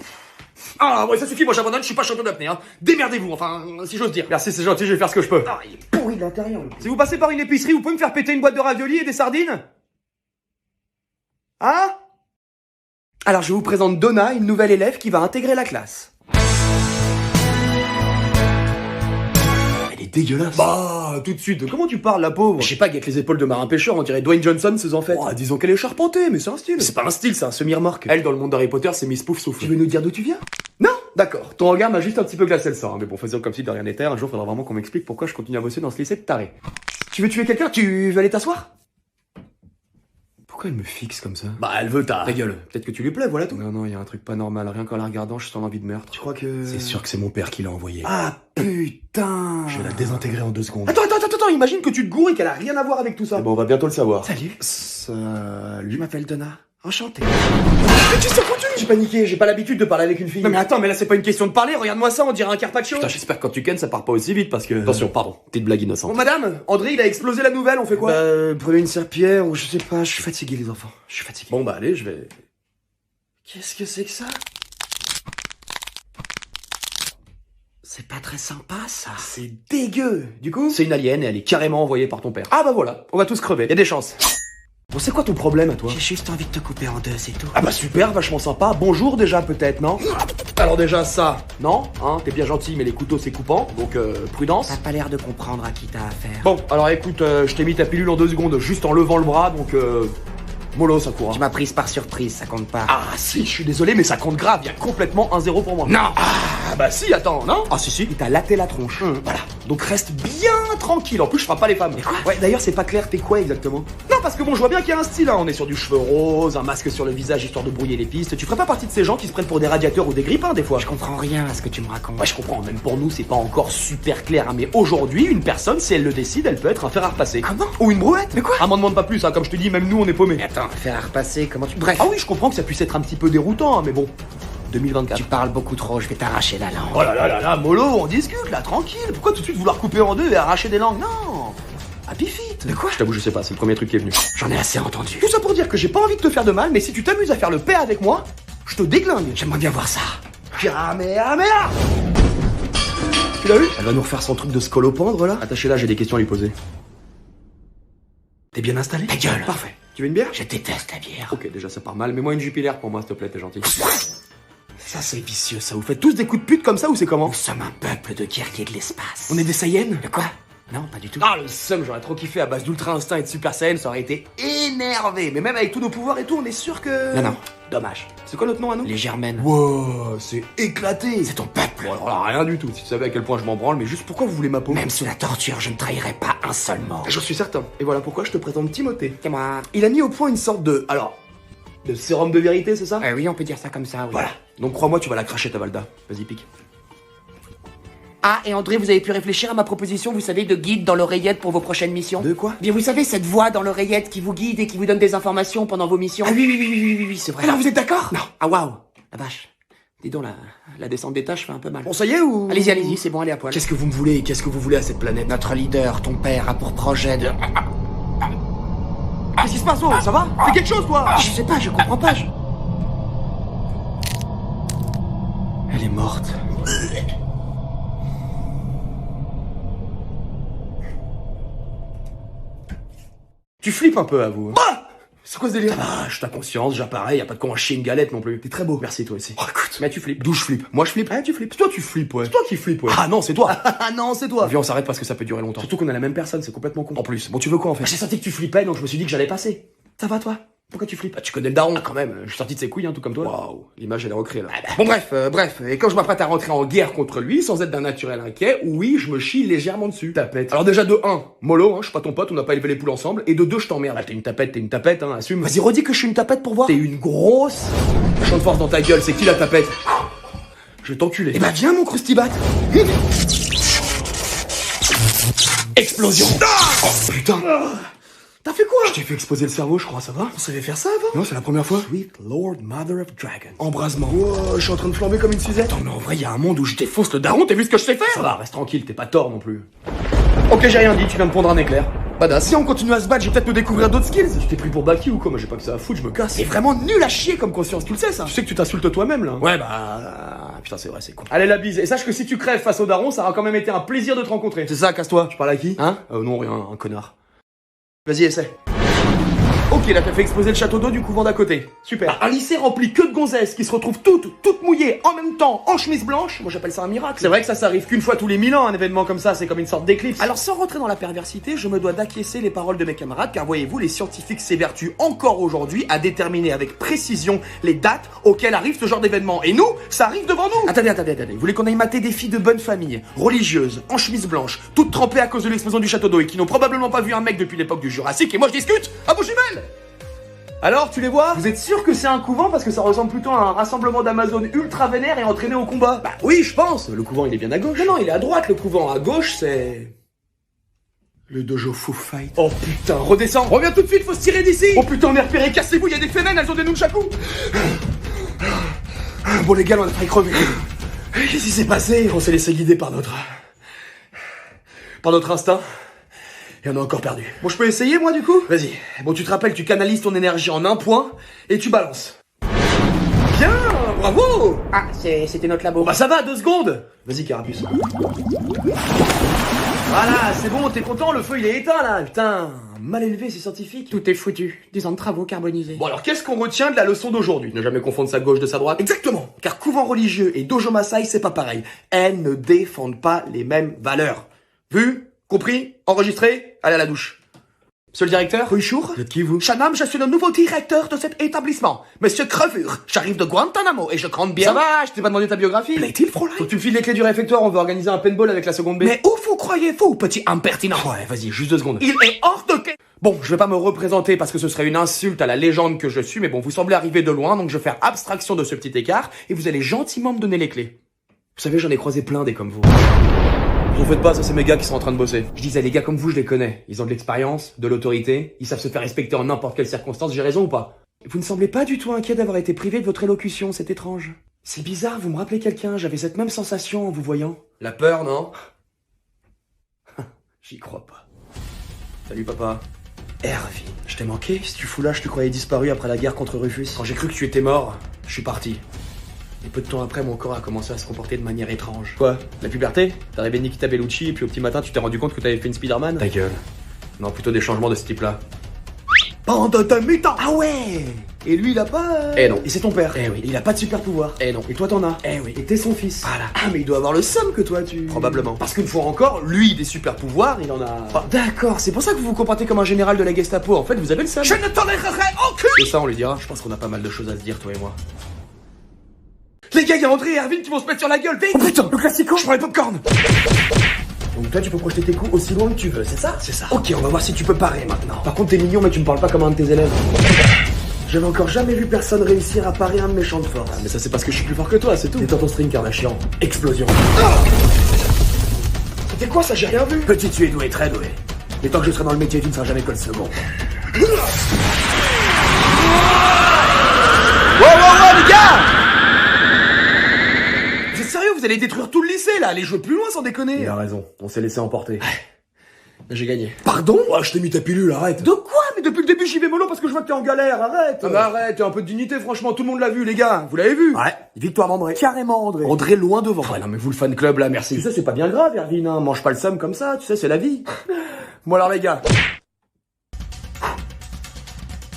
Ah, ouais, ça suffit, moi j'abandonne, je suis pas champion d'apnée, hein. Démerdez-vous, enfin, si j'ose dire. Merci, c'est gentil, je vais faire ce que je peux. Ah, il est pourri de l'intérieur, lui. Si vous passez par une épicerie, vous pouvez me faire péter une boîte de raviolis et des sardines? Hein? Alors, je vous présente Donna, une nouvelle élève qui va intégrer la classe. Elle est dégueulasse. Bah, tout de suite, comment tu parles, la pauvre? Je sais pas, avec les épaules de marin pêcheur, on dirait Dwayne Johnson, ses en fait. Oh, disons qu'elle est charpentée, mais c'est un style. C'est pas un style, c'est un semi-remorque. Elle, Elle, dans le monde d'Harry Potter, c'est Miss Pouf Souffle. Tu veux nous dire d'où tu viens? Non, d'accord. Ton regard m'a juste un petit peu glacé le sang, hein. Mais bon, faisons comme si de rien n'était. Un jour, faudra vraiment qu'on m'explique pourquoi je continue à bosser dans ce lycée de taré. Tu veux tuer quelqu'un? Tu veux aller t'asseoir? Pourquoi elle me fixe comme ça? Bah, elle veut ta... Ta gueule. Peut-être que tu lui plais, voilà tout. Non, il y a un truc pas normal. Rien qu'en la regardant, je sens l'envie de meurtre. Tu crois que... C'est sûr que c'est mon père qui l'a envoyé. Ah, putain. Je vais la désintégrer en 2 secondes. Attends, imagine que tu te gourres et qu'elle a rien à voir avec tout ça. Bon, on va bientôt le savoir. Salut. Salut. Je m'appelle Donna. Enchanté. Mais tu sais foutu! J'ai paniqué, j'ai pas l'habitude de parler avec une fille. Non mais attends, mais là c'est pas une question de parler, regarde-moi ça, on dirait un carpaccio. Putain, J'espère que quand tu kennes ça part pas aussi vite parce que... Attention, pardon, petite blague innocente. Bon, madame, André, il a explosé la nouvelle, on fait quoi? Prenez une serpillière ou je sais pas, je suis fatigué les enfants, je suis fatigué. Bon, bah allez, je vais... Qu'est-ce que c'est que ça? C'est pas très sympa, ça. C'est dégueu. Du coup? C'est une alien et elle est carrément envoyée par ton père. Ah bah voilà, on va tous crever. Y a des chances. Bon, c'est quoi ton problème à toi? J'ai juste envie de te couper en deux, c'est tout. Ah bah super, vachement sympa. Bonjour déjà peut-être, non? Alors déjà ça, non? Hein, t'es bien gentil, mais les couteaux c'est coupant, donc prudence. T'as pas l'air de comprendre à qui t'as affaire. Bon, alors écoute, je t'ai mis ta pilule en 2 secondes, juste en levant le bras, donc mollo, ça court. Tu m'as prise par surprise, ça compte pas. Ah si, je suis désolé, mais ça compte grave, il y a complètement 1-0 pour moi. Non. Ah bah si, attends, non? Ah si, il t'a laté la tronche. Voilà, donc reste bien tranquille, en plus je frappe pas les femmes. Mais quoi? Ouais, d'ailleurs c'est pas clair, t'es quoi exactement? Non, parce que bon, je vois bien qu'il y a un style, hein. On est sur du cheveu rose, un masque sur le visage histoire de brouiller les pistes. Tu ferais pas partie de ces gens qui se prennent pour des radiateurs ou des grippins des fois? Je comprends rien à ce que tu me racontes. Ouais, je comprends, même pour nous c'est pas encore super clair, hein. Mais aujourd'hui, une personne, si elle le décide, elle peut être un fer à repasser. Comment? Ou une brouette. Mais quoi? Ah, m'en demande pas plus, hein. Comme je te dis, même nous on est paumés. Mais attends, faire à repasser, comment tu... Bref. Ah oui, je comprends que ça puisse être un petit peu déroutant, hein, mais bon, 2024. Tu parles beaucoup trop, je vais t'arracher la langue. Oh là, mollo, on discute là, tranquille. Pourquoi tout de suite vouloir couper en deux et arracher des langues? Non. Happy feet. De quoi? Je t'avoue, je sais pas, c'est le premier truc qui est venu. J'en ai assez entendu. Tout ça pour dire que j'ai pas envie de te faire de mal, mais si tu t'amuses à faire le paix avec moi, je te déglingue. J'aimerais bien voir ça. Kamehameha. Tu l'as vu? Elle va nous refaire son truc de scolopendre là. Attachez-la, j'ai des questions à lui poser. T'es bien installé? Ta gueule. Parfait. Tu veux une bière? Je déteste la bière. Ok, déjà ça part mal, mets-moi une jupilaire pour moi s'il te plaît, t'es gentil. Ça c'est vicieux, ça. Vous faites tous des coups de pute comme ça ou c'est comment? Nous sommes un peuple de guerriers de l'espace. On est des Saiyans? De quoi? Non, pas du tout. Ah, le seum, j'aurais trop kiffé à base d'Ultra Instinct et de Super Saiyan, ça aurait été énervé. Mais même avec tous nos pouvoirs et tout, on est sûr que... Non. Dommage. C'est quoi notre nom à nous? Les Germaines. Wow, c'est éclaté. C'est ton peuple. Bon, alors là, rien du tout. Si tu savais à quel point je m'en branle, mais juste pourquoi vous voulez ma peau? Même sous la torture, je ne trahirai pas un seul mot. J'en suis certain. Et voilà pourquoi je te présente Timothée. C'est moi. Il a mis au point une sorte de... Alors... de sérum de vérité, c'est ça? Oui, on peut dire ça comme ça, oui. Voilà. Donc crois-moi, tu vas la cracher ta Valda. Vas-y, pique. Ah, et André, vous avez pu réfléchir à ma proposition, vous savez, de guide dans l'oreillette pour vos prochaines missions? De quoi? Bien, vous savez, cette voix dans l'oreillette qui vous guide et qui vous donne des informations pendant vos missions? Ah oui, c'est vrai. Alors, vous êtes d'accord? Non. Ah, waouh. La vache. Dis donc, la descente des tâches fait un peu mal. Bon, ça y est ou... Allez-y, c'est bon, allez à poil. Qu'est-ce que vous me voulez? Qu'est-ce que vous voulez à cette planète? Notre leader, ton père, a pour projet de... Qu'est-ce qui se passe, oh? Ça va? Fais quelque chose, toi! Je sais pas, je comprends pas, Elle est morte. Tu flippes un peu, à vous. Ah! C'est quoi ce délire? Ah, je suis ta conscience, j'apparais, y a pas de quoi en chier une galette non plus. T'es très beau. Merci, toi aussi. Oh, écoute. Mais tu flippes. D'où je flippe? Moi, je flippe. Ah, tu flippes. Toi, tu flippes, ouais. C'est toi qui flippes, ouais. Ah non, c'est toi. Ah non, c'est toi. Viens, on s'arrête parce que ça peut durer longtemps. Surtout qu'on a la même personne, c'est complètement con. En plus. Bon, tu veux quoi, en fait? J'ai senti que tu flippais, donc je me suis dit que j'allais passer. Ça va, toi? Pourquoi tu flippes? Bah, tu connais le daron. Ah, quand même, je suis sorti de ses couilles, hein, tout comme toi. Waouh, l'image elle est recréée là. Bon bref, et quand je m'apprête à rentrer en guerre contre lui, sans être d'un naturel inquiet, oui, je me chie légèrement dessus. Tapette. Alors déjà de 1, mollo, hein, je suis pas ton pote, on n'a pas élevé les poules ensemble, et de 2, je t'emmerde. Bah, t'es une tapette, hein, assume. Vas-y, redis que je suis une tapette pour voir. T'es une grosse. Champ de force dans ta gueule, c'est qui la tapette? Je vais t'enculer. Eh bah viens mon croustibat. Explosion. Oh putain. T'as fait quoi? Je t'ai fait exploser le cerveau, je crois, ça va? On savait faire ça avant? Non, c'est la première fois. Sweet Lord Mother of Dragons. Embrasement. Wow, je suis en train de flamber comme une Suzette. Attends, mais en vrai, y a un monde où je défonce le daron, t'as vu ce que je sais faire? Ça va, reste tranquille, t'es pas tort non plus. Ok, j'ai rien dit, tu viens de pondre un éclair. Badass. Si on continue à se battre, j'ai peut-être me découvrir d'autres skills. Tu t'es pris pour Baki ou quoi? Moi j'ai pas que ça à foutre, je me casse. C'est vraiment nul à chier comme conscience, tu le sais ça? Tu sais que tu t'insultes toi-même là. Ouais bah... Putain, c'est vrai, c'est con. Allez la bise, et sache que si tu crèves face au daron, ça aura quand même été un plaisir de te rencontrer. C'est ça, casse-toi. Tu parles à qui? Hein? Non, rien, un connard. Vas-y, essaie. Ok, là t'as fait exploser le château d'eau du couvent d'à côté. Super. Un lycée rempli que de gonzesses qui se retrouvent toutes mouillées en même temps en chemise blanche. Moi j'appelle ça un miracle. C'est vrai que ça arrive qu'une fois tous les 1000 ans, un événement comme ça, c'est comme une sorte d'éclipse. Alors sans rentrer dans la perversité, je me dois d'acquiescer les paroles de mes camarades, car voyez-vous, les scientifiques s'évertuent encore aujourd'hui à déterminer avec précision les dates auxquelles arrive ce genre d'événement. Et nous, ça arrive devant nous. Attendez. Vous voulez qu'on aille mater des filles de bonne famille, religieuses, en chemise blanche, toutes trempées à cause de l'explosion du château d'eau et qui n'ont probablement pas vu un mec depuis l'époque du Jurassique, et moi je discute à vos jumelles. Alors, tu les vois? Vous êtes sûr que c'est un couvent parce que ça ressemble plutôt à un rassemblement d'Amazones ultra vénères et entraînées au combat? Bah oui, je pense. Le couvent, il est bien à gauche. Non, il est à droite, le couvent. À gauche, c'est... le dojo Foo Fight. Oh putain, redescends. Reviens tout de suite, faut se tirer d'ici. Oh putain, on est repéré, cassez-vous, il y a des fémènes, elles ont des nunchakus. Bon les gars, on a failli crever. Qu'est-ce qui s'est passé? On s'est laissé guider par notre instinct. Et on a encore perdu. Bon, je peux essayer, moi, du coup? Vas-y. Bon, tu te rappelles, tu canalises ton énergie en un point, et tu balances. Bien, bravo! Ah, c'était notre labo. Bah ça va, 2 secondes. Vas-y, Carapuce. Voilà, c'est bon, t'es content, le feu, il est éteint, là. Putain, mal élevé, c'est scientifique. Tout est foutu. 10 ans de travaux carbonisés. Bon, alors, qu'est-ce qu'on retient de la leçon d'aujourd'hui? Ne jamais confondre sa gauche de sa droite. Exactement, car couvent religieux et dojo Maasai, c'est pas pareil. Elles ne défendent pas les mêmes valeurs. Vu? Compris? Enregistré? Allez à la douche. Monsieur le directeur? Bonjour. Vous êtes qui, vous? Shanam, je suis le nouveau directeur de cet établissement. Monsieur Crevure, j'arrive de Guantanamo et je compte bien... Ça va, je t'ai pas demandé ta biographie. Plaît-il, Fräulein? Faut que tu me files les clés du réfectoire, on veut organiser un paintball avec la seconde B. Mais où vous croyez-vous, petit impertinent? Ouais, vas-y, juste 2 secondes. Il est hors de... Bon, je vais pas me représenter parce que ce serait une insulte à la légende que je suis, mais bon, vous semblez arriver de loin, donc je vais faire abstraction de ce petit écart, et vous allez gentiment me donner les clés. Vous savez, j'en ai croisé plein des comme vous. Vous en faites pas, ça c'est mes gars qui sont en train de bosser. Je disais, les gars comme vous, je les connais. Ils ont de l'expérience, de l'autorité, ils savent se faire respecter en n'importe quelle circonstance, j'ai raison ou pas? Vous ne semblez pas du tout inquiet d'avoir été privé de votre élocution, c'est étrange. C'est bizarre, vous me rappelez quelqu'un, j'avais cette même sensation en vous voyant. La peur, non? J'y crois pas. Salut papa. Hervé, je t'ai manqué? Si tu fous là, je te croyais disparu après la guerre contre Rufus. Quand j'ai cru que tu étais mort, je suis parti. Et peu de temps après, mon corps a commencé à se comporter de manière étrange. Quoi? La puberté? T'as rêvé Nikita Bellucci et puis au petit matin, tu t'es rendu compte que t'avais fait une Spider-Man? Ta gueule. Non, plutôt des changements de ce type-là. Bande de mutants! Ah ouais! Et lui, il a pas... Eh non. Et c'est ton père. Eh oui. Et il a pas de super pouvoir. Eh non. Et toi, t'en as. Eh oui. Et t'es son fils. Voilà. Ah, mais il doit avoir le seum que toi, tu... Probablement. Parce qu'une fois encore, lui, des super pouvoirs, il en a... Ah, d'accord, c'est pour ça que vous vous comportez comme un général de la Gestapo. En fait, vous avez le seum. Je ne tolérerai aucune... C'est ça, on lui dira. Je pense qu'on a pas mal de choses à se dire, toi et moi. Les gars, il y a André et Erwin qui vont se mettre sur la gueule, vite! Oh putain, le classico! Je prends les popcorn! Donc toi, tu peux projeter tes coups aussi loin que tu veux, c'est ça? C'est ça. Ok, on va voir si tu peux parer maintenant. Par contre, t'es mignon, mais tu me parles pas comme un de tes élèves. J'avais encore jamais vu personne réussir à parer un de mes champs de force. Ah, mais ça, c'est parce que je suis plus fort que toi, c'est tout. Détends ton string, Kardashian. Explosion. C'était quoi ça? J'ai rien vu. Petit, tu es doué, très doué. Mais tant que je serai dans le métier, tu ne seras jamais que le second. Wow, les gars! Vous êtes sérieux? Vous allez détruire tout le lycée, là? Allez jouer plus loin, sans déconner. Il a raison. On s'est laissé emporter. J'ai gagné. Pardon? Ouais, je t'ai mis ta pilule, arrête. De quoi? Mais depuis le début, j'y vais mollo parce que je vois que t'es en galère, arrête. Ah bah arrête, un peu de dignité, franchement, tout le monde l'a vu, les gars. Vous l'avez vu? Ouais, victoire d'André. Carrément, André. André loin devant. Ouais, non, mais vous, le fan club, là, merci. Tu sais, c'est pas bien grave, Erwin, hein. Mange pas le seum comme ça, tu sais, c'est la vie. Bon alors, les gars.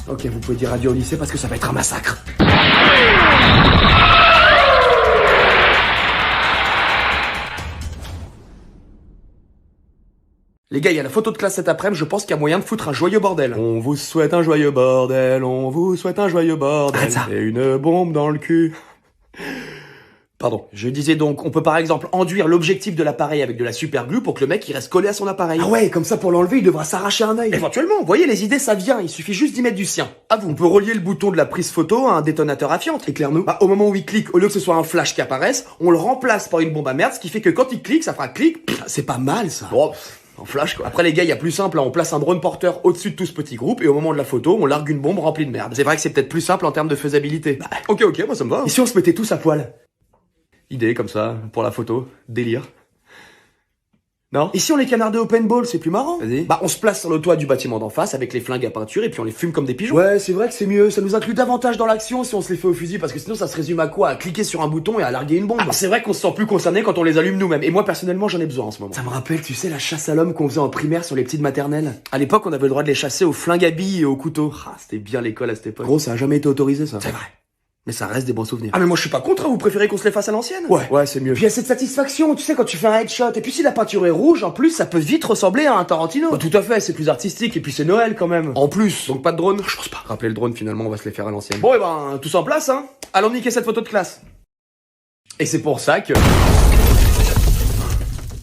Ok, vous pouvez dire adieu au lycée parce que ça va être un massacre. Les gars, il y a la photo de classe cet après-midi, je pense qu'il y a moyen de foutre un joyeux bordel. On vous souhaite un joyeux bordel, on vous souhaite un joyeux bordel. Arrête ça. Et une bombe dans le cul. Pardon. Je disais donc, on peut par exemple enduire l'objectif de l'appareil avec de la superglue pour que le mec il reste collé à son appareil. Ah ouais, comme ça pour l'enlever, il devra s'arracher un œil. Éventuellement, vous voyez les idées ça vient, il suffit juste d'y mettre du sien. À vous. On peut relier le bouton de la prise photo à un détonateur à fiente. Éclaire-nous. Bah, au moment où il clique, au lieu que ce soit un flash qui apparaisse, on le remplace par une bombe à merde, ce qui fait que quand il clique, ça fera clic. C'est pas mal ça. Bon, en flash quoi. Après les gars, il y a plus simple, là, on place un drone porteur au-dessus de tout ce petit groupe et au moment de la photo, on largue une bombe remplie de merde. C'est vrai que c'est peut-être plus simple en termes de faisabilité. Bah, ok, moi ça me va. Et si on se mettait tous à poil? Idée comme ça, pour la photo, délire. Non? Et si on les canardait au paintball, c'est plus marrant. Vas-y. Bah on se place sur le toit du bâtiment d'en face avec les flingues à peinture et puis on les fume comme des pigeons. Ouais, c'est vrai que c'est mieux, ça nous inclut davantage dans l'action si on se les fait au fusil, parce que sinon ça se résume à quoi? À cliquer sur un bouton et à larguer une bombe. Ah, c'est vrai qu'on se sent plus concerné quand on les allume nous-mêmes. Et moi personnellement j'en ai besoin en ce moment. Ça me rappelle, tu sais, la chasse à l'homme qu'on faisait en primaire sur les petites maternelles. À l'époque on avait le droit de les chasser aux flingues à billes et aux couteaux. Ah, c'était bien l'école à cette époque. Gros, ça a jamais été autorisé ça. C'est vrai. Mais ça reste des bons souvenirs. Ah mais moi je suis pas contre, hein, vous préférez qu'on se les fasse à l'ancienne? Ouais, c'est mieux. Puis il y a cette satisfaction, tu sais, quand tu fais un headshot. Et puis si la peinture est rouge, en plus, ça peut vite ressembler à un Tarantino. Bah, tout à fait, c'est plus artistique et puis c'est Noël quand même. En plus. Donc pas de drone? Je pense pas. Rappelez le drone finalement, on va se les faire à l'ancienne. Bon et ben, tous en place hein. Allons niquer cette photo de classe. Et c'est pour ça que...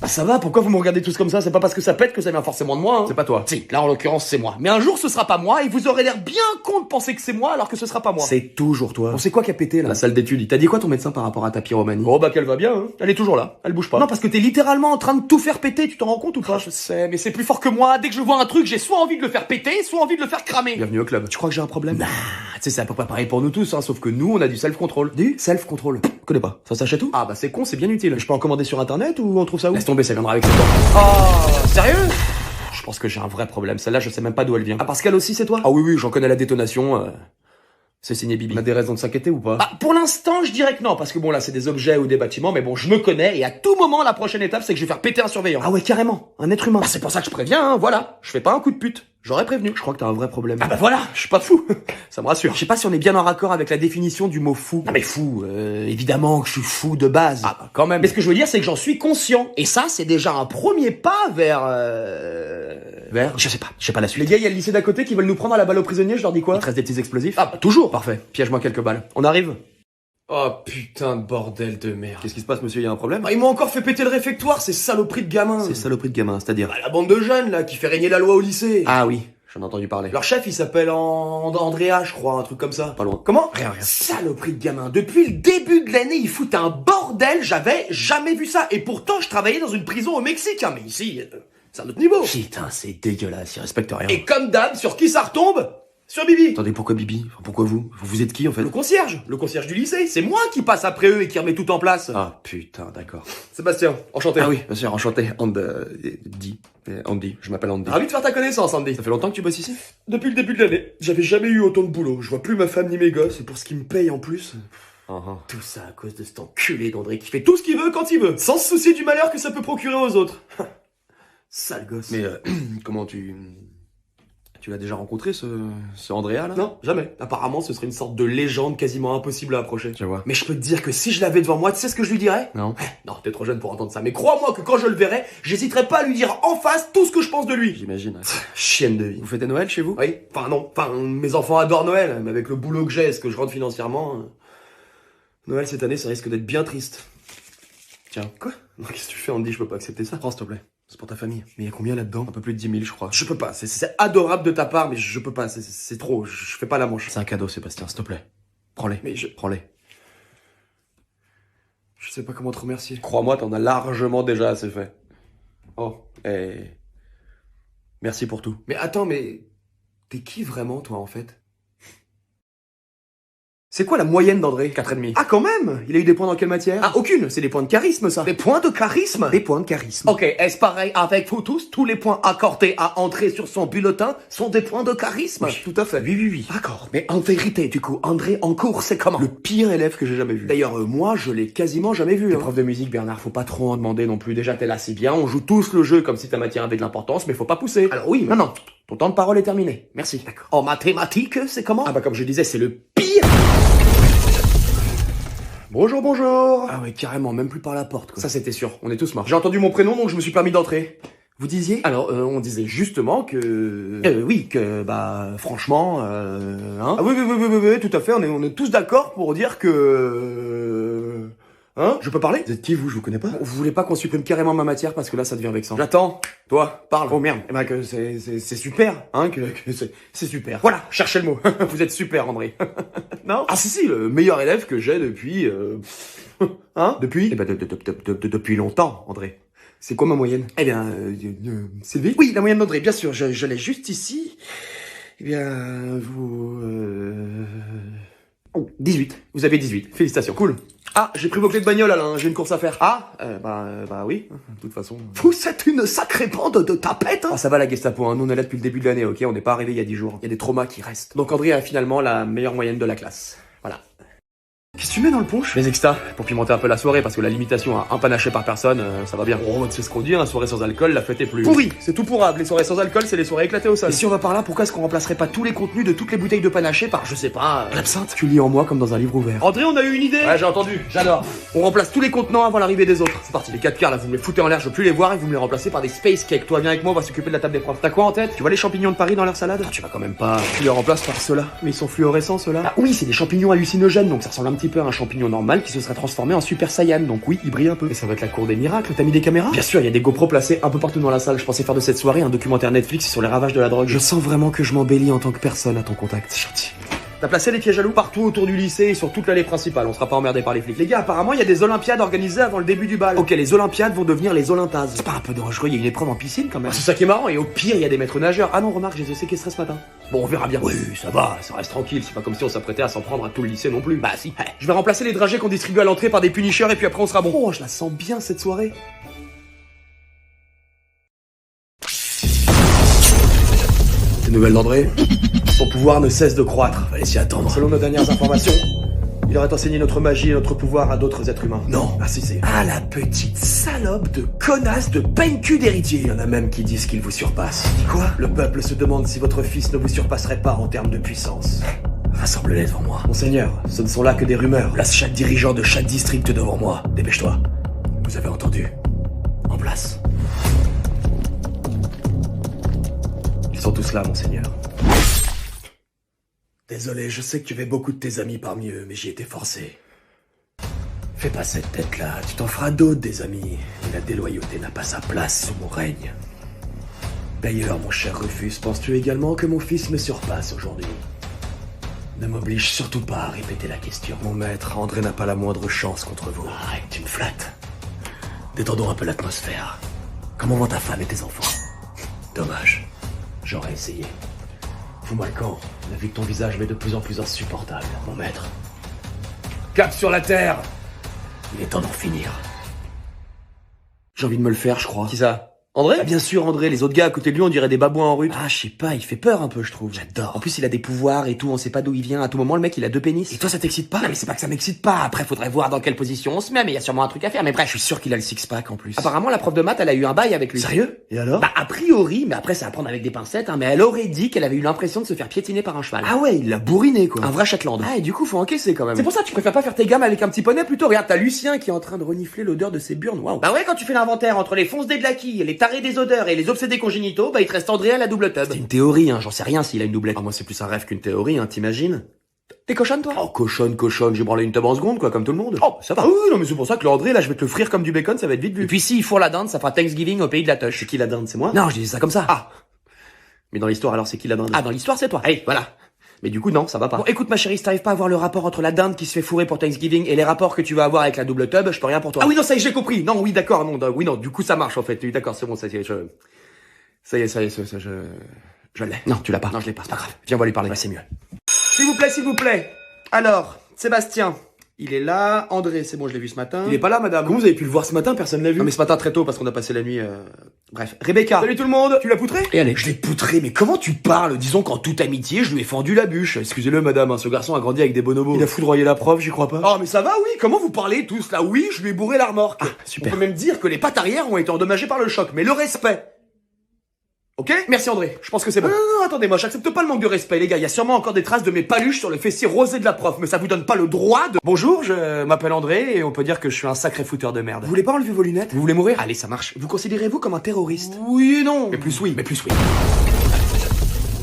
Bah ça va, pourquoi vous me regardez tous comme ça? C'est pas parce que ça pète que ça vient forcément de moi, hein. C'est pas toi. Si, là en l'occurrence c'est moi. Mais un jour ce sera pas moi et vous aurez l'air bien con de penser que c'est moi alors que ce sera pas moi. C'est toujours toi. On sait quoi qui a pété là? La salle d'études, il t'a dit quoi ton médecin par rapport à ta pyromanie? Oh bah qu'elle va bien, hein. Elle est toujours là, elle bouge pas. Non parce que t'es littéralement en train de tout faire péter, tu t'en rends compte ou pas? Je sais, mais Mais c'est plus fort que moi, dès que je vois un truc j'ai soit envie de le faire péter, soit envie de le faire cramer. bienvenue au club. Tu crois que j'ai un problème? Bah, tu sais, c'est à peu près pareil pour nous tous, hein, sauf que nous, on a du self-control. Du self-control. Je connais pas. Ça s'achète où? Ah bah c'est con, c'est bien utile. Je peux en commander sur internet ou on trouve ça où? Laisse tomber, ça viendra avec ce temps. Oh, sérieux? Je pense que j'ai un vrai problème. Celle-là, je sais même pas d'où elle vient. Ah parce qu'elle aussi c'est toi? Ah oui, j'en connais la détonation. C'est signé Bibi. On a des raisons de s'inquiéter ou pas? Bah, pour l'instant, je dirais que non, parce que bon, là, c'est des objets ou des bâtiments, mais bon, je me connais, et à tout moment, la prochaine étape, c'est que je vais faire péter un surveillant. Ah ouais, carrément. Un être humain. Bah, c'est pour ça que je préviens, hein, voilà. Je fais pas un coup de pute. J'aurais prévenu. Je crois que t'as un vrai problème. Ah bah voilà. Je suis pas fou. Ça me rassure. Je sais pas si on est bien en raccord avec la définition du mot fou. Ah mais fou, évidemment que je suis fou de base. Ah bah quand même. Mais ce que je veux dire, c'est que j'en suis conscient. Et ça, c'est déjà un premier pas vers... Vers? Je sais pas la Les suite. gars, il y a le lycée d'à côté qui veulent nous prendre à la balle aux prisonniers, je leur dis quoi? Il te reste des petits explosifs? Ah bah toujours. Parfait. Piège-moi quelques balles. On arrive? Oh putain de bordel de merde. Qu'est-ce qui se passe, monsieur? Y a un problème? Ils m'ont encore fait péter le réfectoire, ces saloperies de gamins. C'est saloperie de gamin, c'est-à-dire? Bah, la bande de jeunes là qui fait régner la loi au lycée. Ah oui, j'en ai entendu parler. Leur chef il s'appelle Andrea, je crois, un truc comme ça. Pas loin. Comment? Rien. Saloperie de gamin. Depuis le début de l'année, ils foutent un bordel, j'avais jamais vu ça. Et pourtant, je travaillais dans une prison au Mexique, hein, mais ici, c'est un autre niveau. Putain, c'est dégueulasse, il respecte rien. Et comme d'hab, sur qui ça retombe? Sur Bibi. Attendez, pourquoi Bibi? Enfin, pourquoi vous? Vous êtes qui en fait? Le concierge du lycée. C'est moi qui passe après eux et qui remet tout en place. Ah putain, d'accord. Sébastien, enchanté. Ah oui, bien sûr, enchanté. Andy, je m'appelle Andy. Ravi de faire ta connaissance, Andy. Ça fait longtemps que tu bosses ici? Depuis le début de l'année, j'avais jamais eu autant de boulot. Je vois plus ma femme ni mes gosses, et pour ce qui me paye en plus. Tout ça à cause de cet enculé d'André qui fait tout ce qu'il veut quand il veut, sans se soucier du malheur que ça peut procurer aux autres. Sale gosse. Mais comment tu l'as déjà rencontré ce Andrea là? Non, jamais. Apparemment, ce serait une sorte de légende quasiment impossible à approcher. Je vois. Mais je peux te dire que si je l'avais devant moi, tu sais ce que je lui dirais? Non. Non, t'es trop jeune pour entendre ça. Mais crois-moi que quand je le verrai, j'hésiterai pas à lui dire en face tout ce que je pense de lui. J'imagine. Ouais. Chienne de vie. Vous fêtez Noël chez vous? Oui. Enfin non. Enfin, mes enfants adorent Noël, mais avec le boulot que j'ai, ce que je rentre financièrement, Noël cette année, ça risque d'être bien triste. Tiens. Quoi? Non, qu'est-ce que tu fais, Andy? Je peux pas accepter ça. Prends s'il te plaît. C'est pour ta famille. Mais il y a combien là-dedans? Un peu plus de 10 000 je crois. Je peux pas. C'est adorable de ta part, mais je peux pas. C'est trop. Je fais pas la manche. C'est un cadeau Sébastien, s'il te plaît. Prends-les. Mais Prends-les. je sais pas comment te remercier. Crois-moi, t'en as largement déjà assez fait. Oh, et... Merci pour tout. Mais attends, mais t'es qui vraiment, toi, en fait? C'est quoi la moyenne d'André? 4,5. Ah, quand même! Il a eu des points dans quelle matière? Ah, aucune. C'est des points de charisme, ça. Des points de charisme? Des points de charisme. Ok, est-ce pareil avec vous tous? Tous les points accordés à entrer sur son bulletin sont des points de charisme? Oui, tout à fait. Oui. D'accord, mais en vérité, du coup, André en cours, c'est comment? Le pire élève que j'ai jamais vu. D'ailleurs, moi, je l'ai quasiment jamais vu. Les Hein. profs de musique, Bernard, faut pas trop en demander non plus. Déjà, t'es là, c'est bien. On joue tous le jeu comme si ta matière avait de l'importance, mais faut pas pousser. Alors oui, mais... Non. Ton temps de parole est terminé. Merci. D'accord. En mathématiques, c'est comment? Ah bah comme je disais, c'est le pire. Bonjour. Ah ouais, carrément, même plus par la porte, quoi. Ça c'était sûr, on est tous morts. J'ai entendu mon prénom donc je me suis permis d'entrer. Vous disiez? Alors, on disait justement que... Oui, que, bah, franchement, hein? Ah oui, tout à fait, on est tous d'accord pour dire que... Hein? Je peux parler? Vous êtes qui, vous? Je vous connais pas. Vous voulez pas qu'on supprime carrément ma matière parce que là ça devient vexant. J'attends. Toi, parle. Oh merde. Eh ben que c'est super, hein, que c'est super. Voilà, cherchez le mot. Vous êtes super, André. Non? Ah si, le meilleur élève que j'ai depuis... Hein? Depuis? Eh ben, depuis longtemps, André. C'est quoi ma moyenne? Eh bien, Sylvie? Oui, la moyenne d'André, bien sûr, je l'ai juste ici. Eh bien, vous... 18. Vous avez 18, félicitations. Cool. Ah, j'ai pris vos clés de bagnole, Alain, j'ai une course à faire. Ah, bah oui, de toute façon. Vous êtes une sacrée bande de tapettes, hein. Ah, ça va la Gestapo, hein. Nous on est là depuis le début de l'année, ok? On n'est pas arrivé il y a 10 jours. Il y a des traumas qui restent. Donc André a finalement la meilleure moyenne de la classe. Voilà. Qu'est-ce que tu mets dans le punch? Les extas, pour pimenter un peu la soirée, parce que la limitation à un panaché par personne, ça va bien. Oh, tu sais ce qu'on dit, hein, soirée sans alcool, la fête est plus... Pourri, c'est tout pourrable. Les soirées sans alcool, c'est les soirées éclatées au sol. Et si on va par là, pourquoi est-ce qu'on remplacerait pas tous les contenus de toutes les bouteilles de panaché par, je sais pas, l'absinthe? Tu lis en moi comme dans un livre ouvert. André, on a eu une idée? Ouais, j'ai entendu, j'adore. On remplace tous les contenants avant l'arrivée des autres. C'est parti, les 4 quarts là, vous me les foutez en l'air, je veux plus les voir et vous me les remplacez par des space cakes. Toi, viens avec moi, on va s'occuper de la table des profs. T'as quoi en tête? Tu vois les champignons de Paris dans leur salade? Ah, tu vas quand même pas... Tu les remplaces par ceux-là. Mais ils sont fluorescents, ceux-là. Ah oui, c'est des champignons hallucinogènes, donc ça ressemble un petit peu à un champignon normal qui se serait transformé en Super Saiyan, donc oui, il brille un peu. Et ça va être la cour des miracles, t'as mis des caméras? Bien sûr, il y a des GoPro placés un peu partout dans la salle. Je pensais faire de cette soirée un documentaire Netflix sur les ravages de la drogue. Je sens vraiment que je m'embellis en tant que personne à ton contact. C'est gentil. T'as placé des pièges à loups partout autour du lycée et sur toute l'allée principale, on sera pas emmerdé par les flics. Les gars, apparemment, il y a des olympiades organisées avant le début du bal. Ok, les olympiades vont devenir les olymtases. C'est pas un peu dangereux, il y a une épreuve en piscine quand même. Ah, C'est ça qui est marrant, et au pire, il y a des maîtres nageurs. Ah non, remarque, j'ai séquestré ce matin. Bon, on verra bien. Oui, ça va, ça reste tranquille, c'est pas comme si on s'apprêtait à s'en prendre à tout le lycée non plus. Bah si. Je vais remplacer les dragées qu'on distribue à l'entrée par des punishers et puis après on sera bon. Oh, je la sens bien cette soirée. Des nouvelles d'André? Son pouvoir ne cesse de croître. Fallait s'y attendre. Selon nos dernières informations, il aurait enseigné notre magie et notre pouvoir à d'autres êtres humains. Non. Ah si, c'est... Ah, la petite salope de connasse de peine-cul d'héritier. Il y en a même qui disent qu'il vous surpasse. Quoi? Le peuple se demande si votre fils ne vous surpasserait pas en termes de puissance. Rassemble-les devant moi. Monseigneur, ce ne sont là que des rumeurs. Place chaque dirigeant de chaque district devant moi. Dépêche-toi. Vous avez entendu? En place. Ils sont tous là, monseigneur. Désolé, je sais que tu avais beaucoup de tes amis parmi eux, mais j'y étais forcé. Fais pas cette tête-là, tu t'en feras d'autres des amis. Et la déloyauté n'a pas sa place sous mon règne. Paye-leur, mon cher Rufus. Penses-tu également que mon fils me surpasse aujourd'hui? Ne m'oblige surtout pas à répéter la question. Mon maître, André n'a pas la moindre chance contre vous. Arrête, tu me flattes. Détendons un peu l'atmosphère. Comment vont ta femme et tes enfants? Dommage. J'aurais essayé. Fous-moi le camp. La vue de ton visage m'est de plus en plus insupportable, mon maître. Cap sur la terre! Il est temps d'en finir. J'ai envie de me le faire, je crois. Qui ça? André? Ah bien sûr, André, les autres gars à côté de lui, on dirait des babouins en rut. Ah, je sais pas, il fait peur un peu, je trouve. J'adore. En plus, il a des pouvoirs et tout, on sait pas d'où il vient. À tout moment, le mec, il a 2 pénis. Et toi, ça t'excite pas? Non, mais c'est pas que ça m'excite pas. Après, faudrait voir dans quelle position on se met, mais il y a sûrement un truc à faire. Mais bref, Je suis sûr qu'il a le six-pack en plus. apparemment, la prof de maths, elle a eu un bail avec lui. Sérieux? Et alors? Bah, a priori, mais après, c'est à prendre avec des pincettes, hein, mais elle aurait dit qu'elle avait eu l'impression de se faire piétiner par un cheval. Ah ouais, il l'a bourriné, quoi. Un vrai Shetland. Ah, et du coup, faut encaisser quand même. C'est pour ça que tu préfères pas faire tes gammes avec un petit poney plutôt. Regarde, t'as Lucien qui est en train de renifler l'odeur de ses burnes. Waouh. Bah ouais, quand tu fais l'inventaire entre les fonces de la quille, les tarés des odeurs et les obsédés congénitaux, bah il te reste André à la double tub. C'est une théorie, hein, j'en sais rien s'il a une doublette. Ah, moi, c'est plus un rêve qu'une théorie, hein, t'imagines? T'es cochonne, toi? Oh, cochonne, j'ai branlé une tub en seconde, quoi, comme tout le monde. Oh, ça va. Ah oui, non, mais c'est pour ça que le André, là, je vais te le frire comme du bacon, ça va être vite vu. Et puis s'il fourre la dinde, ça fera Thanksgiving au pays de la touche. C'est qui la dinde, c'est moi? Non, je disais ça comme ça. Ah. Mais dans l'histoire, alors, c'est qui la dinde? Ah, dans l'histoire, c'est toi. Allez, voilà. Mais du coup, non, ça va pas. Bon, écoute, ma chérie, si t'arrives pas à voir le rapport entre la dinde qui se fait fourrer pour Thanksgiving et les rapports que tu vas avoir avec la double tub, je peux rien pour toi. Ah oui, non, ça y est, j'ai compris. Non, oui, d'accord, non, oui, non, du coup, ça marche, en fait. Oui, d'accord, c'est bon, ça y est, ça y est, je l'ai. Non, tu l'as pas. Non, je l'ai pas, c'est pas grave. Viens, on va lui parler. Ouais, c'est mieux. S'il vous plaît, s'il vous plaît. Alors, Sébastien, il est là. André, c'est bon, je l'ai vu ce matin. Il est pas là, madame. Comment vous avez pu le voir ce matin? Personne l'a vu. Ah, Non, mais ce matin très tôt parce qu'on a passé la nuit. Bref. Rebecca. Salut tout le monde. Tu l'as poutré? Et allez. Je l'ai poutré, mais comment tu parles? Disons qu'en toute amitié, je lui ai fendu la bûche. Excusez-le, madame, hein, ce garçon a grandi avec des bonobos. Il a foudroyé la prof, j'y crois pas. Oh, mais ça va, oui. Comment vous parlez tous là? Oui, je lui ai bourré la remorque. Ah, super. On peut même dire que les pattes arrière ont été endommagées par le choc. Mais le respect. Ok? Merci André, je pense que c'est bon. Non, attendez, moi j'accepte pas le manque de respect, les gars. Il y a sûrement encore des traces de mes paluches sur le fessier rosé de la prof, mais ça vous donne pas le droit de... Bonjour, je m'appelle André et on peut dire que je suis un sacré fouteur de merde. Vous voulez pas enlever vos lunettes? Vous voulez mourir? Allez, ça marche. Vous considérez-vous comme un terroriste? Oui et non. Mais plus oui.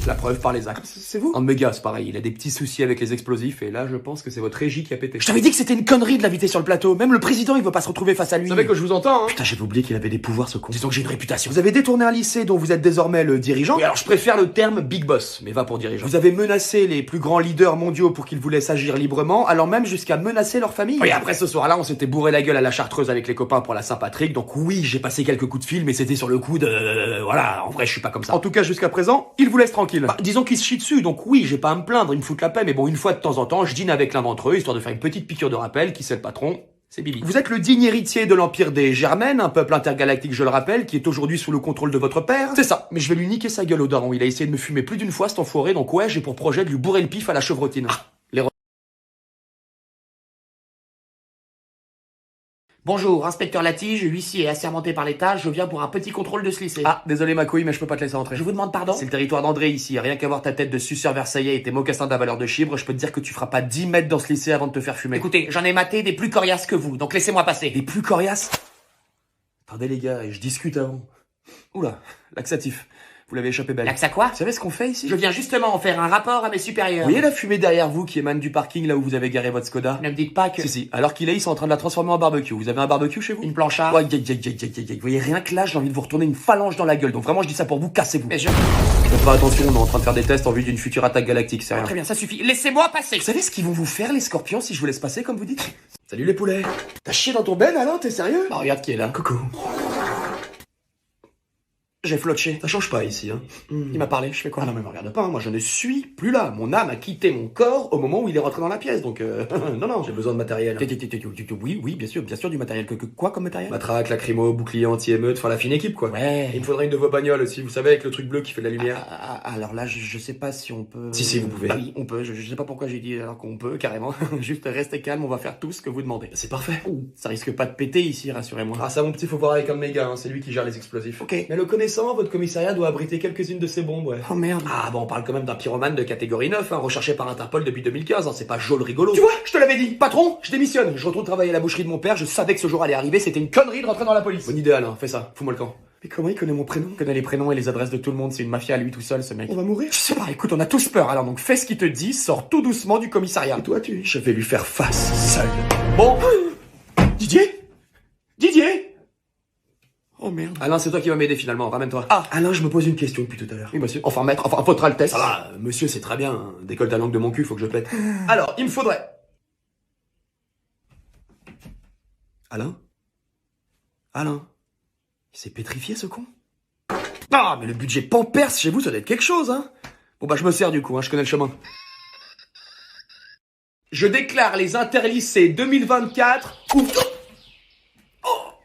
La preuve par les actes. C'est vous? Un de mes gars, c'est pareil, il a des petits soucis avec les explosifs et là je pense que c'est votre régie qui a pété. Je t'avais dit que c'était une connerie de l'inviter sur le plateau, même le président il veut pas se retrouver face à lui. Vous savez que je vous entends, hein? Putain, j'avais oublié qu'il avait des pouvoirs ce con. Disons que j'ai une réputation. Vous avez détourné un lycée dont vous êtes désormais le dirigeant. Oui, alors je préfère le terme big boss, mais va pour dirigeant. Vous avez menacé les plus grands leaders mondiaux pour qu'ils vous laissent agir librement, allant même jusqu'à menacer leur famille. Oui, après ce soir-là, on s'était bourré la gueule à la Chartreuse avec les copains pour la Saint-Patrick, donc oui, j'ai passé quelques coups de fil, mais c'était sur le coup de... voilà, en vrai je suis pas comme ça. En tout cas, jusqu'à présent, il vous laisse tranquille. Bah, disons qu'il se chie dessus, donc oui, j'ai pas à me plaindre, il me fout la paix, mais bon, une fois de temps en temps, je dîne avec l'un d'entre eux, histoire de faire une petite piqûre de rappel, qui c'est le patron? C'est Bibi. Vous êtes le digne héritier de l'Empire des Germaines, un peuple intergalactique, je le rappelle, qui est aujourd'hui sous le contrôle de votre père. C'est ça, mais je vais lui niquer sa gueule au daron, il a essayé de me fumer plus d'une fois cet enfoiré, donc ouais, j'ai pour projet de lui bourrer le pif à la chevrotine. Bonjour, inspecteur Latige, huissier assermenté par l'État, je viens pour un petit contrôle de ce lycée. Ah, désolé ma couille, mais je peux pas te laisser entrer. Je vous demande pardon? C'est le territoire d'André ici, rien qu'à voir ta tête de suceur versaillais et tes mocassins d'un valeur de chibre, je peux te dire que tu feras pas 10 mètres dans ce lycée avant de te faire fumer. Écoutez, j'en ai maté des plus coriaces que vous, donc laissez-moi passer. Des plus coriaces? Attendez les gars, et je discute avant. Oula, laxatif. Vous l'avez échappé belle. Lax à quoi? Vous savez ce qu'on fait ici? Je viens justement en faire un rapport à mes supérieurs. Vous voyez la fumée derrière vous qui émane du parking là où vous avez garé votre Skoda? Ne me dites pas que... Si, alors qu'il est, ils sont en train de la transformer en barbecue. Vous avez un barbecue chez vous? Une planche à... Ouais, vous voyez, rien que là, j'ai envie de vous retourner une phalange dans la gueule. Donc vraiment, je dis ça pour vous, cassez-vous. Mais je... Faites pas attention, on est en train de faire des tests en vue d'une future attaque galactique, c'est rien. Très bien, ça suffit. Laissez-moi passer. Vous savez ce qu'ils vont vous faire, les scorpions, si je vous laisse passer, comme vous dites? Salut les poulets. T'as chié dans ton ben, Alain, t'es sérieux? Bah regarde qui est là. Coucou. J'ai flotché. Ça change pas ici, hein. Il m'a parlé, je fais quoi? Ah non mais me regarde pas, hein. Moi je ne suis plus là. Mon âme a quitté mon corps au moment où il est rentré dans la pièce, donc non, j'ai besoin de matériel. Oui, bien sûr, du matériel. Quoi comme matériel? Matraque, lacrymo, bouclier anti-émeute, enfin la fine équipe quoi. Ouais. Il me faudrait une de vos bagnoles aussi, vous savez, avec le truc bleu qui fait de la lumière. Alors là, je sais pas si on peut... Si, vous pouvez. Bah oui, on peut, je sais pas pourquoi j'ai dit alors qu'on peut, carrément. Juste restez calme, on va faire tout ce que vous demandez. C'est parfait. Ça risque pas de péter ici, rassurez-moi. Ah ça mon petit, faut voir avec un de mes gars, hein. C'est lui qui gère les explosifs. Ok. Mais le connaissant, votre commissariat doit abriter quelques-unes de ces bombes, ouais. Oh merde. Ah bon, on parle quand même d'un pyromane de catégorie 9, hein, recherché par Interpol depuis 2015, hein, c'est pas Joel rigolo. Tu vois, je te l'avais dit, patron, je démissionne, je retourne travailler à la boucherie de mon père, je savais que ce jour allait arriver, c'était une connerie de rentrer dans la police. Bonne idée Alain, fais ça, fous-moi le camp. Mais comment il connaît mon prénom? Il connaît les prénoms et les adresses de tout le monde, c'est une mafia à lui tout seul ce mec. On va mourir? Je sais pas, écoute, on a tous peur alors, donc fais ce qu'il te dit, sors tout doucement du commissariat. Et toi je vais lui faire face, seul. Bon. Didier? Oh merde. Alain, c'est toi qui vas m'aider finalement, ramène-toi. Ah, Alain, je me pose une question depuis tout à l'heure. Oui, monsieur. Enfin, maître, enfin, votre Altesse. Ça va, monsieur, c'est très bien. Hein. Décolle ta langue de mon cul, faut que je pète. Alors, il me faudrait... Alain? Il s'est pétrifié, ce con? Ah, mais le budget Pampers chez vous, ça doit être quelque chose, hein. Bon, bah, je me sers du coup, hein, je connais le chemin. Je déclare les interlycées 2024 ou...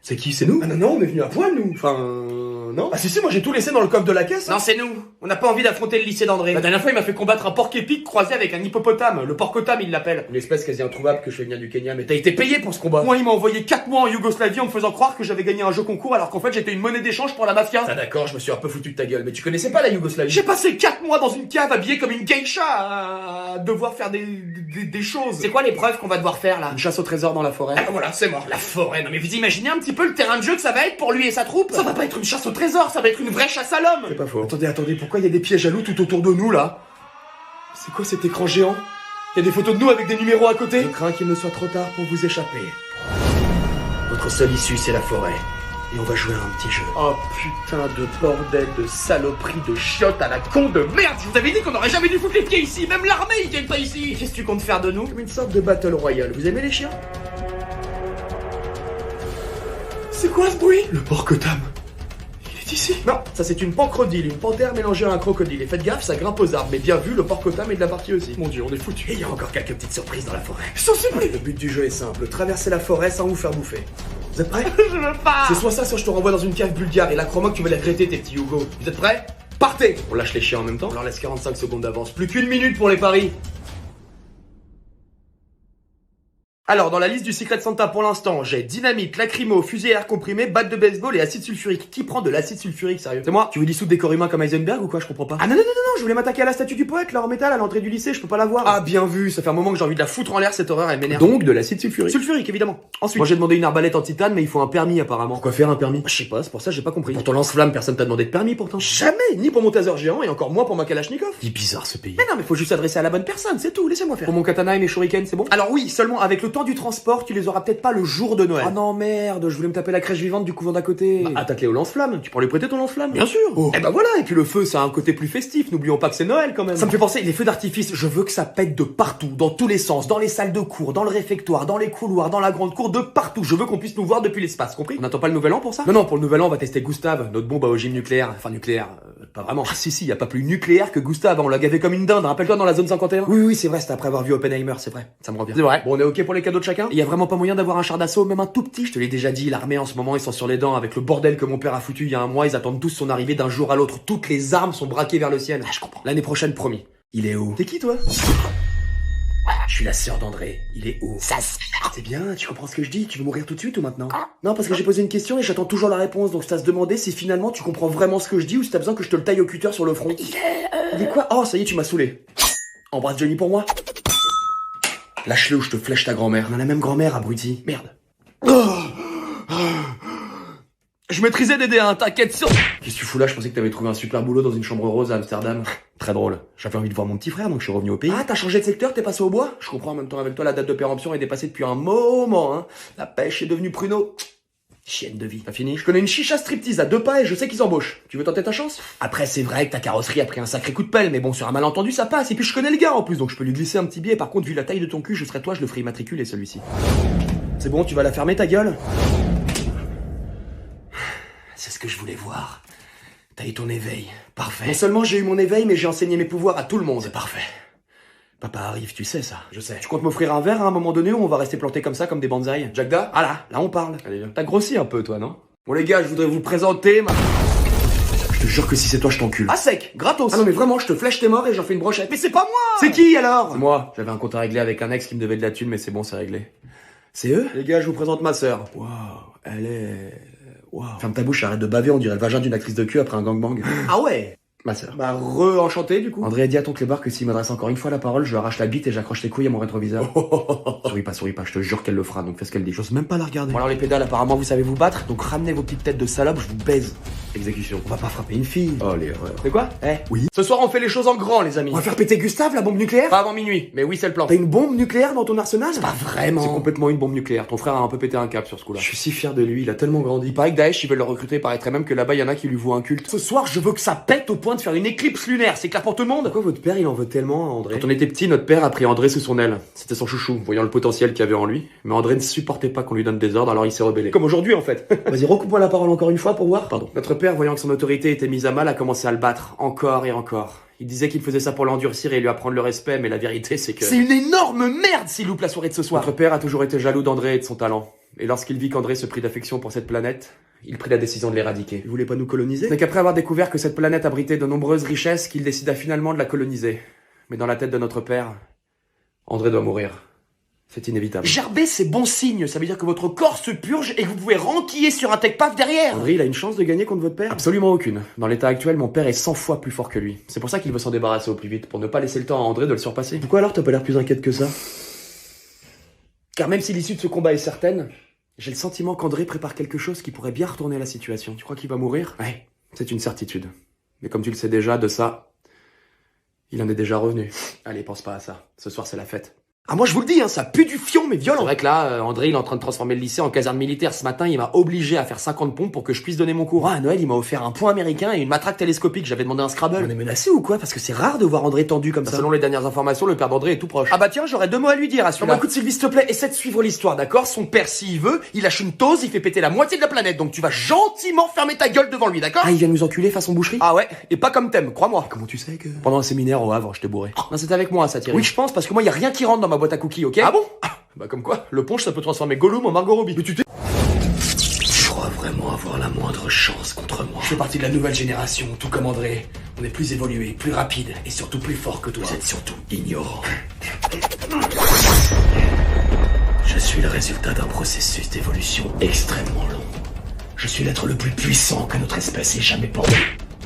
C'est qui? C'est nous? Ah non, on est venu à poil, nous. Enfin, non. Ah si, moi j'ai tout laissé dans le coffre de la caisse. Non, c'est nous. On n'a pas envie d'affronter le lycée d'André. La dernière fois, il m'a fait combattre un porc épic croisé avec un hippopotame. Le porcotame, il l'appelle. Une espèce quasi introuvable que je fais venir du Kenya. Mais t'as été payé pour ce combat. Moi, il m'a envoyé 4 mois en Yougoslavie en me faisant croire que j'avais gagné un jeu concours alors qu'en fait, j'étais une monnaie d'échange pour la mafia. Ah d'accord, je me suis un peu foutu de ta gueule. Mais tu connaissais pas la Yougoslavie? J'ai passé 4 mois dans une cave habillée comme une geisha à devoir faire des choses. C'est quoi les preuves qu'on va devoir faire là? Une chasse au trésor dans la forêt. Ah, voilà, c'est mort. La forêt. Non mais vous imaginez un petit peu le terrain de jeu que ça va être pour lui et sa troupe? Ça va pas être une chasse au trésor, ça va être une vraie chasse à l'homme. C'est pas faux. Attendez, pourquoi il y a des pièges à loups tout autour de nous là? C'est quoi cet écran géant? Il y a des photos de nous avec des numéros à côté. Je crains qu'il ne soit trop tard pour vous échapper. Votre seule issue c'est la forêt. Et on va jouer à un petit jeu. Oh putain de bordel, de saloperie, de chiottes à la con de merde. Je vous avais dit qu'on aurait jamais dû foutre les pieds ici. Même l'armée ils viennent pas ici. Qu'est-ce que tu comptes faire de nous? Comme une sorte de battle royale. Vous aimez les chiens? C'est quoi ce bruit? Le porc-tame. Il est ici. Non, ça c'est une pancrodile, une panthère mélangée à un crocodile. Et faites gaffe, ça grimpe aux arbres. Mais bien vu, le porc-tame est de la partie aussi. Mon dieu, on est foutu. Et il y a encore quelques petites surprises dans la forêt. Je suis surpris. Le but du jeu est simple, traverser la forêt sans vous faire bouffer. Vous êtes prêts? Je veux pas. C'est soit ça, soit je te renvoie dans une cave bulgare. Et là, crois-moi que tu vas les regretter, tes petits Hugo. Vous êtes prêts? Partez. On lâche les chiens en même temps. On leur laisse 45 secondes d'avance. Plus qu'1 minute pour les paris. Alors, dans la liste du Secret Santa pour l'instant, j'ai dynamite, lacrymo, fusil à air comprimé, batte de baseball et acide sulfurique. Qui prend de l'acide sulfurique, sérieux? C'est moi? Tu veux dissoudre des corps humains comme Heisenberg ou quoi? Je comprends pas. Ah non, je voulais m'attaquer à la statue du poète, là, en métal, à l'entrée du lycée, je peux pas la voir. Ah, bien vu, ça fait un moment que j'ai envie de la foutre en l'air, cette horreur, elle m'énerve. Donc, de l'acide sulfurique. Sulfurique, évidemment. Ensuite, moi j'ai demandé une arbalète en titane, mais il faut un permis, apparemment. Pourquoi faire un permis? Je sais pas, c'est pour ça, j'ai pas compris. Pour ton lance-flamme, personne t'a demandé de permis, pourtant. Jamais, ni pour mon taser géant, et encore moins pour ma Kalachnikov. Il est bizarre, ce pays. Mais non, mais faut juste s'adresser à la bonne personne, c'est tout, laissez-moi faire. Pour mon katana et mes shurikens, c'est bon? Alors oui, seulement avec le temps du transport, tu les auras peut-être pas le jour de Noël. Ah non, merde, je voulais me taper la crèche vivante du couvent d'à côté. Bah, attaque-les au lance-flamme. Tu pourras lui prêter ton lance-flamme? Bien sûr. Oh. Et bah voilà, et puis le feu, ça a un côté plus festif. N'oublions pas que c'est Noël quand même. Ça me fait penser, les feux d'artifice, je veux que ça pète de partout, dans tous les sens, dans les salles de cours, dans le réfectoire, dans les couloirs, dans la grande cour, de partout. Je veux qu'on puisse nous voir depuis l'espace, compris? On n'attend pas le nouvel an pour ça? Non, pour le nouvel an, on va tester Gustave, notre bombe à ogive nucléaire. Enfin, nucléaire, pas vraiment. Ah si, y a pas plus nucléaire que Gustave, on l'a gavé comme une dinde, rappelle-toi dans la zone 51? Oui, c'est vrai, c'était après avoir vu Oppenheimer, c'est vrai. Ça me revient. C'est vrai. Bon, on est ok pour les cadeaux de chacun? Y a vraiment pas moyen d'avoir un char d'assaut, même un tout petit? Je te l'ai déjà dit, l'armée en ce moment, ils sont sur les dents avec le bordel que mon père a foutu il y a un mois, ils attendent tous son arrivée d'un jour à l'autre. Toutes les armes sont braquées vers le ciel. Ah, je comprends. L'année prochaine, promis. Il est où? T'es qui, toi? Je suis la sœur d'André. Il est où? Ça c'est bien, tu comprends ce que je dis? Tu veux mourir tout de suite ou maintenant? Non, parce que j'ai posé une question et j'attends toujours la réponse, donc c'est à se demander si finalement tu comprends vraiment ce que je dis ou si t'as besoin que je te le taille au cutter sur le front. Il dit quoi? Oh, ça y est, tu m'as saoulé. Embrasse Johnny pour moi. Lâche-le ou je te flèche ta grand-mère. On a la même grand-mère, abruti. Merde. Je maîtrisais des D1, t'inquiète sur... Qu'est-ce que tu fous là? Je pensais que t'avais trouvé un super boulot dans une chambre rose à Amsterdam. Très drôle. J'avais envie de voir mon petit frère, donc je suis revenu au pays. Ah, t'as changé de secteur, t'es passé au bois? Je comprends, en même temps avec toi, la date de péremption est dépassée depuis un moment, hein. La pêche est devenue pruneau. Chienne de vie. T'as fini? Je connais une chicha striptease à 2 pas et je sais qu'ils embauchent. Tu veux tenter ta chance? Après, c'est vrai que ta carrosserie a pris un sacré coup de pelle, mais bon, sur un malentendu, ça passe. Et puis je connais le gars en plus, donc je peux lui glisser un petit billet. Par contre, vu la taille de ton cul, je serais toi, je le ferai immatriculer celui-ci. C'est bon, tu vas la fermer ta gueule? C'est ce que je voulais voir. T'as eu ton éveil. Parfait. Non seulement j'ai eu mon éveil, mais j'ai enseigné mes pouvoirs à tout le monde. C'est parfait. Papa arrive, tu sais ça. Je sais. Tu comptes m'offrir un verre à un moment donné ou on va rester plantés comme ça, comme des bonsaïs? Jagda? Ah là on parle. Allez, viens. T'as grossi un peu, toi, non? Bon les gars, je voudrais vous présenter ma... Je te jure que si c'est toi, je t'encule. Ah sec, gratos. Ah non mais vraiment, je te flèche tes morts et j'en fais une brochette. Mais c'est pas moi! C'est qui alors? C'est moi. J'avais un compte à régler avec un ex qui me devait de la thune, mais c'est bon, c'est réglé. C'est eux? Les gars, je vous présente ma sœur. Waouh, elle est... Waouh. Ferme ta bouche, arrête de baver, on dirait le vagin d'une actrice de cul après un gangbang. Ah ouais? Ma sœur. Bah, re-enchanté, du coup. André a dit à ton clébard que s'il m'adresse encore une fois la parole, je lui arrache la bite et j'accroche les couilles à mon rétroviseur. Souris pas, je te jure qu'elle le fera, donc fais ce qu'elle dit. J'ose même pas la regarder. Bon alors les pédales, apparemment vous savez vous battre, donc ramenez vos petites têtes de salope, je vous baise. Exécution. On va pas frapper une fille. Oh l'erreur. C'est quoi? Oui. Ce soir on fait les choses en grand, les amis. On va faire péter Gustave, la bombe nucléaire? Pas avant minuit, mais oui c'est le plan. T'as une bombe nucléaire dans ton arsenal? C'est pas vraiment. C'est complètement une bombe nucléaire. Ton frère a un peu pété un cap sur ce coup-là. Je suis si fier de lui, il a tellement grandi. Il paraît que Daesh, ils veulent le recruter, paraîtrait même que là-bas y en a qui lui vouent un culte. Ce soir je veux que ça pète au point de faire une éclipse lunaire, c'est clair pour tout le monde? Pourquoi votre père il en veut tellement à André? Quand on était petit, notre père a pris André sous son aile. C'était son chouchou, voyant le potentiel qu'il y avait en lui. Mais André ne supportait pas qu'on lui donne des ordres, alors il s'est rebellé. Comme aujourd'hui en fait. Vas-y, recoupe-moi la parole encore une fois pour voir. Pardon. Notre père, voyant que son autorité était mise à mal, a commencé à le battre, encore et encore. Il disait qu'il faisait ça pour l'endurcir et lui apprendre le respect, mais la vérité c'est que... C'est une énorme merde s'il loupe la soirée de ce soir. Notre père a toujours été jaloux d'André et de son talent. Et lorsqu'il vit qu'André se prit d'affection pour cette planète, il prit la décision de l'éradiquer. Il voulait pas nous coloniser? C'est qu'après avoir découvert que cette planète abritait de nombreuses richesses, qu'il décida finalement de la coloniser. Mais dans la tête de notre père, André doit mourir. C'est inévitable. Gerber, c'est bon signe. Ça veut dire que votre corps se purge et que vous pouvez renquiller sur un tech-paf derrière. André, il a une chance de gagner contre votre père? Absolument aucune. Dans l'état actuel, mon père est 100 fois plus fort que lui. C'est pour ça qu'il veut s'en débarrasser au plus vite, pour ne pas laisser le temps à André de le surpasser. Pourquoi alors t'as pas l'air plus inquiète que ça? Car même si l'issue de ce combat est certaine, j'ai le sentiment qu'André prépare quelque chose qui pourrait bien retourner la situation. Tu crois qu'il va mourir? Ouais, c'est une certitude. Mais comme tu le sais déjà, de ça, il en est déjà revenu. Allez, pense pas à ça. Ce soir, c'est la fête. Ah moi je vous le dis, hein, ça pue du fion mais violent. C'est vrai que là, André il est en train de transformer le lycée en caserne militaire. Ce matin il m'a obligé à faire 50 pompes pour que je puisse donner mon cours. Ah, à Noël il m'a offert un point américain et une matraque télescopique. J'avais demandé un Scrabble. On est menacé ou quoi? Parce que c'est rare de voir André tendu comme ça. Selon les dernières informations, le père d'André est tout proche. Ah bah tiens, j'aurais 2 mots à lui dire à celui-là. Bon, écoute Sylvie s'il te plaît, essaie de suivre l'histoire, d'accord? Son père s'il veut, il lâche une tose, il fait péter la moitié de la planète. Donc tu vas gentiment fermer ta gueule devant lui, d'accord? Ah il vient nous enculer façon boucherie? Ah ouais, et pas comme t'aimes, crois-moi. Comment tu sais que... Pendant un séminaire au Havre, je t'ai bourré. Non c'est avec moi ça Thierry. Oui je pense parce que moi y a rien qui rentre dans ma boîte à cookies, ok? Ah bon? Bah comme quoi, le punch ça peut transformer Gollum en Margot Robbie. Mais tu crois vraiment avoir la moindre chance contre moi? Je fais partie de la nouvelle génération, tout comme André. On est plus évolué, plus rapide et surtout plus fort que toi. Vous êtes surtout ignorant. Je suis le résultat d'un processus d'évolution extrêmement long. Je suis l'être le plus puissant que notre espèce ait jamais porté.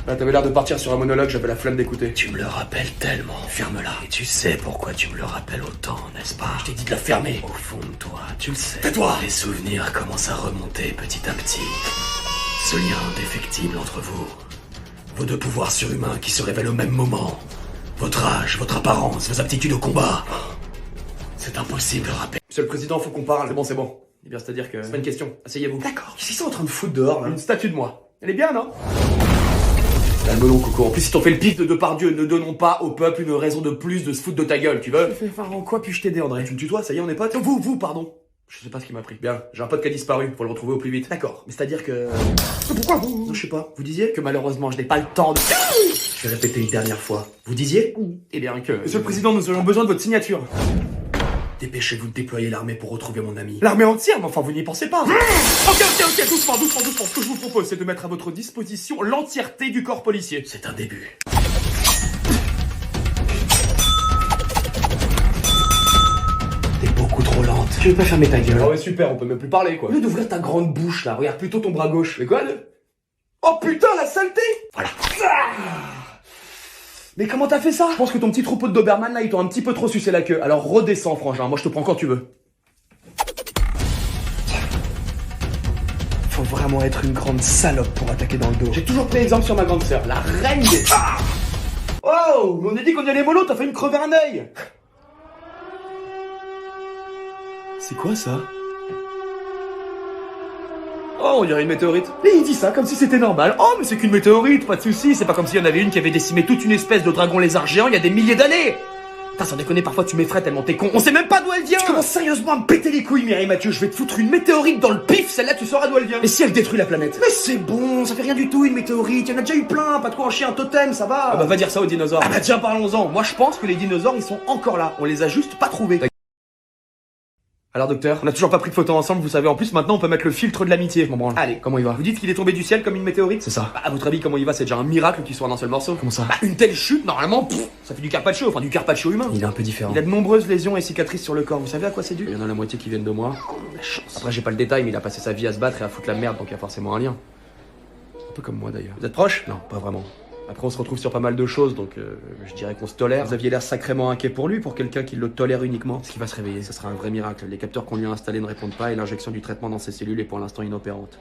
Là, t'avais l'air de partir sur un monologue, j'avais la flemme d'écouter. Tu me le rappelles tellement. Ferme-la. Et tu sais pourquoi tu me le rappelles autant, n'est-ce pas? Je t'ai dit de la fermer. Au fond de toi, tu le sais. Tais-toi! Les souvenirs commencent à remonter petit à petit. Ce lien indéfectible entre vous. Vos deux pouvoirs surhumains qui se révèlent au même moment. Votre âge, votre apparence, vos aptitudes au combat. C'est impossible de rappeler. Monsieur le Président, faut qu'on parle. C'est bon. Eh bien, c'est-à-dire que... C'est pas une question. Asseyez-vous. D'accord. Qu'est-ce qu'ils sont en train de foutre dehors, là? Une statue de moi. Elle est bien, non? Calme-nous, Coco. En plus, si t'en fais le pif de Depardieu, ne donnons pas au peuple une raison de plus de se foutre de ta gueule, tu veux? Enfin, en quoi puis-je t'aider, André? Tu me tutoies, ça y est, on est potes? Vous, pardon. Je sais pas ce qui m'a pris. Bien, j'ai un pote qui a disparu, faut le retrouver au plus vite. D'accord, mais c'est-à-dire que... Pourquoi vous? Non, je sais pas. Vous disiez que malheureusement, je n'ai pas le temps de... Je vais répéter une dernière fois. Vous disiez? Eh bien que... Monsieur le Président, nous aurions besoin de votre signature. Dépêchez-vous de déployer l'armée pour retrouver mon ami. L'armée entière? Mais enfin, vous n'y pensez pas. Ok, doucement. Ce que je vous propose, c'est de mettre à votre disposition l'entièreté du corps policier. C'est un début. T'es beaucoup trop lente. Tu veux pas fermer ta gueule? Ah ouais, super, on peut même plus parler, quoi. Au lieu d'ouvrir ta grande bouche, là, regarde plutôt ton bras gauche. Mais quoi, Oh putain, la saleté! Voilà. Mais comment t'as fait ça? Je pense que ton petit troupeau de Doberman, là, ils t'ont un petit peu trop sucé la queue. Alors redescends, frangin, moi je te prends quand tu veux. Faut vraiment être une grande salope pour attaquer dans le dos. J'ai toujours pris exemple sur ma grande sœur, la reine des... Ah oh, on a dit qu'on y allait mollo, t'as fait me crever un œil. C'est quoi ça? Oh, on dirait une météorite. Et il dit ça comme si c'était normal. Oh, mais c'est qu'une météorite, pas de soucis. C'est pas comme s'il y en avait une qui avait décimé toute une espèce de dragon lézard géant il y a des milliers d'années. Putain, sans déconner, parfois tu m'effraies tellement t'es con. On sait même pas d'où elle vient. Tu commences sérieusement à me péter les couilles, Mireille Mathieu. Je vais te foutre une météorite dans le pif, celle-là tu sauras d'où elle vient. Mais si elle détruit la planète? Mais c'est bon, ça fait rien du tout une météorite. Il y en a déjà eu plein, pas de quoi en chier un totem, ça va. Ah bah va dire ça aux dinosaures. Ah bah tiens, parlons-en. Moi je pense que les dinosaures ils sont encore là. On les a juste pas trouvés. Alors docteur, on a toujours pas pris de photos ensemble, vous savez, en plus maintenant on peut mettre le filtre de l'amitié, je m'en branle. Allez, comment il va? Vous dites qu'il est tombé du ciel comme une météorite? C'est ça. Bah, à votre avis, comment il va? C'est déjà un miracle qu'il soit en un seul morceau. Comment ça? Bah, une telle chute, normalement, ça fait du carpaccio, enfin du carpaccio humain. Il est un peu différent. Il a de nombreuses lésions et cicatrices sur le corps, vous savez à quoi c'est dû? Il y en a la moitié qui viennent de moi. La chance. Après j'ai pas le détail, mais il a passé sa vie à se battre et à foutre la merde, donc il y a forcément un lien. Un peu comme moi d'ailleurs. Vous êtes proches? Non, pas vraiment. Après on se retrouve sur pas mal de choses, donc je dirais qu'on se tolère. Vous aviez l'air sacrément inquiet pour lui, pour quelqu'un qui le tolère uniquement. Ce qui va se réveiller, ça sera un vrai miracle. Les capteurs qu'on lui a installés ne répondent pas et l'injection du traitement dans ses cellules est pour l'instant inopérante.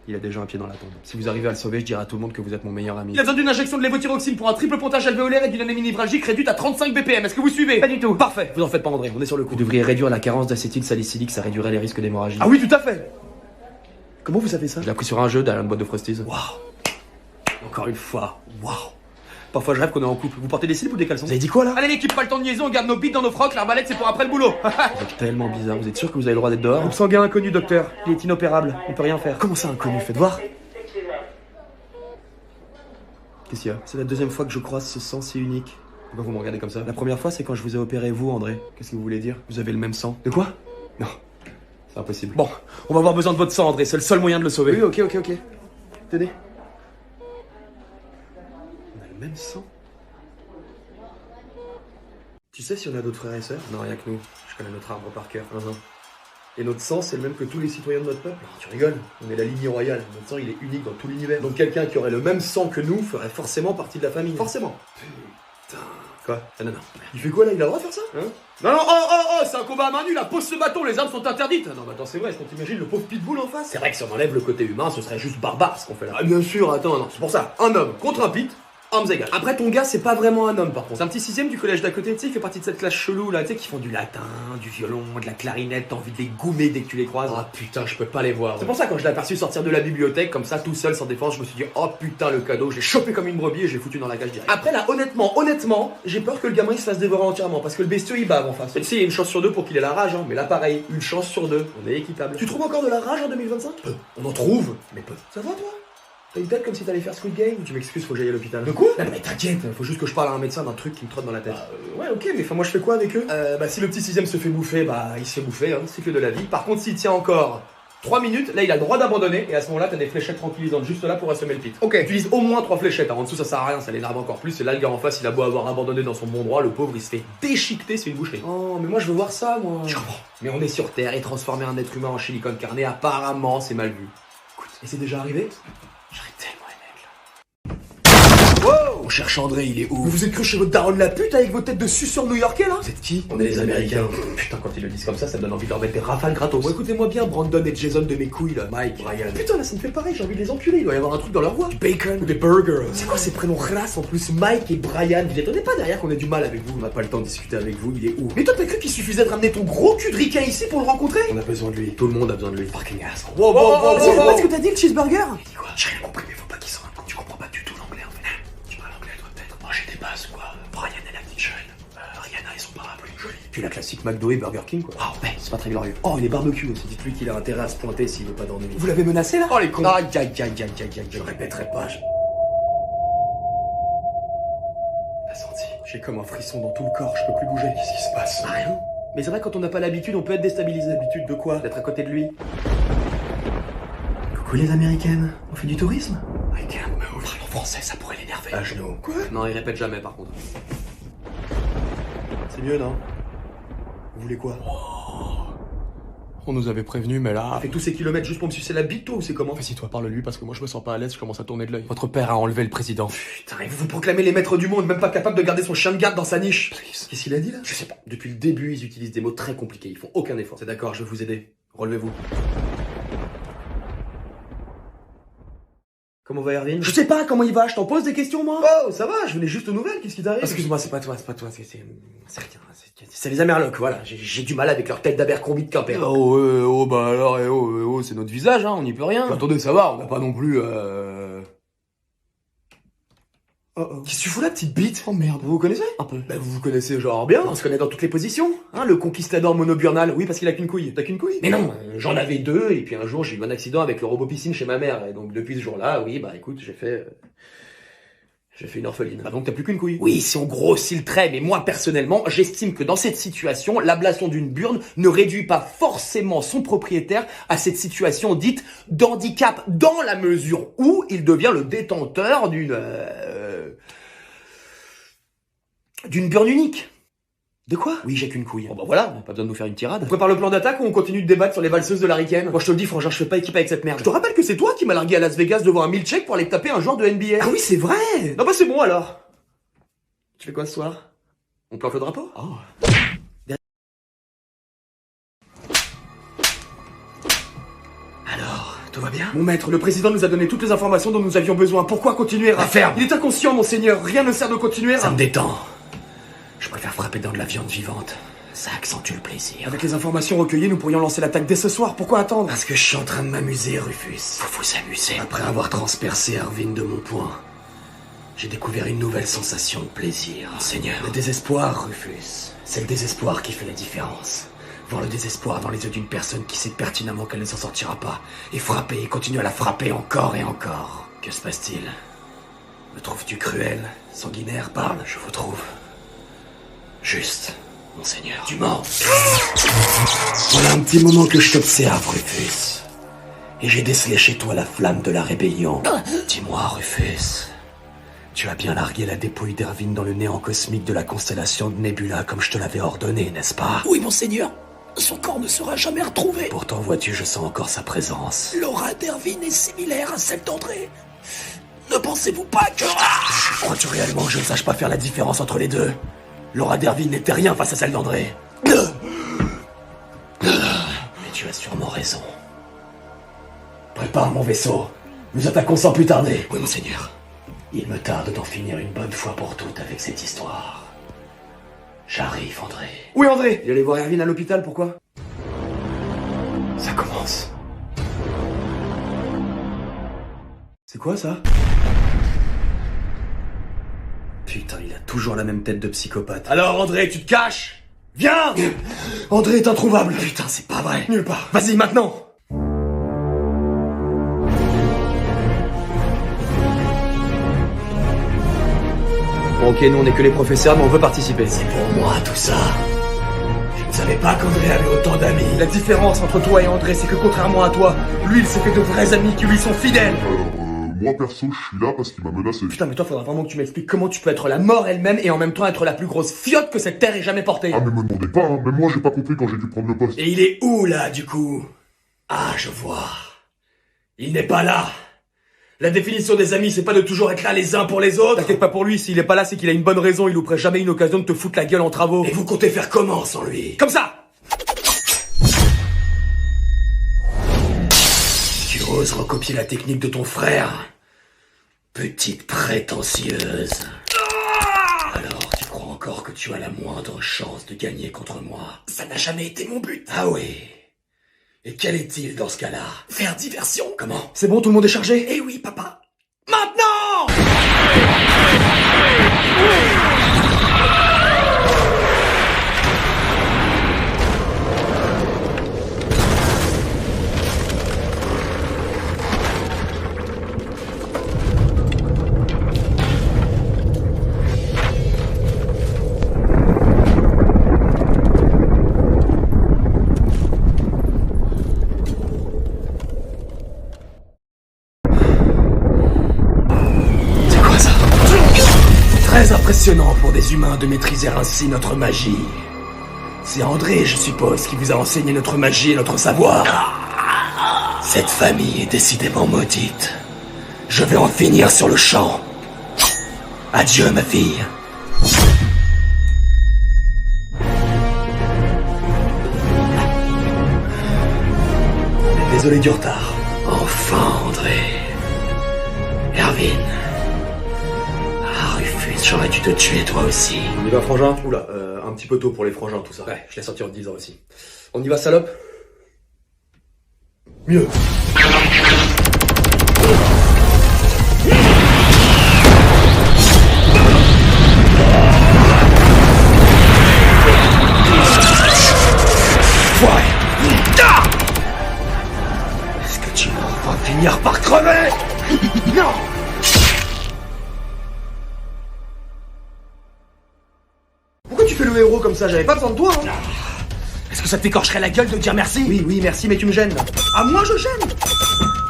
Il a déjà un pied dans la tombe. Si vous arrivez à le sauver, je dirai à tout le monde que vous êtes mon meilleur ami. Il a besoin d'une injection de lévothyroxine pour un triple pontage alvéolaire et d'une anémie névralgique réduite à 35 BPM. Est-ce que vous suivez? Pas du tout. Parfait. Vous en faites pas, André, on est sur le coup. Vous devriez réduire la carence d'acétylsalicylique, ça réduirait les risques d'hémorragie. Ah oui, tout à fait. Comment vous savez ça? Je l'ai appris sur un jeu derrière une boîte de Frosties. Waouh. Encore une fois, waouh. Parfois je rêve qu'on est en couple. Vous portez des slips ou des caleçons? Vous avez dit quoi là? Allez l'équipe, pas le temps de liaison, on garde nos bites dans nos frocs, l'arbalète c'est pour après le boulot. Vous êtes tellement bizarre, vous êtes sûr que vous avez le droit d'être dehors? Groupe sanguin inconnu, docteur. Il est inopérable, on peut rien faire. Comment ça inconnu? Faites voir. Qu'est-ce qu'il y a? C'est la deuxième fois que je croise ce sang si unique. Pourquoi vous me regardez comme ça? La première fois c'est quand je vous ai opéré vous, André. Qu'est-ce que vous voulez dire? Vous avez le même sang. De quoi? Non, c'est impossible. Bon, on va avoir besoin de votre sang, André, c'est le seul moyen de le sauver. Oui, ok. Tenez. Même sang. Tu sais si on a d'autres frères et sœurs? Non, rien que nous. Je connais notre arbre par cœur. Et notre sang, c'est le même que tous les citoyens de notre peuple? Non, tu rigoles. On est la lignée royale. Notre sang, il est unique dans tout l'univers. Donc quelqu'un qui aurait le même sang que nous ferait forcément partie de la famille. Forcément. Putain. Quoi? Ah, non. Il fait quoi là? Il a le droit de faire ça? Hein? Non, oh, c'est un combat à main nue là. Pose ce bâton, les armes sont interdites. Non, mais attends, c'est vrai, est-ce qu'on t'imagine le pauvre pitbull en face? C'est vrai que si on enlève le côté humain, ce serait juste barbare ce qu'on fait là. Ah, bien sûr, attends, non. C'est pour ça. Un homme contre un pit. Armes égales. Après ton gars c'est pas vraiment un homme par contre. C'est un petit sixième du collège d'à côté, tu sais, il fait partie de cette classe chelou là, tu sais, qui font du latin, du violon, de la clarinette, t'as envie de les goumer dès que tu les croises. Ah putain, je peux pas les voir. C'est pour ça quand je l'ai aperçu sortir de la bibliothèque comme ça tout seul sans défense, je me suis dit oh putain le cadeau, je l'ai chopé comme une brebis et je l'ai foutu dans la cage direct. Après là honnêtement, j'ai peur que le gamin il se fasse dévorer entièrement parce que le bestiau il bave en face. Et tu sais, il y a une chance sur deux pour qu'il ait la rage mais là pareil, une chance sur deux, on est équitable. Tu trouves encore de la rage en 2025? Peu. On en trouve, mais peu. Ça va toi? T'as une tête comme si t'allais faire Squid Game? Tu m'excuses, faut que j'aille à l'hôpital. De quoi? Non mais t'inquiète, faut juste que je parle à un médecin d'un truc qui me trotte dans la tête. Ouais ok, mais enfin moi je fais quoi avec eux? Si le petit sixième se fait bouffer, il se fait bouffer, hein, cycle de la vie. Par contre s'il tient encore 3 minutes, là il a le droit d'abandonner, et à ce moment-là t'as des fléchettes tranquillisantes juste là pour assommer le titre. Ok, utilise au moins 3 fléchettes, hein. En dessous ça sert à rien, ça l'énerve encore plus, et là le gars en face il a beau avoir abandonné dans son bon droit, le pauvre il se fait déchiqueter, c'est une boucherie. Oh mais moi je veux voir ça moi. Je comprends. Mais on est sur Terre et transformer un être humain en chili con carne, apparemment c'est mal vu. Écoute, et c'est déjà arrivé? J'arrête tellement les mecs là. Wow! On cherche André, il est où? Vous êtes cru chez votre daronne la pute avec vos têtes de suceurs new-yorkais là? Vous êtes qui? On est les Américains. Putain, quand ils le disent comme ça me donne envie de leur mettre des rafales gratos. Bon, écoutez-moi bien, Brandon et Jason de mes couilles là. Mike, Ryan. Putain, là ça me fait pareil, j'ai envie de les enculer. Il doit y avoir un truc dans leur voix. Du bacon ou des burgers? C'est quoi ces prénoms races en plus? Mike et Brian. Vous étonnez pas derrière qu'on ait du mal avec vous? On n'a pas le temps de discuter avec vous, il est où? Mais toi, t'as cru qu'il suffisait de ramener ton gros cul de ricain ici pour le rencontrer? On a besoin de lui. Tout le monde a besoin de lui. Fucking ass. Wow, Qu'est-ce que t'as dit, le cheeseburger? Il dit quoi? J'ai rien compris, mais faut pas qu'il s'en rende compte. Tu comprends pas du tout l'anglais en fait. Tu parles anglais toi peut-être? Moi j'ai des bases quoi. Brian et la petite jeune. Rihanna et son parapluie. Joli. Puis la classique McDo et Burger King quoi. Ah ouais. C'est pas très glorieux. Oh, il est barbecue aussi. Dites-lui qu'il a intérêt à se pointer s'il veut pas dormir. Vous l'avez menacé là? Oh les cons. Aïe aïe aïe aïe aïe aïe. Je répéterai pas. T'as senti? J'ai comme un frisson dans tout le corps, je peux plus bouger. Qu'est-ce qui se passe? Rien. Mais c'est vrai, quand on n'a pas l'habitude, on peut être déstabilisé. L'habitude de quoi? D'être à côté de lui. Coucou les Américaines. On fait du tourisme? I can't move. Parle en français, ça pourrait l'énerver. À genoux. Quoi? Non, il répète jamais par contre. C'est mieux, non? Vous voulez quoi? On nous avait prévenu, mais là... Fait tous ces kilomètres juste pour me sucer la bite, toi, ou c'est comment? Vas-y, toi, parle-lui, parce que moi, je me sens pas à l'aise, je commence à tourner de l'œil. Votre père a enlevé le président. Putain, et vous vous proclamez les maîtres du monde, même pas capable de garder son chien de garde dans sa niche. Please. Qu'est-ce qu'il a dit là? Je sais pas. Depuis le début, ils utilisent des mots très compliqués, ils font aucun effort. C'est d'accord, je vais vous aider. Relevez-vous. Comment va Erwin? Je sais pas comment il va, je t'en pose des questions moi. Oh, ça va, je venais juste aux nouvelles, qu'est-ce qui t'arrive? Excuse-moi, c'est pas toi, c'est rien. C'est les Amerlocs, voilà. J'ai du mal avec leur tête d'Abercrombie de Quimper. Oh, bah alors, c'est notre visage, hein, on n'y peut rien. Attendez, ça va, on n'a pas non plus Qu'est-ce que tu fous là, petite bite? Oh merde, Vous vous connaissez? un peu. Bah vous vous connaissez genre bien, on se connaît dans toutes les positions. Hein, le conquistador monoburnal, oui parce qu'il a qu'une couille. T'as qu'une couille? Mais non, j'en avais 2 et puis un jour j'ai eu un accident avec le robot piscine chez ma mère. Et donc depuis ce jour-là, oui bah écoute, j'ai fait une orpheline. Ah donc t'as plus qu'une couille? Oui, si on grossit le trait, mais moi personnellement, j'estime que dans cette situation, l'ablation d'une burne ne réduit pas forcément son propriétaire à cette situation dite d'handicap, dans la mesure où il devient le détenteur d'une burne unique. De quoi? Oui, j'ai qu'une couille. Bon bah voilà, pas besoin de nous faire une tirade. On prépare le plan d'attaque ou on continue de débattre sur les valseuses de l'Hurricane? Moi je te le dis, frangin, je fais pas équipe avec cette merde. Je te rappelle que c'est toi qui m'as largué à Las Vegas devant un milkshake pour aller taper un joueur de NBA. Ah oui, c'est vrai. Non bah c'est bon alors. Tu fais quoi ce soir? On plante le drapeau? Oh. Alors, tout va bien? Mon maître, le président nous a donné toutes les informations dont nous avions besoin. Pourquoi continuer à... Ferme. Il est inconscient, monseigneur. Rien ne sert de continuer à... Ça me détend. Je préfère frapper dans de la viande vivante. Ça accentue le plaisir. Avec les informations recueillies, nous pourrions lancer l'attaque dès ce soir. Pourquoi attendre? Parce que je suis en train de m'amuser, Rufus. Vous vous amusez. Après avoir transpercé Erwin de mon poing, j'ai découvert une nouvelle sensation de plaisir. Seigneur. Le désespoir, Rufus. C'est le désespoir qui fait la différence. Voir le désespoir dans les yeux d'une personne qui sait pertinemment qu'elle ne s'en sortira pas. Et frapper et continuer à la frapper encore et encore. Que se passe-t-il? Me trouves-tu cruel? Sanguinaire, parle, je vous trouve. Juste, monseigneur. Tu mens. Voilà un petit moment que je t'observe, Rufus. Et j'ai décelé chez toi la flamme de la rébellion. Dis-moi, Rufus, tu as bien largué la dépouille d'Erwin dans le néant cosmique de la constellation de Nebula comme je te l'avais ordonné, n'est-ce pas? Oui, monseigneur. Son corps ne sera jamais retrouvé. Pourtant, vois-tu, je sens encore sa présence. L'aura d'Erwin est similaire à celle d'André. Ne pensez-vous pas que... Crois-tu réellement que je ne sache pas faire la différence entre les deux? L'aura d'Erwin n'était rien face à celle d'André. Mais tu as sûrement raison. Prépare mon vaisseau. Nous attaquons sans plus tarder. Oui, monseigneur. Il me tarde d'en finir une bonne fois pour toutes avec cette histoire. J'arrive, André. Oui, André. Il allait voir Erwin à l'hôpital, pourquoi? Ça commence. C'est quoi ça? Putain, il a toujours la même tête de psychopathe. Alors André, tu te caches? Viens! André est introuvable. Putain, c'est pas vrai. Nulle part. Vas-y, maintenant! Bon, ok, nous on est que les professeurs, mais on veut participer. C'est pour moi tout ça. Je Vous savez pas qu'André avait autant d'amis? La différence entre toi et André, c'est que contrairement à toi, lui, il s'est fait de vrais amis qui lui sont fidèles. Alors, moi perso, je suis là parce qu'il m'a menacé. Putain, mais toi, faudra vraiment que tu m'expliques comment tu peux être la mort elle-même et en même temps être la plus grosse fiotte que cette terre ait jamais portée. Ah, mais me demandez pas, hein. Même moi, j'ai pas compris quand j'ai dû prendre le poste. Et il est où, là, du coup? Ah, je vois. Il n'est pas là. La définition des amis, c'est pas de toujours être là les uns pour les autres. T'inquiète pas pour lui, s'il est pas là, c'est qu'il a une bonne raison, il louperait jamais une occasion de te foutre la gueule en travaux. Et vous comptez faire comment sans lui? Comme ça! Tu oses recopier la technique de ton frère? Petite prétentieuse. Alors, tu crois encore que tu as la moindre chance de gagner contre moi? Ça n'a jamais été mon but. Ah oui. Et quel est-il dans ce cas-là? Faire diversion. Comment? C'est bon, tout le monde est chargé? Eh oui, papa. Maintenant! Très impressionnant pour des humains de maîtriser ainsi notre magie. C'est André, je suppose, qui vous a enseigné notre magie et notre savoir. Cette famille est décidément maudite. Je vais en finir sur le champ. Adieu, ma fille. Désolé du retard. Enfin, André. Erwin. J'aurais dû te tuer toi aussi. On y va, frangin? Oula, un petit peu tôt pour les frangins, tout ça. Ouais, je l'ai sorti en 10 ans aussi. On y va, salope? Mieux. Ouais. Est-ce que tu vas enfin finir par crever? Non. Pourquoi tu fais le héros comme ça? J'avais pas besoin de toi, hein. Est-ce que ça t'écorcherait la gueule de dire merci? Oui, merci, mais tu me gênes. Ah, moi je gêne.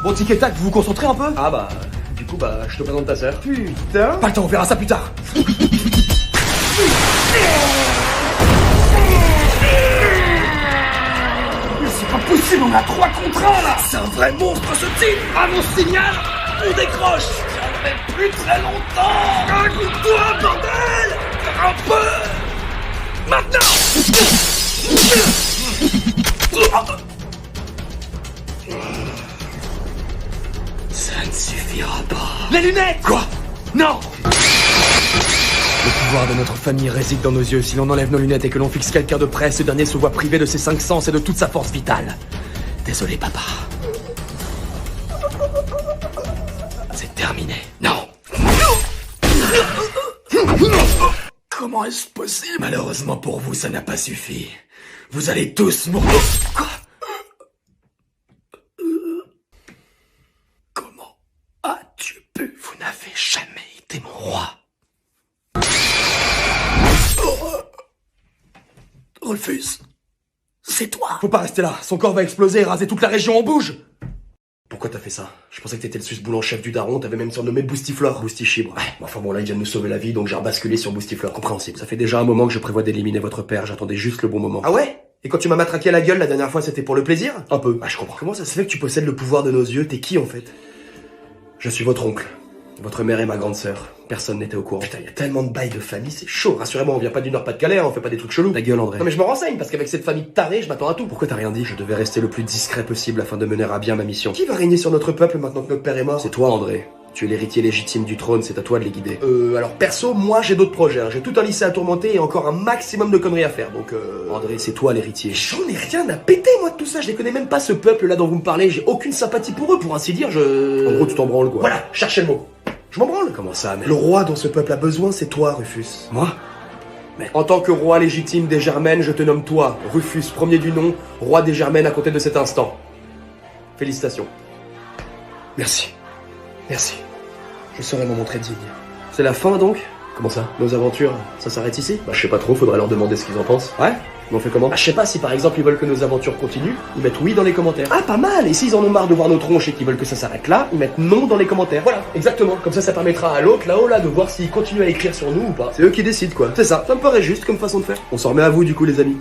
Bon, tic et tac, vous vous concentrez un peu? Ah bah, du coup, je te présente ta sœur. Putain. Pas le temps, on verra ça plus tard. Mais c'est pas possible, on a 3 contre 1 là. C'est un vrai monstre ce type. À mon signal, on décroche. Je tiendrai plus très longtemps. Raconte-toi, bordel. Un peu. Maintenant. Ça ne suffira pas. Les lunettes. Quoi? Non. Le pouvoir de notre famille réside dans nos yeux. Si l'on enlève nos lunettes et que l'on fixe quelqu'un de près, ce dernier se voit privé de ses 5 sens et de toute sa force vitale. Désolé, papa. C'est terminé. Non. Comment est-ce possible? Malheureusement pour vous, ça n'a pas suffi. Vous allez tous mourir. Quoi? Comment as-tu pu? Vous n'avez jamais été mon roi. Rufus, c'est toi. Faut pas rester là, son corps va exploser et raser toute la région, on bouge. Pourquoi t'as fait ça? Je pensais que t'étais le susboule en chef du daron, t'avais même surnommé Boostiflore. Boustichibre. Ouais, enfin bon là il vient de nous sauver la vie, donc j'ai rebasculé sur Boostiflore. Compréhensible. Ça fait déjà un moment que je prévois d'éliminer votre père, j'attendais juste le bon moment. Ah ouais? Et quand tu m'as matraqué à la gueule la dernière fois, c'était pour le plaisir? Un peu. Ah je comprends. Comment ça se fait que tu possèdes le pouvoir de nos yeux? T'es qui en fait? Je suis votre oncle. Votre mère et ma grande sœur. Personne n'était au courant. Putain, il y a tellement de bails de famille, c'est chaud. Rassurez-moi, on vient pas du Nord-Pas-de-Calais, on fait pas des trucs chelous. Ta gueule, André. Non mais je me renseigne, parce qu'avec cette famille tarée, je m'attends à tout. Pourquoi t'as rien dit? Je devais rester le plus discret possible afin de mener à bien ma mission. Qui va régner sur notre peuple maintenant que notre père est mort? C'est toi, André. Tu es l'héritier légitime du trône, c'est à toi de les guider. Alors perso, moi j'ai d'autres projets. Hein. J'ai tout un lycée à tourmenter et encore un maximum de conneries à faire. Donc André, c'est toi l'héritier. J'en ai rien à péter moi de tout ça. Je les connais même pas ce peuple là dont vous me parlez. J'ai aucune sympathie pour eux, pour ainsi dire. En gros, tu t'en branles quoi. Voilà, cherchez le mot. Je m'en branle. Comment ça, mais... Le roi dont ce peuple a besoin, c'est toi, Rufus. Moi? Mais en tant que roi légitime des Germaines, je te nomme toi, Rufus, premier du nom, roi des Germaines à compter de cet instant. Félicitations. Merci. Merci. Je saurai m'en montrer digne. C'est la fin donc? Comment ça? Nos aventures, ça s'arrête ici? Bah je sais pas trop, faudrait leur demander ce qu'ils en pensent. Ouais? Mais on fait comment? Ah, je sais pas, si par exemple ils veulent que nos aventures continuent, ils mettent oui dans les commentaires. Ah, pas mal. Et s'ils en ont marre de voir nos tronches et qu'ils veulent que ça s'arrête là, ils mettent non dans les commentaires. Voilà, exactement. Comme ça permettra à l'autre là-haut là de voir s'ils continuent à écrire sur nous ou pas. C'est eux qui décident quoi. C'est ça, ça me paraît juste comme façon de faire. On s'en remet à vous du coup les amis.